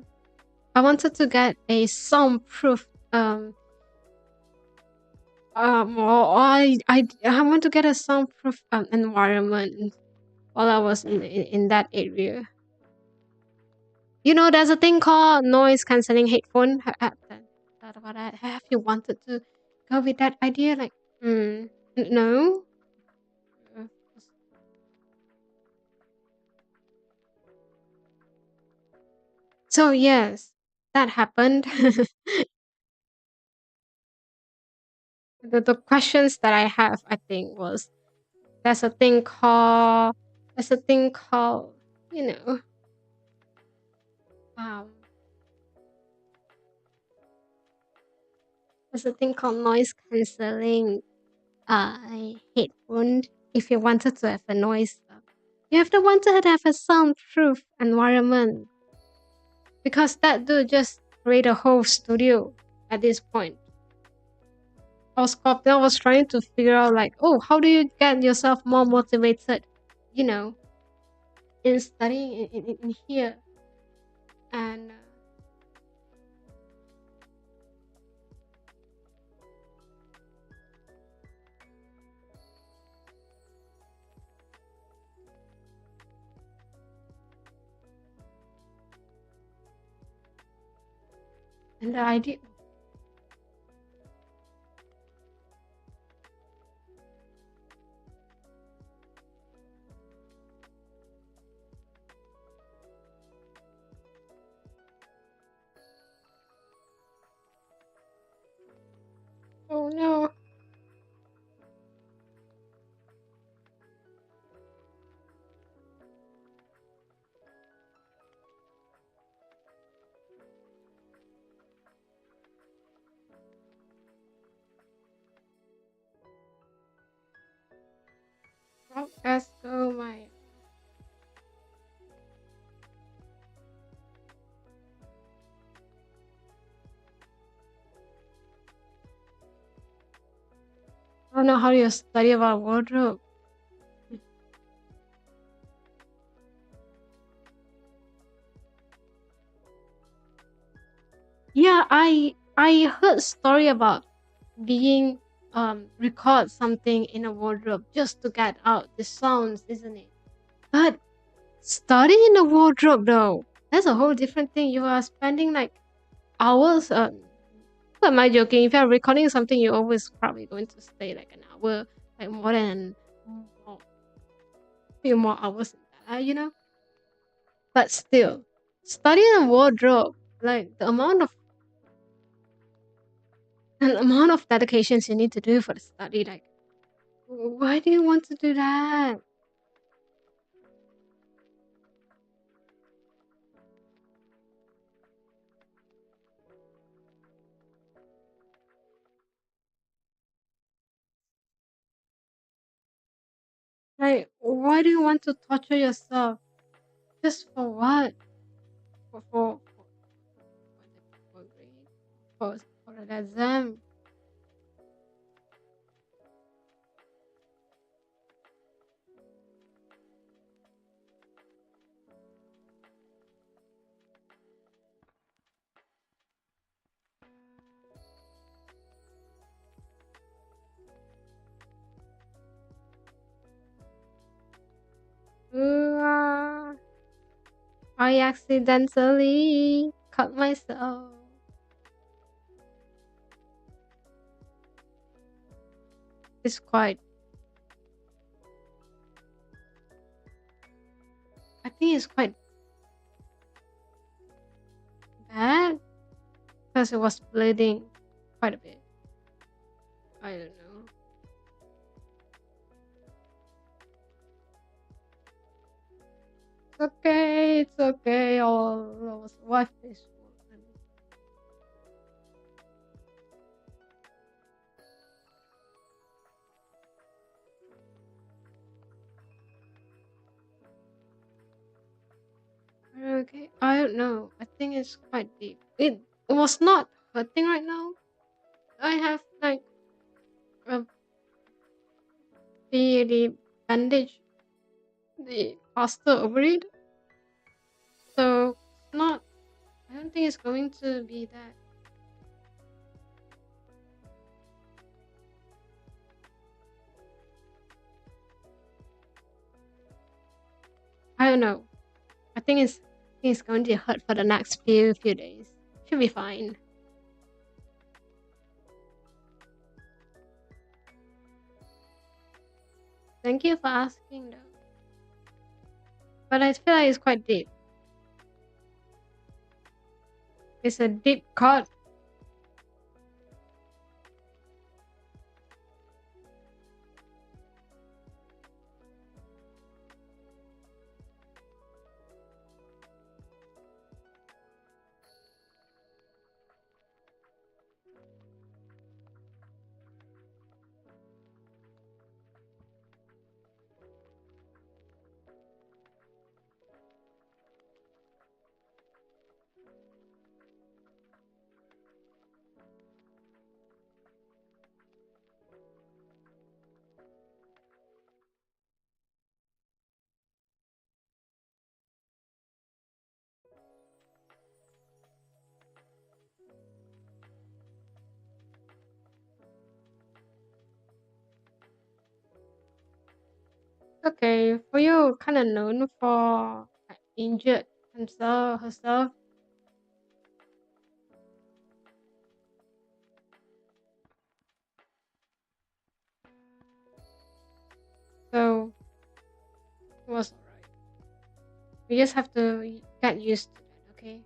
wanted to get a soundproof or I want to get a soundproof environment while I was in that area. There's a thing called noise cancelling headphone. Thought about that. Have you wanted to go with that idea? Like, no. Uh, So yes, that happened. The questions that I have, I think, was there's a thing called there's a thing called you know um there's a thing called noise cancelling headphone. If you wanted to have a noise, you have to want to have a soundproof environment because that dude just create a whole studio at this point. Our Scorpio was trying to figure out like, oh, how do you get yourself more motivated, you know, in studying in here and the idea. Oh no. Well, let's go, my. I don't know how you study about wardrobe. Yeah, I heard story about being record something in a wardrobe just to get out the sounds, isn't it? But study in a wardrobe though, that's a whole different thing. You are spending like hours. Who am I joking? If you're recording something, you're always probably going to stay like an hour, like more than more, few more hours in that. But still, studying a wardrobe, like the amount of dedications you need to do for the study, like why do you want to do that? Like why do you want to torture yourself? Just for what? For grade? For an exam? Uh, I accidentally cut myself. It's quite. I think it's quite bad because it was bleeding quite a bit. I don't know. It's okay. It's okay. I'll survive this one. Okay, I don't know. I think it's quite deep. It was not hurting right now. I have like a the bandage, the plaster over it, so it's not. I don't think it's going to be that. I don't know. I think it's going to hurt for the next few days. Should be fine. Thank you for asking though. But I feel like it's quite deep. It's a deep cut. Okay, for you, kind of known for injured herself. So it was alright. We just have to get used to that, okay?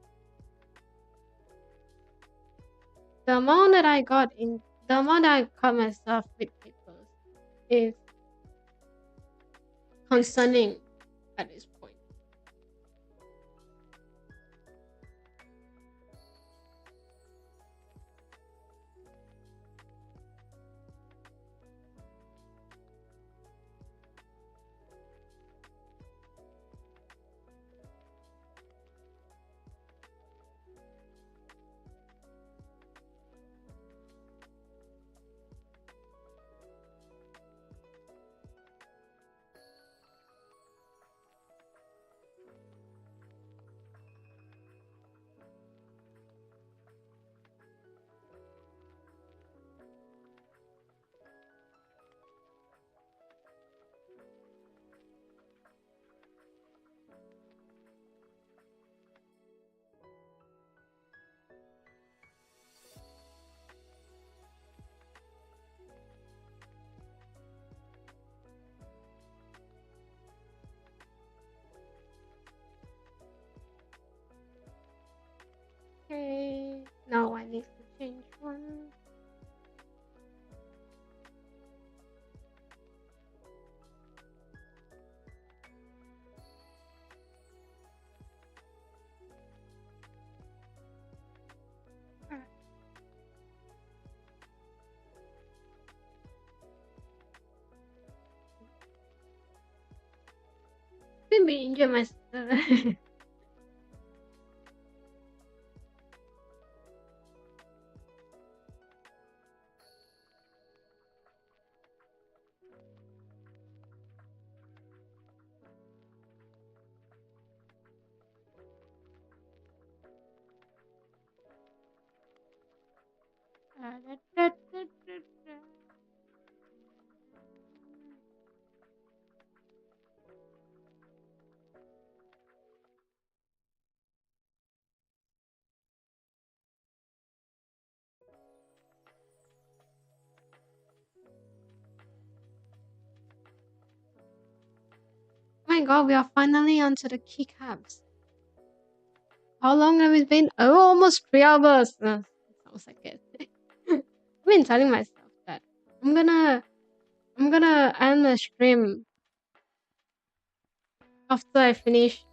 The amount that I got in the amount that I cut myself with papers is concerning at this point. Okay, now I need to change one. Alright. Maybe injure myself. My god, we are finally onto the keycaps. How long have it been? Oh, almost 3 hours. Sounds like it. I've been telling myself that I'm gonna end the stream after I finish,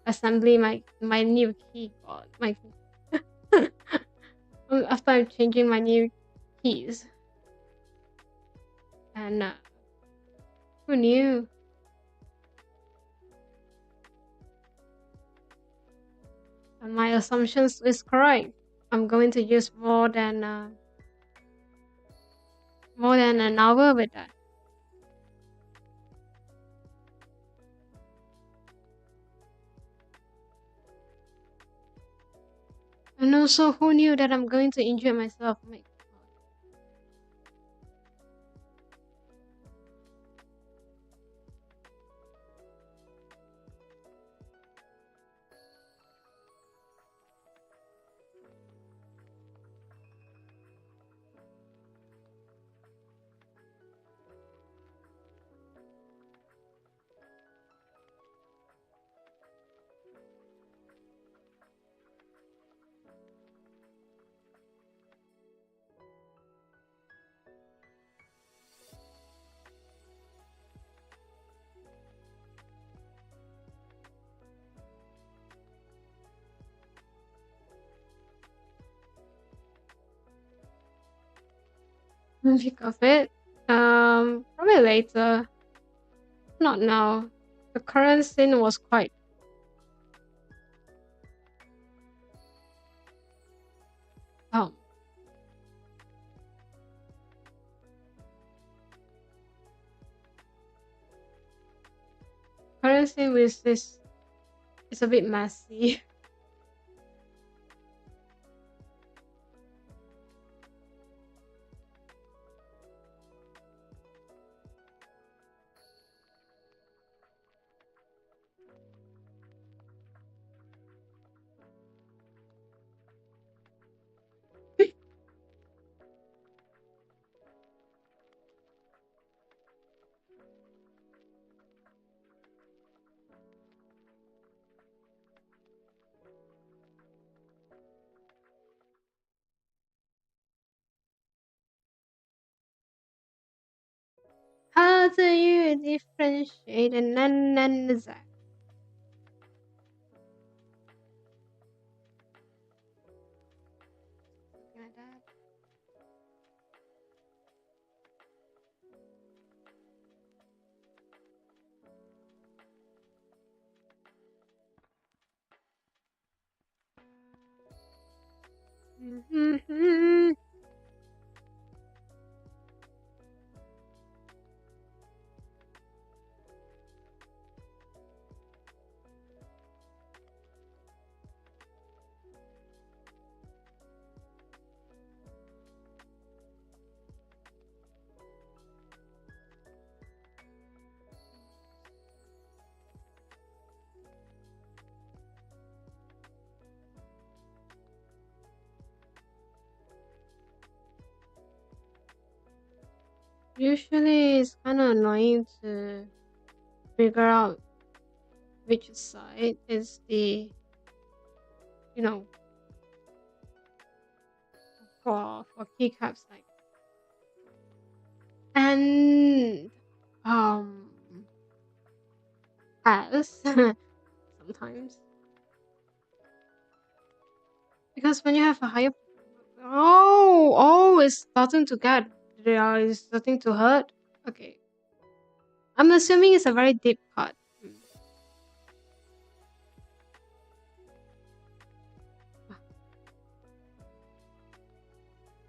assembly my new keyboard. My after I'm changing my new keys. And who knew? And my assumptions is correct. I'm going to use more than an hour with that. And also, who knew that I'm going to injure myself? Oh my God. Think of it. Probably later. Not now. The current scene was quite um current scene with this is a bit messy. How do you differentiate an N and a Z? Something like that. Mhm. Usually, it's kind of annoying to figure out which side is the, you know, for keycaps like and um as sometimes because when you have a higher it's starting to get it's starting to hurt. Okay, I'm assuming it's a very deep cut. Hmm.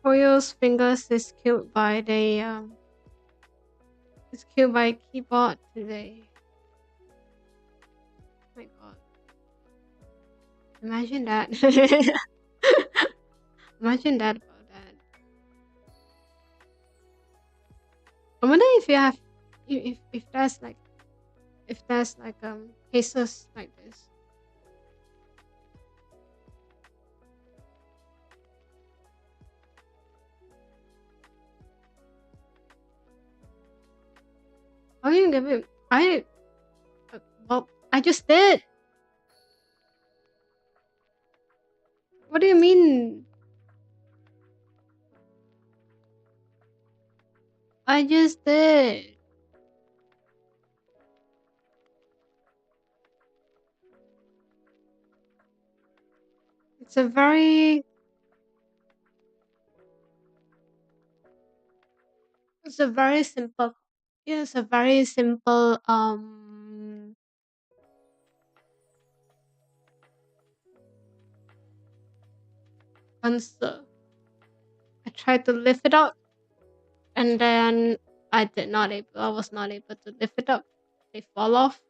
Fuyo's fingers is killed by a keyboard today. My God, imagine that. Imagine that about that. I wonder if you have if there's like cases like this. How do you give it? Well, I just did. What do you mean? I just did. It's a very it's a very simple yeah, it's a very simple answer. I tried to lift it up, and then I was not able to lift it up. They fall off,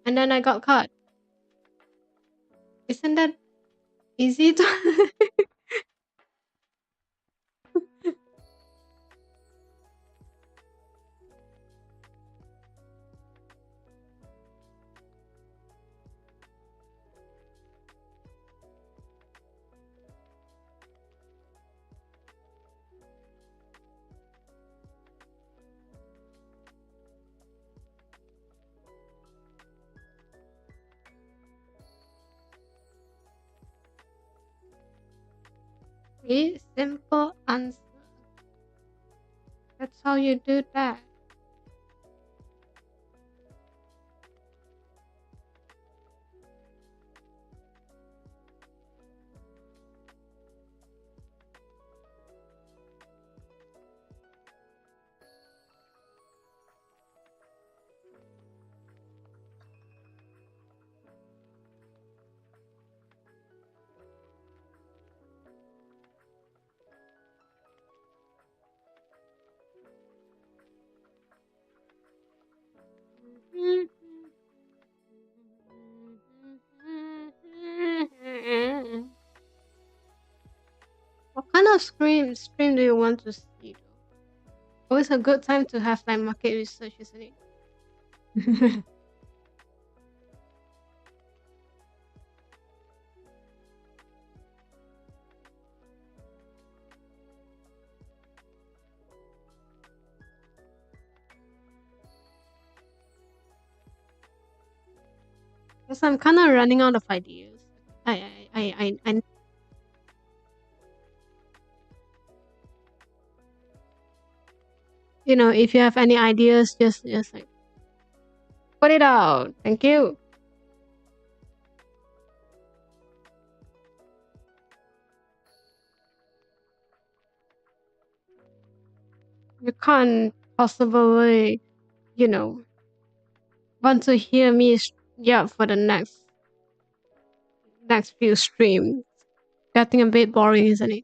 and then I got caught. Isn't that easy to a simple answer? That's how you do that. What kind of stream do you want to see though? Always a good time to have like market research, isn't it? Because I'm kind of running out of ideas. I if you have any ideas, just like put it out. Thank you. You can't possibly, you know, want to hear me yell for the next few streams. Getting a bit boring, isn't it?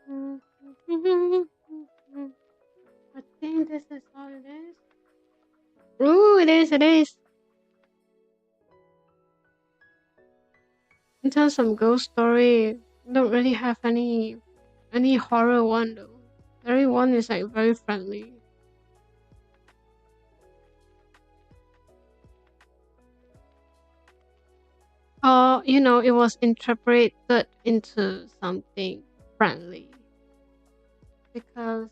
I think this is all it is. Ooh, it is, it is. In terms of ghost story, don't really have any horror one though. Everyone is like very friendly. It was interpreted into something friendly because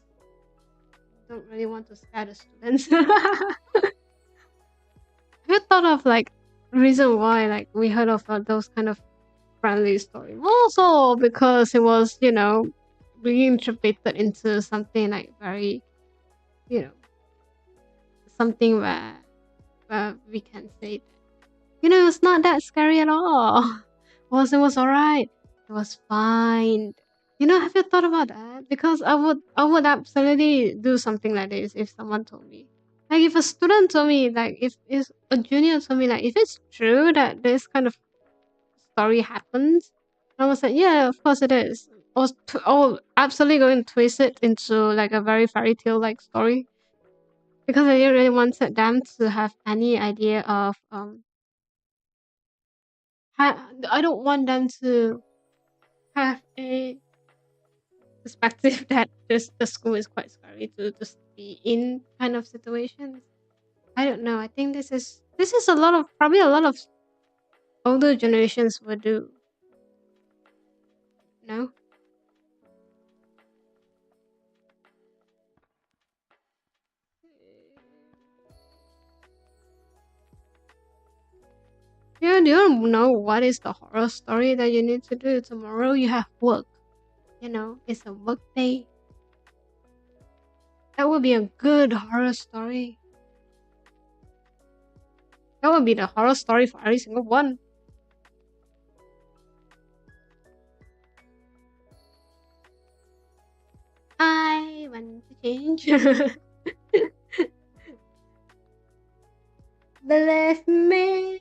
I don't really want to scare the students. Have you thought of like reason why like we heard of those kind of friendly stories? Also because it was reinterpreted into something like very you know something where we can say that It was not that scary at all. It was alright. It was fine. Have you thought about that? Because I would absolutely do something like this if someone told me. Like if a student told me, like if a junior told me, like if it's true that this kind of story happens, I was like, yeah, of course it is. I was absolutely going to twist it into like a very fairy tale like story because I didn't really wanted them to have any idea of I don't want them to have a perspective that the school is quite scary to be in kind of situations. I don't know. I think this is a lot of probably a lot of older generations would do. No, do you know what is the horror story that you need to do tomorrow? You have work. It's a work day. That would be a good horror story. That would be the horror story for every single one. I want to change. Believe me,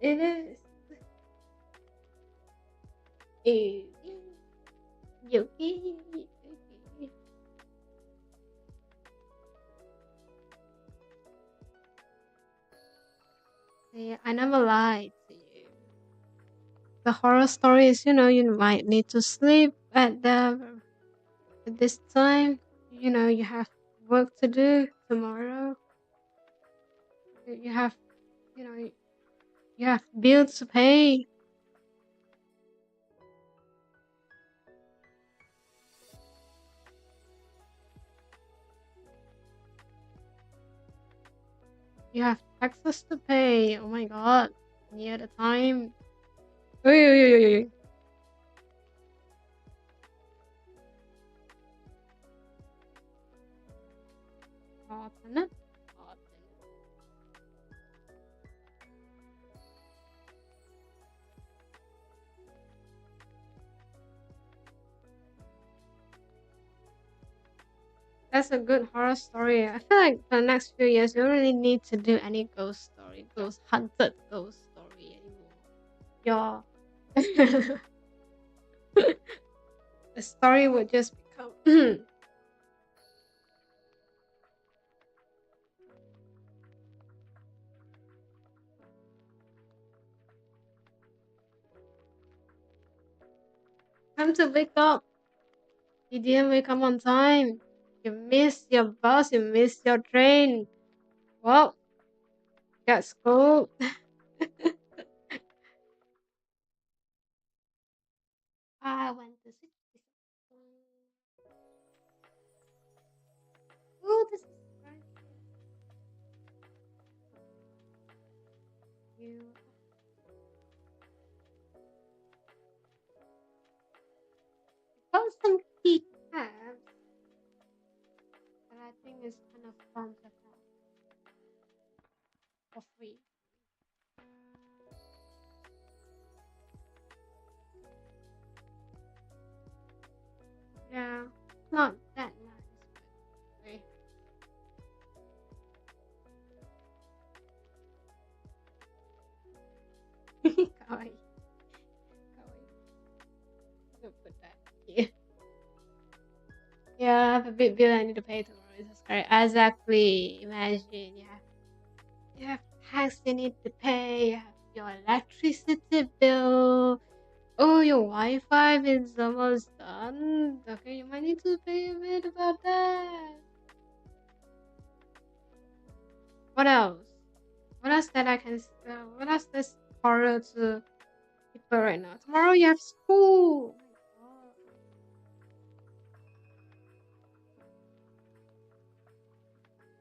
it is. You. Yuki. See, I never lied to you. The horror story is, you might need to sleep at this time. You have work to do tomorrow. You have, you know, you have bills to pay. You have taxes to pay. Oh my god. Near the time. Oy, oy, oy, oy, oy. Alternate. Alternate. That's a good horror story. I feel like for the next few years, you don't really need to do any ghost story, hunted ghost story anymore. Your the story would just become time to wake up. You didn't wake up on time. You missed your bus. You missed your train. Well, got school. I went to sleep. Oh, this is right. You got some key tabs that I think is kind of fun to have for free. Yeah, not that nice, but hey. Kawaii, kawaii. Don't put that here. Yeah, I have a big bill I need to pay tomorrow. It's scary. Exactly. Imagine you have tax you need to pay. You have your electricity bill. Oh, your Wi-Fi is almost done. Okay, you might need to pay a bit about that. What else? What else that I can? What else this horror to people right now? Tomorrow you have school. Oh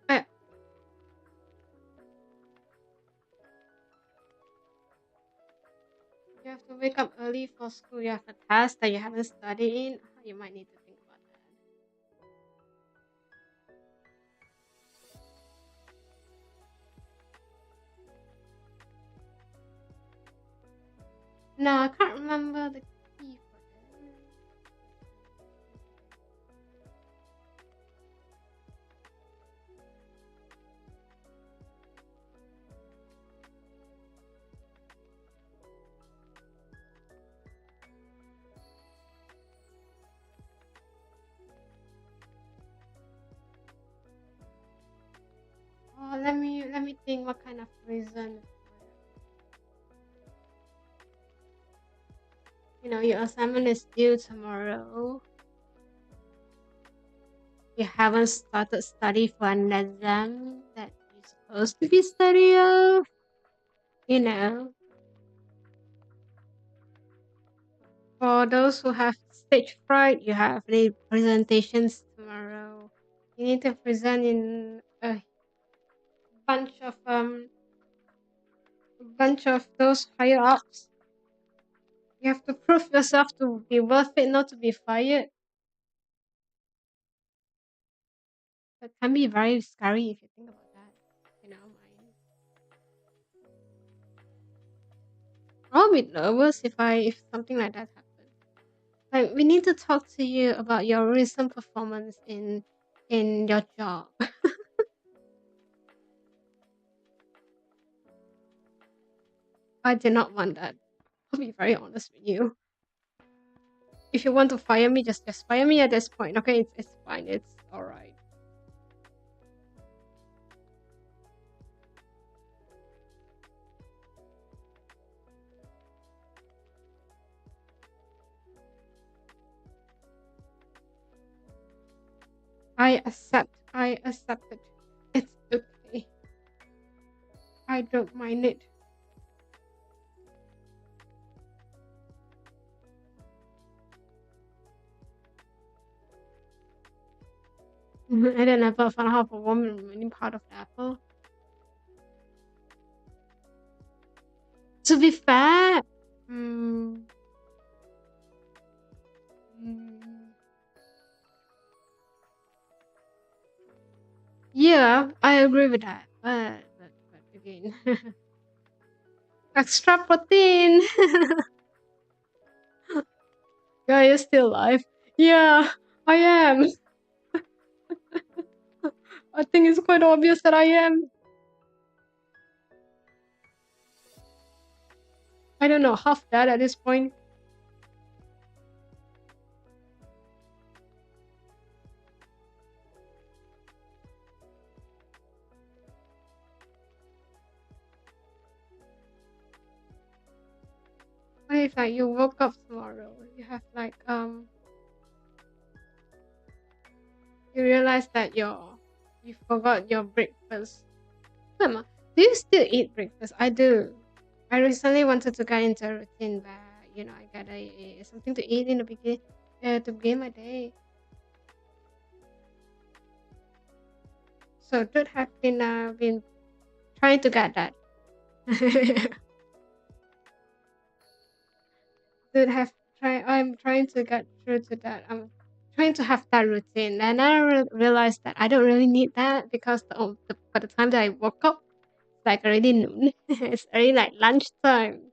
my god. You have to wake up early for school. You have a task that you haven't studied in. You might need to think about that. No, I can't remember the key for it. Oh, let me think what kind of reason. Your assignment is due tomorrow. You haven't started study for an exam that you're supposed to be studying. You know, for those who have stage fright, you have the presentations tomorrow. You need to present in a bunch of those higher ups. You have to prove yourself to be worth it, not to be fired. That can be very scary if you think about that. I'll be nervous if something like that happens. Like we need to talk to you about your recent performance in your job. I did not want that. I'll be very honest with you. If you want to fire me, just fire me at this point. Okay, it's fine. It's all right. I accept. I accept it. It's okay. I don't mind it. I don't ever found half a woman in any part of the apple. To be fair, mm, mm, yeah, I agree with that. But again, extra protein. Yeah, you're still alive. Yeah, I am. I think it's quite obvious that I am. I don't know, half that at this point. What if like you woke up tomorrow, you have like you realize that you forgot your breakfast. Mama, do you still eat breakfast? I do. I recently wanted to get into a routine where I get something to eat in the beginning to begin my day. So Dude have been trying to get that. Dude have try. I'm trying to get through to that. I'm trying to have that routine, and I realized that I don't really need that because by the time that I woke up, it's like already noon. It's already like lunchtime.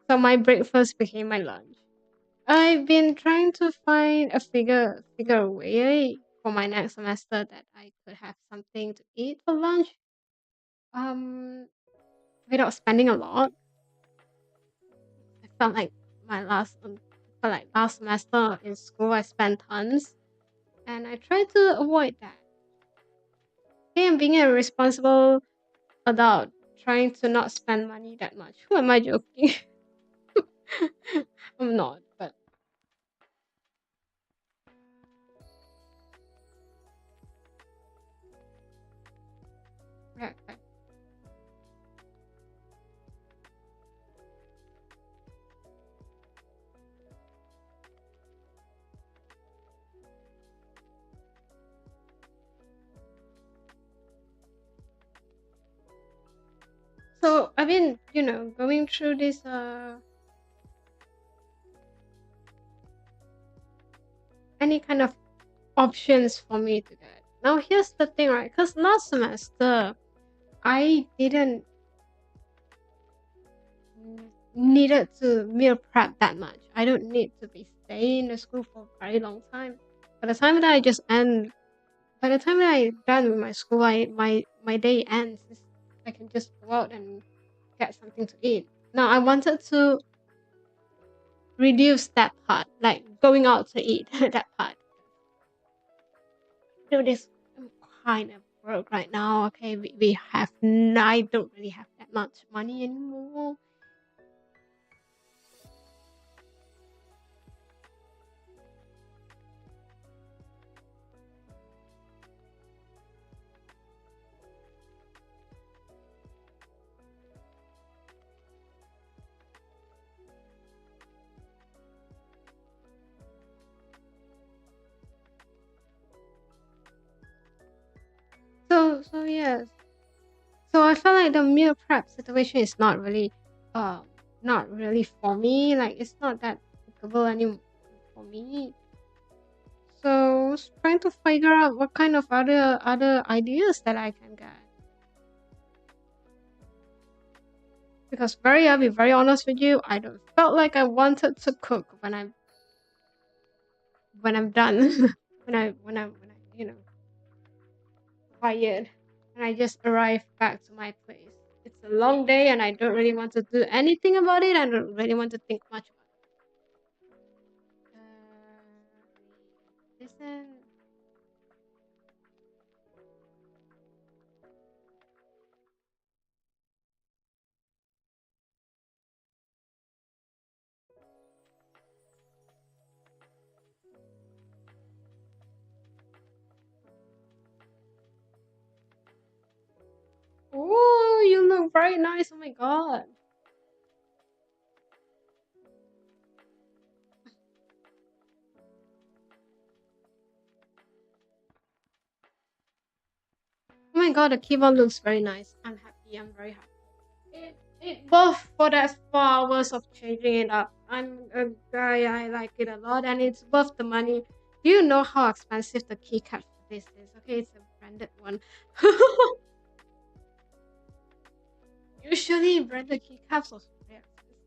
So my breakfast became my lunch. I've been trying to find a figure way for my next semester that I could have something to eat for lunch. Um, without spending a lot. I felt like last semester in school I spent tons, and I try to avoid that. Okay, I'm being a responsible adult, trying to not spend money that much. Who am I joking? I'm not, but yeah. So I've been, going through this any kind of options for me to get. Now here's the thing, right? Because last semester I didn't needed to meal prep that much. I don't need to be staying in the school for a very long time. By the time that I just end, by the time that I'm done with my school, my day ends. I can just go out and get something to eat. Now I wanted to reduce that part, like going out to eat that part. This I'm kind of broke right now. Okay, we have I don't really have that much money anymore. So yes. So I felt like the meal prep situation is uh, not really for me. Like it's not that applicable anymore for me. So I was trying to figure out what kind of other ideas that I can get. Because I'll be very honest with you, I don't felt like I wanted to cook when I'm done. when I tired and I just arrive back to my place. It's a long day and I don't really want to do anything about it. I don't really want to think much about it. Listen. Oh, you look very nice. Oh my god. Oh my god, the keyboard looks very nice. I'm happy. I'm very happy. It both for that 4 hours of changing it up. I'm a guy. I like it a lot, and it's worth the money. Do you know how expensive the keycap for this is? Okay, it's a branded one. Usually, branded keycaps are very expensive.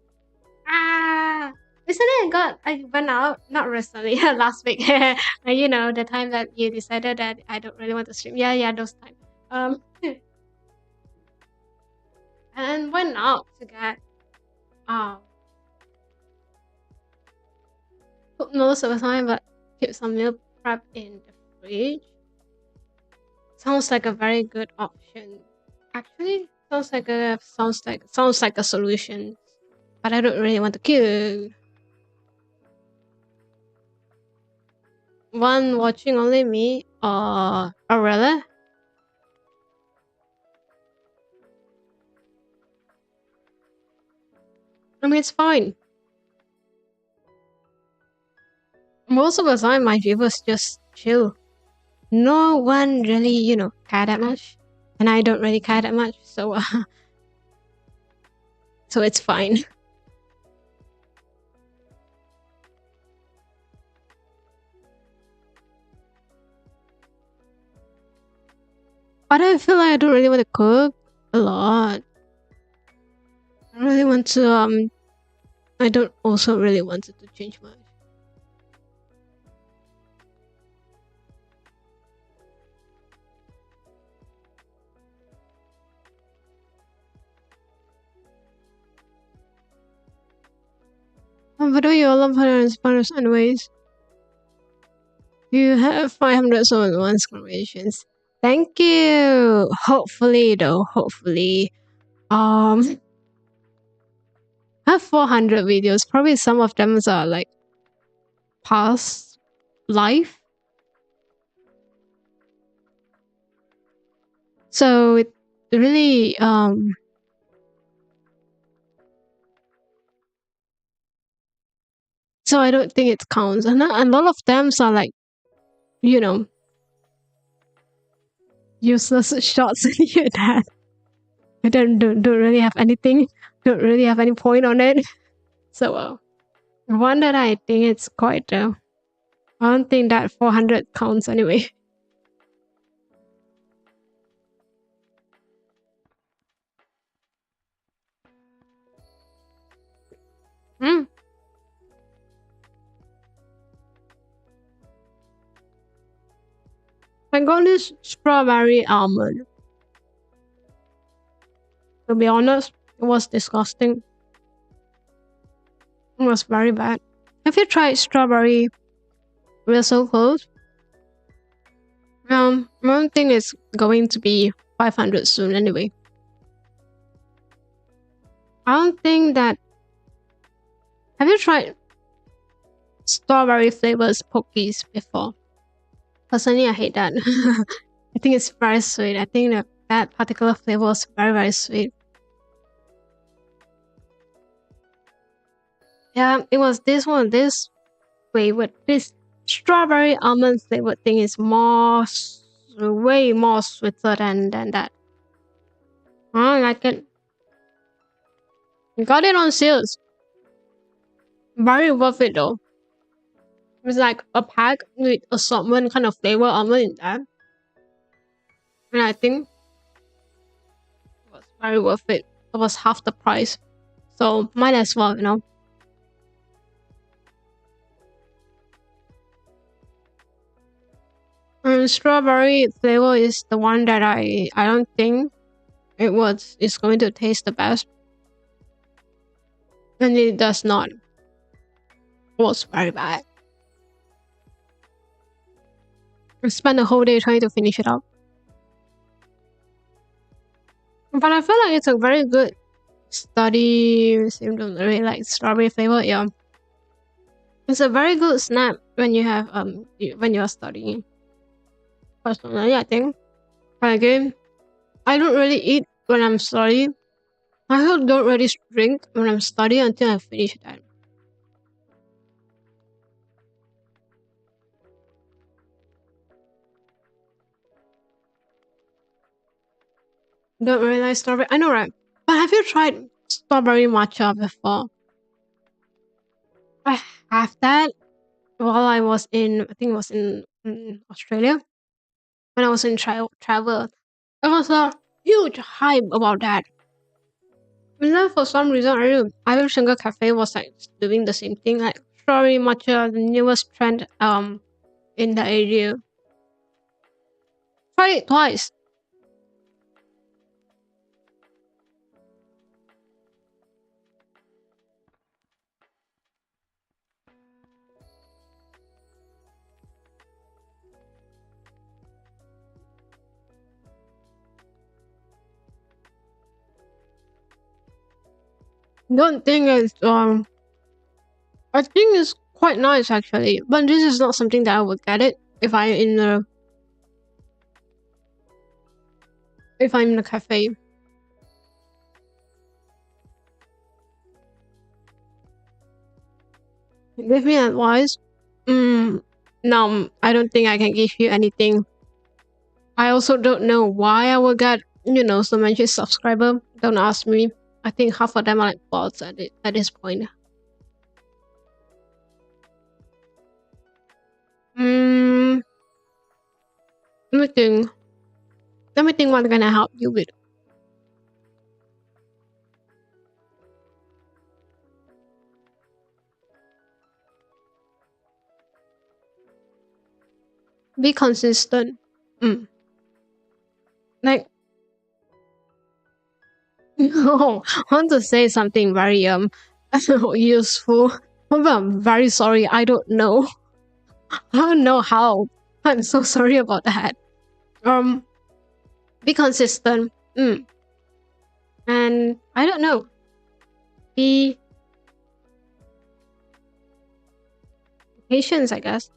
Ah, recently I went out, not recently, last week. The time that you decided that I don't really want to stream. Yeah, those time. Um, and went out to get um cook most of the time, but keep some meal prep in the fridge. Sounds like a very good option. Actually, sounds like a solution, but I don't really want to cook. One watching only me or Aurelia. I mean, it's fine. Most of the time, my viewers just chill. No one really, care that much, and I don't really care that much, so so it's fine. But I feel like I don't really want to cook a lot. I really want to I don't also really want it to change much. By the way, you all love her and Spanish anyways. You have 571 congratulations. Thank you. Hopefully though, hopefully. I have 400 videos. Probably some of them are like past life. So it really so I don't think it counts. And a lot of them are like, you know, useless shots in your that. I don't really have anything, don't really have any point on it. So one that I think it's quite I don't think that 400 counts anyway. I got this strawberry almond. To be honest, it was disgusting. It was very bad. Have you tried strawberry? We're so close. I don't think it's going to be 500 soon anyway. I don't think that. Have you tried strawberry flavors cookies before? Personally, I hate that. I think it's very sweet. I think that particular flavor is very, very sweet. Yeah, it was this one. This flavor, this strawberry almond flavored thing is way more sweeter than that. I like it. Got it on sales. Very worth it though. It's like a pack with assortment kind of flavor almond in that. And I think it was very worth it. It was half the price. So might as well, you know. And strawberry flavor is the one that I don't think it's going to taste the best. And it does not. It was very bad. I spent the whole day trying to finish it up. But I feel like it's a very good study. Seem to really like strawberry flavor. Yeah, it's a very good snack when you have when you are studying. Personally, I think. But again, I don't really eat when I'm studying. I also don't really drink when I'm studying until I finish that. Don't really like strawberry. I know, right? But have you tried strawberry matcha before? I have that while I was in, I think it was in Australia. When I was in travel. There was a huge hype about that. And then for some reason, every single cafe was like doing the same thing, like strawberry matcha, the newest trend in the area. Tried it twice. Don't think it's I think it's quite nice actually, but this is not something that I would get it if I'm in a cafe. Give me advice. No, I don't think I can give you anything. I also don't know why I will get so many subscriber. Don't ask me. I think half of them are like bots at this point. Let me think. Let me think what can I help you with. Be consistent. Like, no, I want to say something very useful. But I'm very sorry. I don't know. I don't know how. I'm so sorry about that. Be consistent. And I don't know. Be patient, I guess.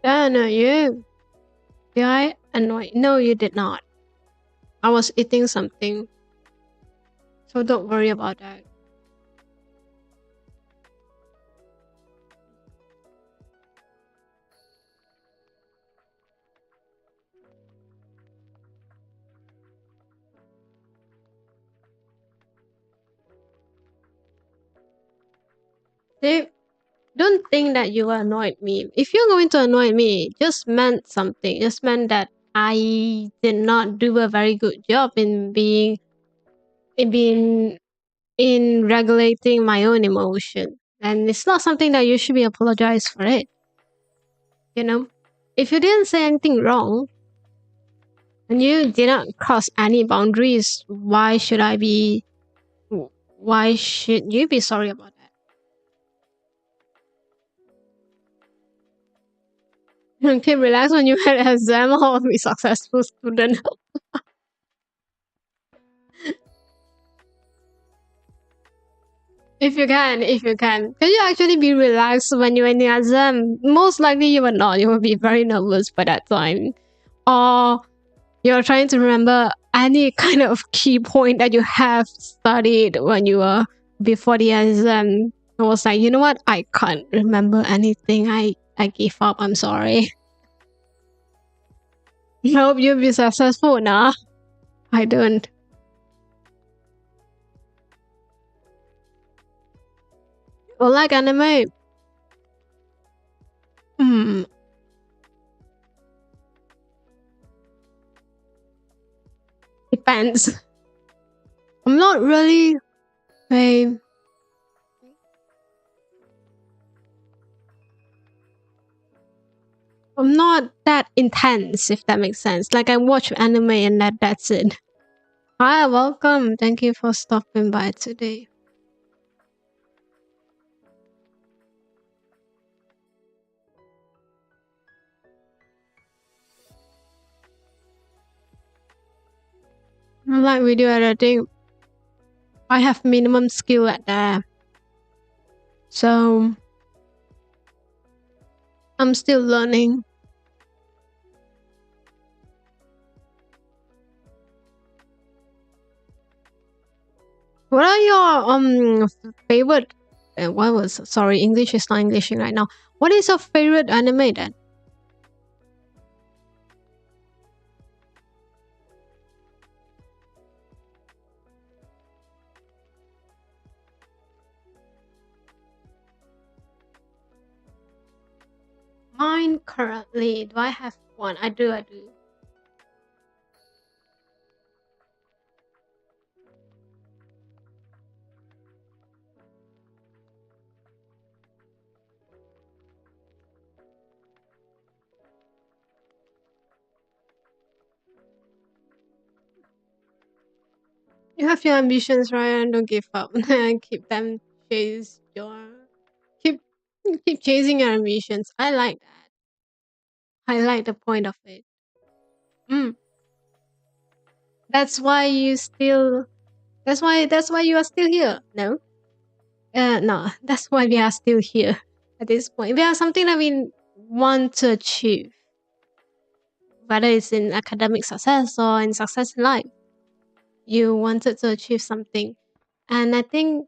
Yeah, no, you. Did I annoy? No, you did not. I was eating something. So don't worry about that. See, don't think that you annoyed me. If you're going to annoy me, it just meant something. It just meant that I did not do a very good job in being been in regulating my own emotion. And it's not something that you should be apologized for it. You know? If you didn't say anything wrong and you didn't cross any boundaries, why should you be sorry about that? Okay, relax when you had an exam or be successful student. If you can. Can you actually be relaxed when you're in the exam? Most likely you will not. You will be very nervous by that time. Or you're trying to remember any kind of key point that you have studied when you were before the exam. I was like, you know what? I can't remember anything. I gave up. I'm sorry. I hope you'll be successful now. I don't. Well, like anime. Hmm. Depends. I'm not really a I'm not that intense, if that makes sense. Like I watch anime and that's it. Hi, welcome. Thank you for stopping by today. I like video editing. I have minimum skill at that. So I'm still learning. What are your favorite what was sorry, English is not Englishing right now. What is your favorite anime then? Mine currently, do I have one? I do. You have your ambitions, right? And don't give up. Keep them chase your keep keep chasing your ambitions. I like that. I like the point of it. Mm. That's why you still that's why you are still here. No? No, that's why we are still here at this point. We have something that we want to achieve, whether it's in academic success or in success in life. You wanted to achieve something. And I think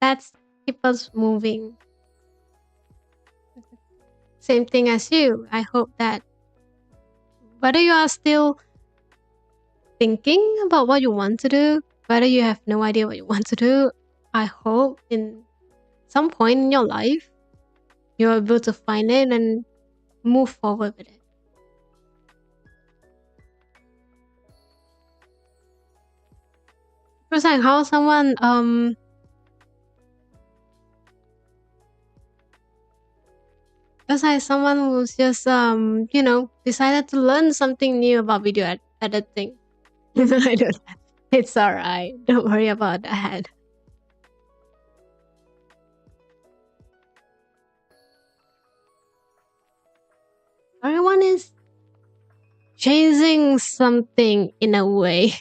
that's keep us moving. Same thing as you. I hope that whether you are still thinking about what you want to do, whether you have no idea what you want to do, I hope in some point in your life you're able to find it and move forward with it. It's like how someone it's like someone who's just decided to learn something new about video editing. I don't. It's alright. Don't worry about that. Everyone is chasing something in a way.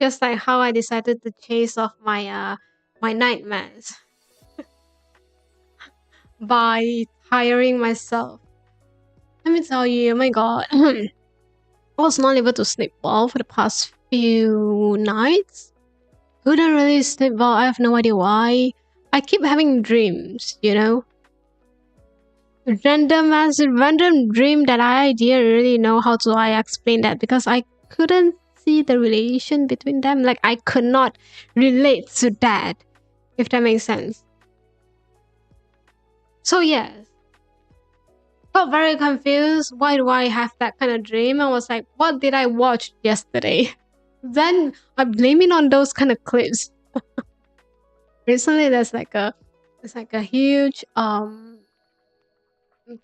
Just like how I decided to chase off my nightmares by tiring myself. Let me tell you, oh my god. I was not able to sleep well for the past few nights. Couldn't really sleep well. I have no idea why. I keep having dreams, random dream that I didn't really know how to I explain that because I couldn't see the relation between them. Like I could not relate to that, if that makes sense. So yes, got very confused. Why do I have that kind of dream? I was like, what did I watch yesterday? Then I blame it on those kind of clips. Recently, there's like a huge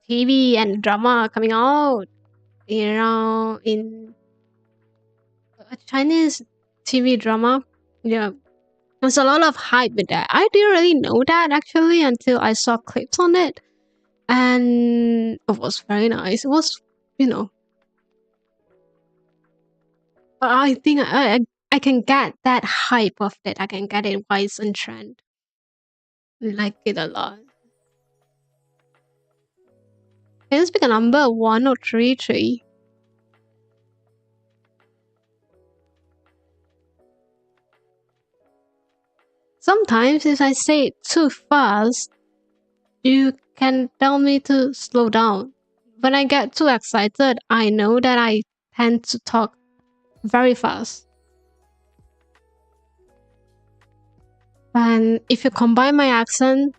TV and drama coming out, you know, in a Chinese TV drama. Yeah, there's a lot of hype with that. I didn't really know that actually until I saw clips on it, and it was very nice. It was, you know, I think I can get that hype of it. I can get it why it's in trend. Like it a lot. Can you speak a number 1033? Sometimes if I say it too fast, you can tell me to slow down. When I get too excited, I know that I tend to talk very fast. And if you combine my accent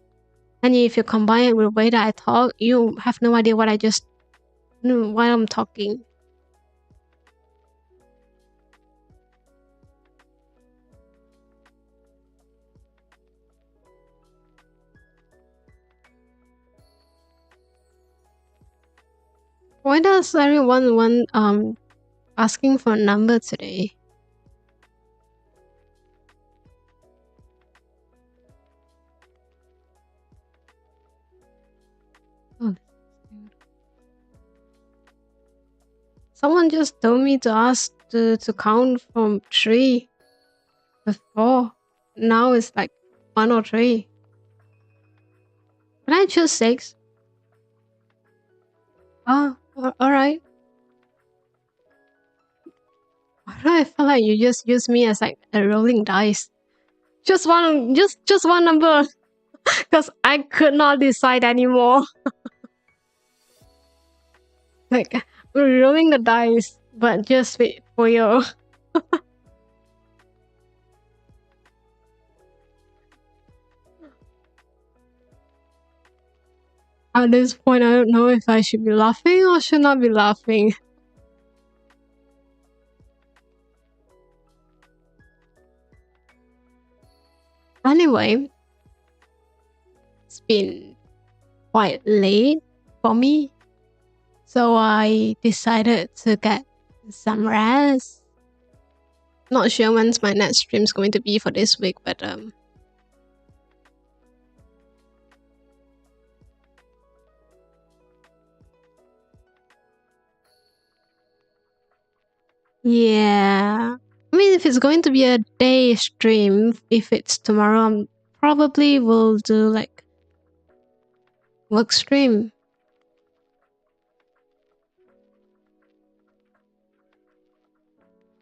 and if you combine it with the way that I talk, you have no idea what I just why I'm talking. Why does everyone want asking for a number today? Oh, someone just told me to ask to count from 3 before. Now it's like 103. Can I choose 6? Oh, alright. Why do I feel like you just use me as like a rolling dice? Just one number. Because I could not decide anymore. Like, we're rolling the dice, but just wait for you. At this point, I don't know if I should be laughing or should not be laughing. Anyway, it's been quite late for me, so I decided to get some rest. Not sure when's my next stream is going to be for this week, but yeah. I mean, if it's going to be a day stream, if it's tomorrow, I probably will do like work stream.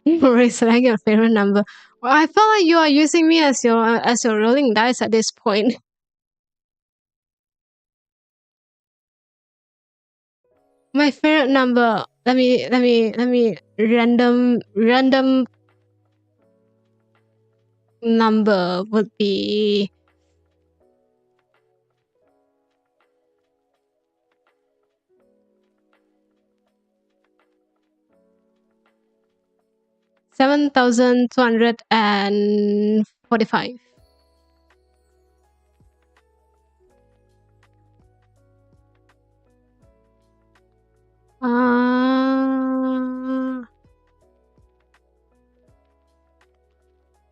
Alright, select your favorite number. Well, I feel like you are using me as your rolling dice at this point. My favorite number. Let me random number would be 7,245.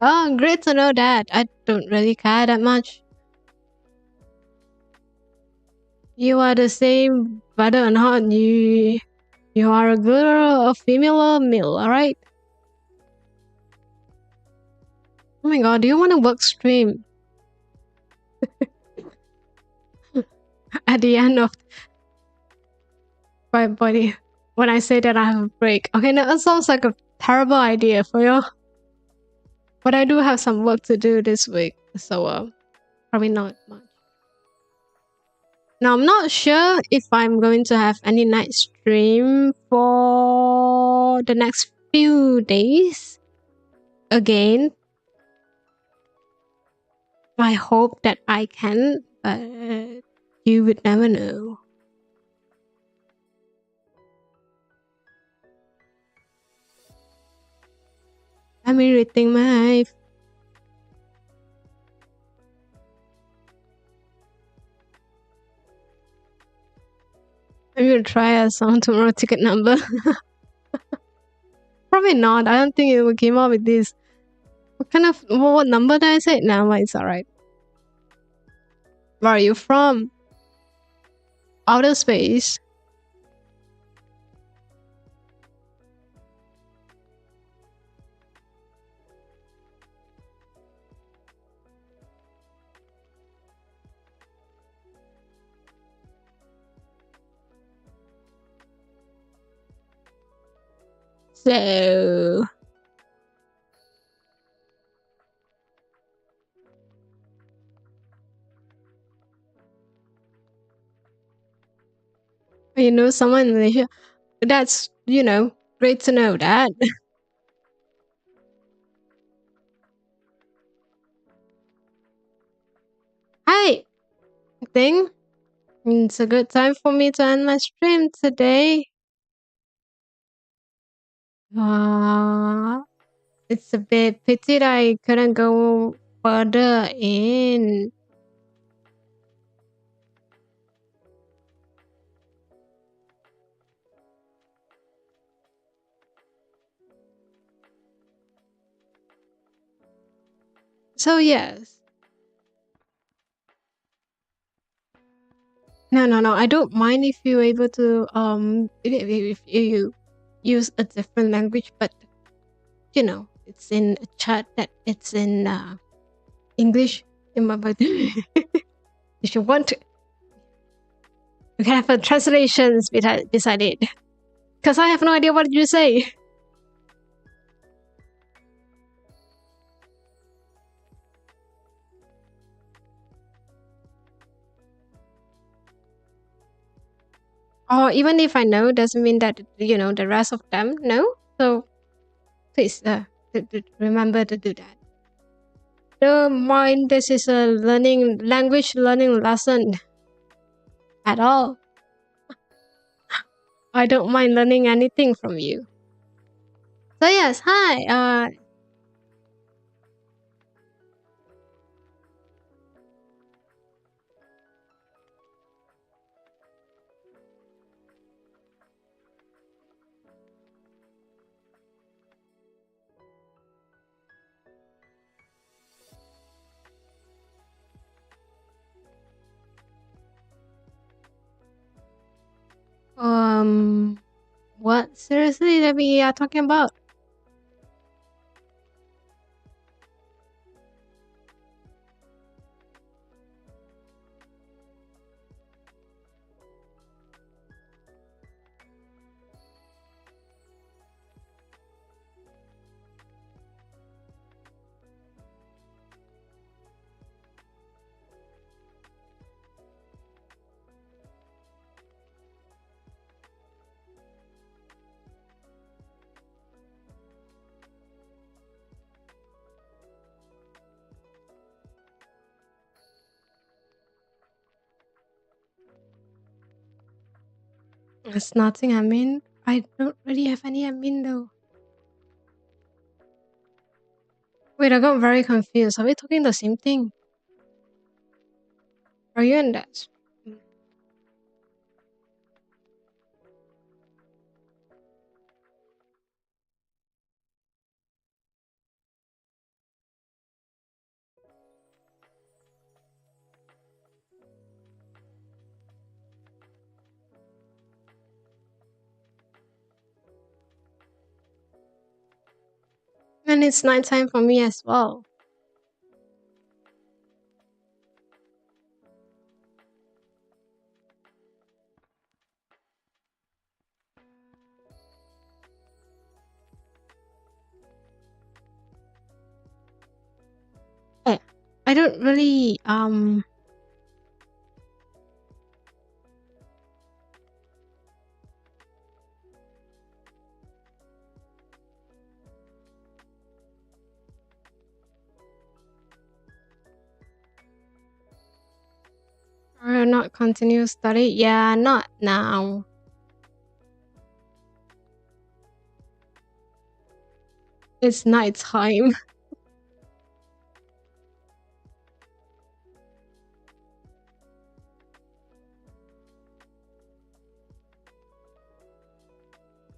Oh, great to know that. I don't really care that much. You are the same whether or not you are a girl, a female, or a male, alright? Oh my god, do you want to work stream? At the end of my body, when I say that I have a break. Okay, now that sounds like a terrible idea for you. But I do have some work to do this week, so probably not much. Now, I'm not sure if I'm going to have any night stream for the next few days. Again, I hope that I can, but You would never know. Let me rethink my. Maybe we'll try a song tomorrow. Ticket number. Probably not. I don't think it will came up with this. What number did I say? No, it's alright. Where are you from? Outer space. So you know someone in Malaysia. That's great to know that. Hi, I think it's a good time for me to end my stream today. It's a bit pity that I couldn't go further in. So yes. No. I don't mind if you're able to if you use a different language, but it's in a chat that it's in English in my but if you want to, you can have a translations beside it. Because I have no idea what you say. Or even if I know, doesn't mean that the rest of them know. So please remember to do that. Don't mind this is a language learning lesson at all. I don't mind learning anything from you. So yes, hi. What seriously that we are talking about? It's nothing. I mean, I don't really have any. I mean, though. Wait, I got very confused. Are we talking the same thing? Are you in that? And it's nighttime for me as well. I don't really Or not continue study? Yeah, not now. It's night time.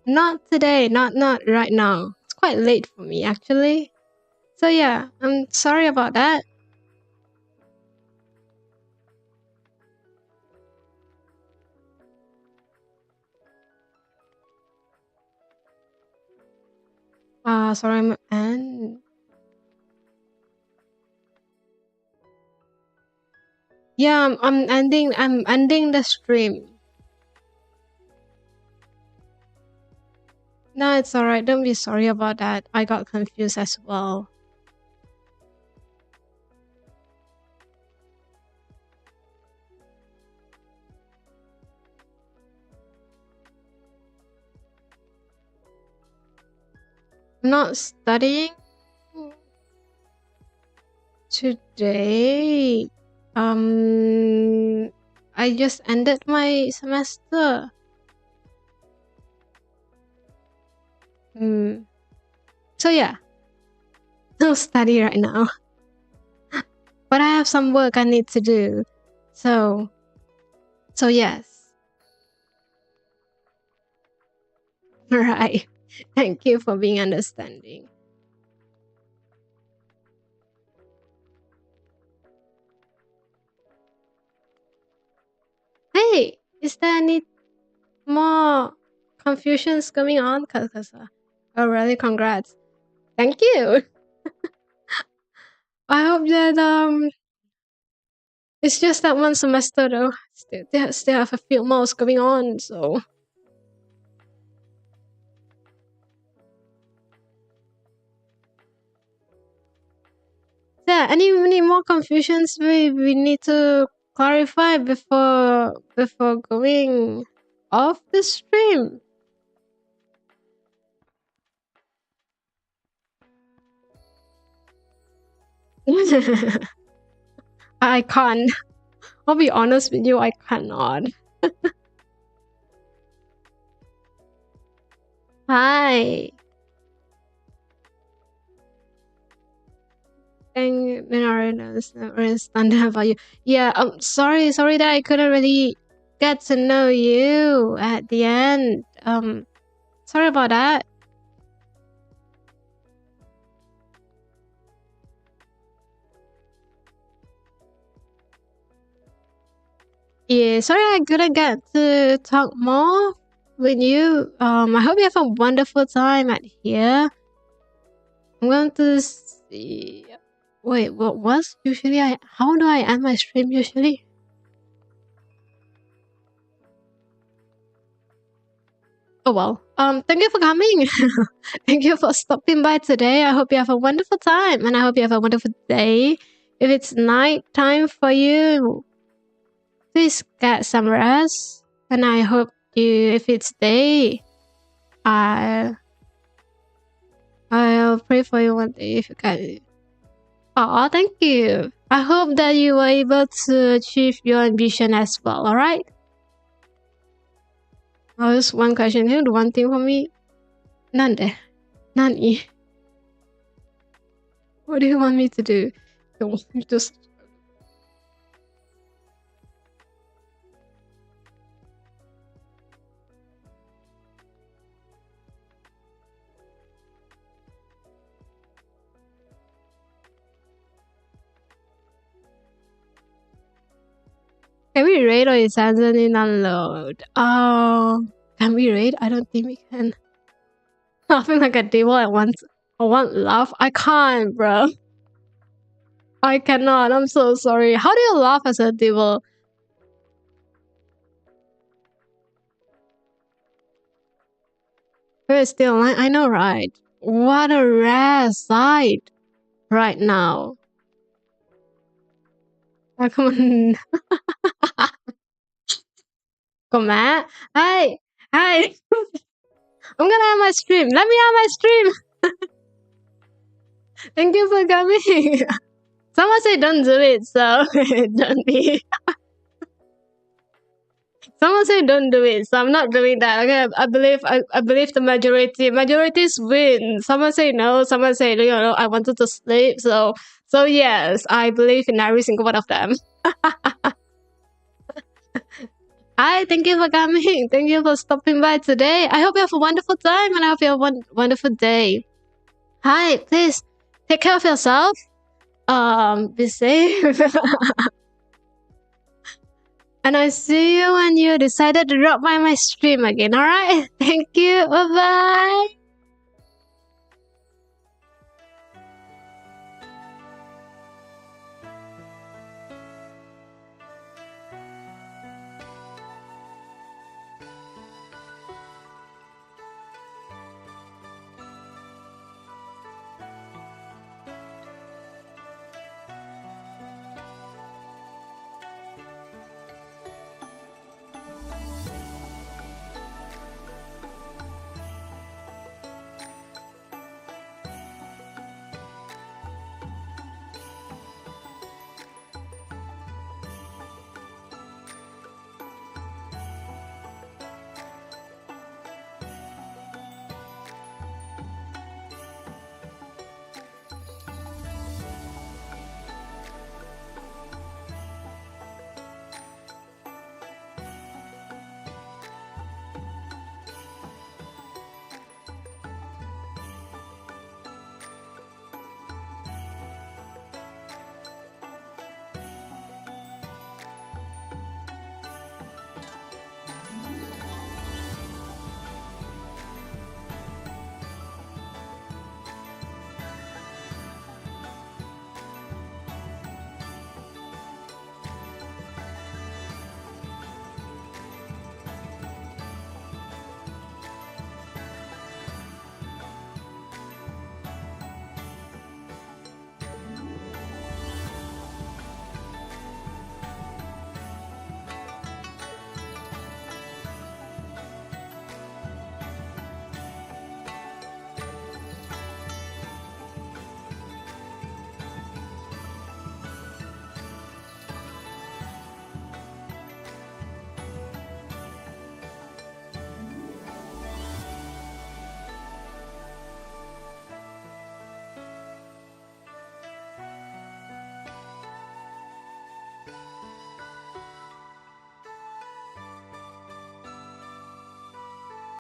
Not today, not right now. It's quite late for me actually. So yeah, I'm sorry about that. Sorry, and yeah, I'm ending the stream. No, it's alright. Don't be sorry about that. I got confused as well. I'm not studying today. I just ended my semester. So yeah, no study right now. But I have some work I need to do. So yes. Right. Thank you for being understanding. Hey, is there any more confusions going on? Oh really, congrats. Thank you. I hope that it's just that one semester though. Still have a few more going on, so yeah, any more confusions we need to clarify before going off the stream? I can't. I'll be honest with you, I cannot. Hi. And I understand about you. Yeah, sorry that I couldn't really get to know you at the end. Sorry about that. Yeah, sorry I couldn't get to talk more with you. I hope you have a wonderful time at here. I'm going to see. Wait, what was usually I? How do I end my stream usually? Oh well. Thank you for coming. Thank you for stopping by today. I hope you have a wonderful time, and I hope you have a wonderful day. If it's night time for you, please get some rest. And I hope you, if it's day, I I'll pray for you one day if you can. Oh, thank you. I hope that you were able to achieve your ambition as well. All right. Oh, just one question. Can you do one thing for me? Nande. Nani. What do you want me to do? You just. Can we raid or is Tanzania download? Oh, can we raid? I don't think we can. Laughing like a devil at once. I want laugh. I can't, bro. I cannot. I'm so sorry. How do you laugh as a devil? We're still online. I know, right? What a rare sight right now. Oh, come on. Come on. Hi. Hi. I'm gonna have my stream. Let me have my stream. Thank you for coming. Someone said don't do it, so don't be. Someone say don't do it, so I'm not doing that. Okay, I believe the majorities win. Someone say no, someone say I wanted to sleep. So yes, I believe in every single one of them. Hi, thank you for coming. Thank you for stopping by today. I hope you have a wonderful time and I hope you have a wonderful day. Hi, please take care of yourself. Be safe. And I see you when you decided to drop by my stream again. Alright? Thank you. Bye bye.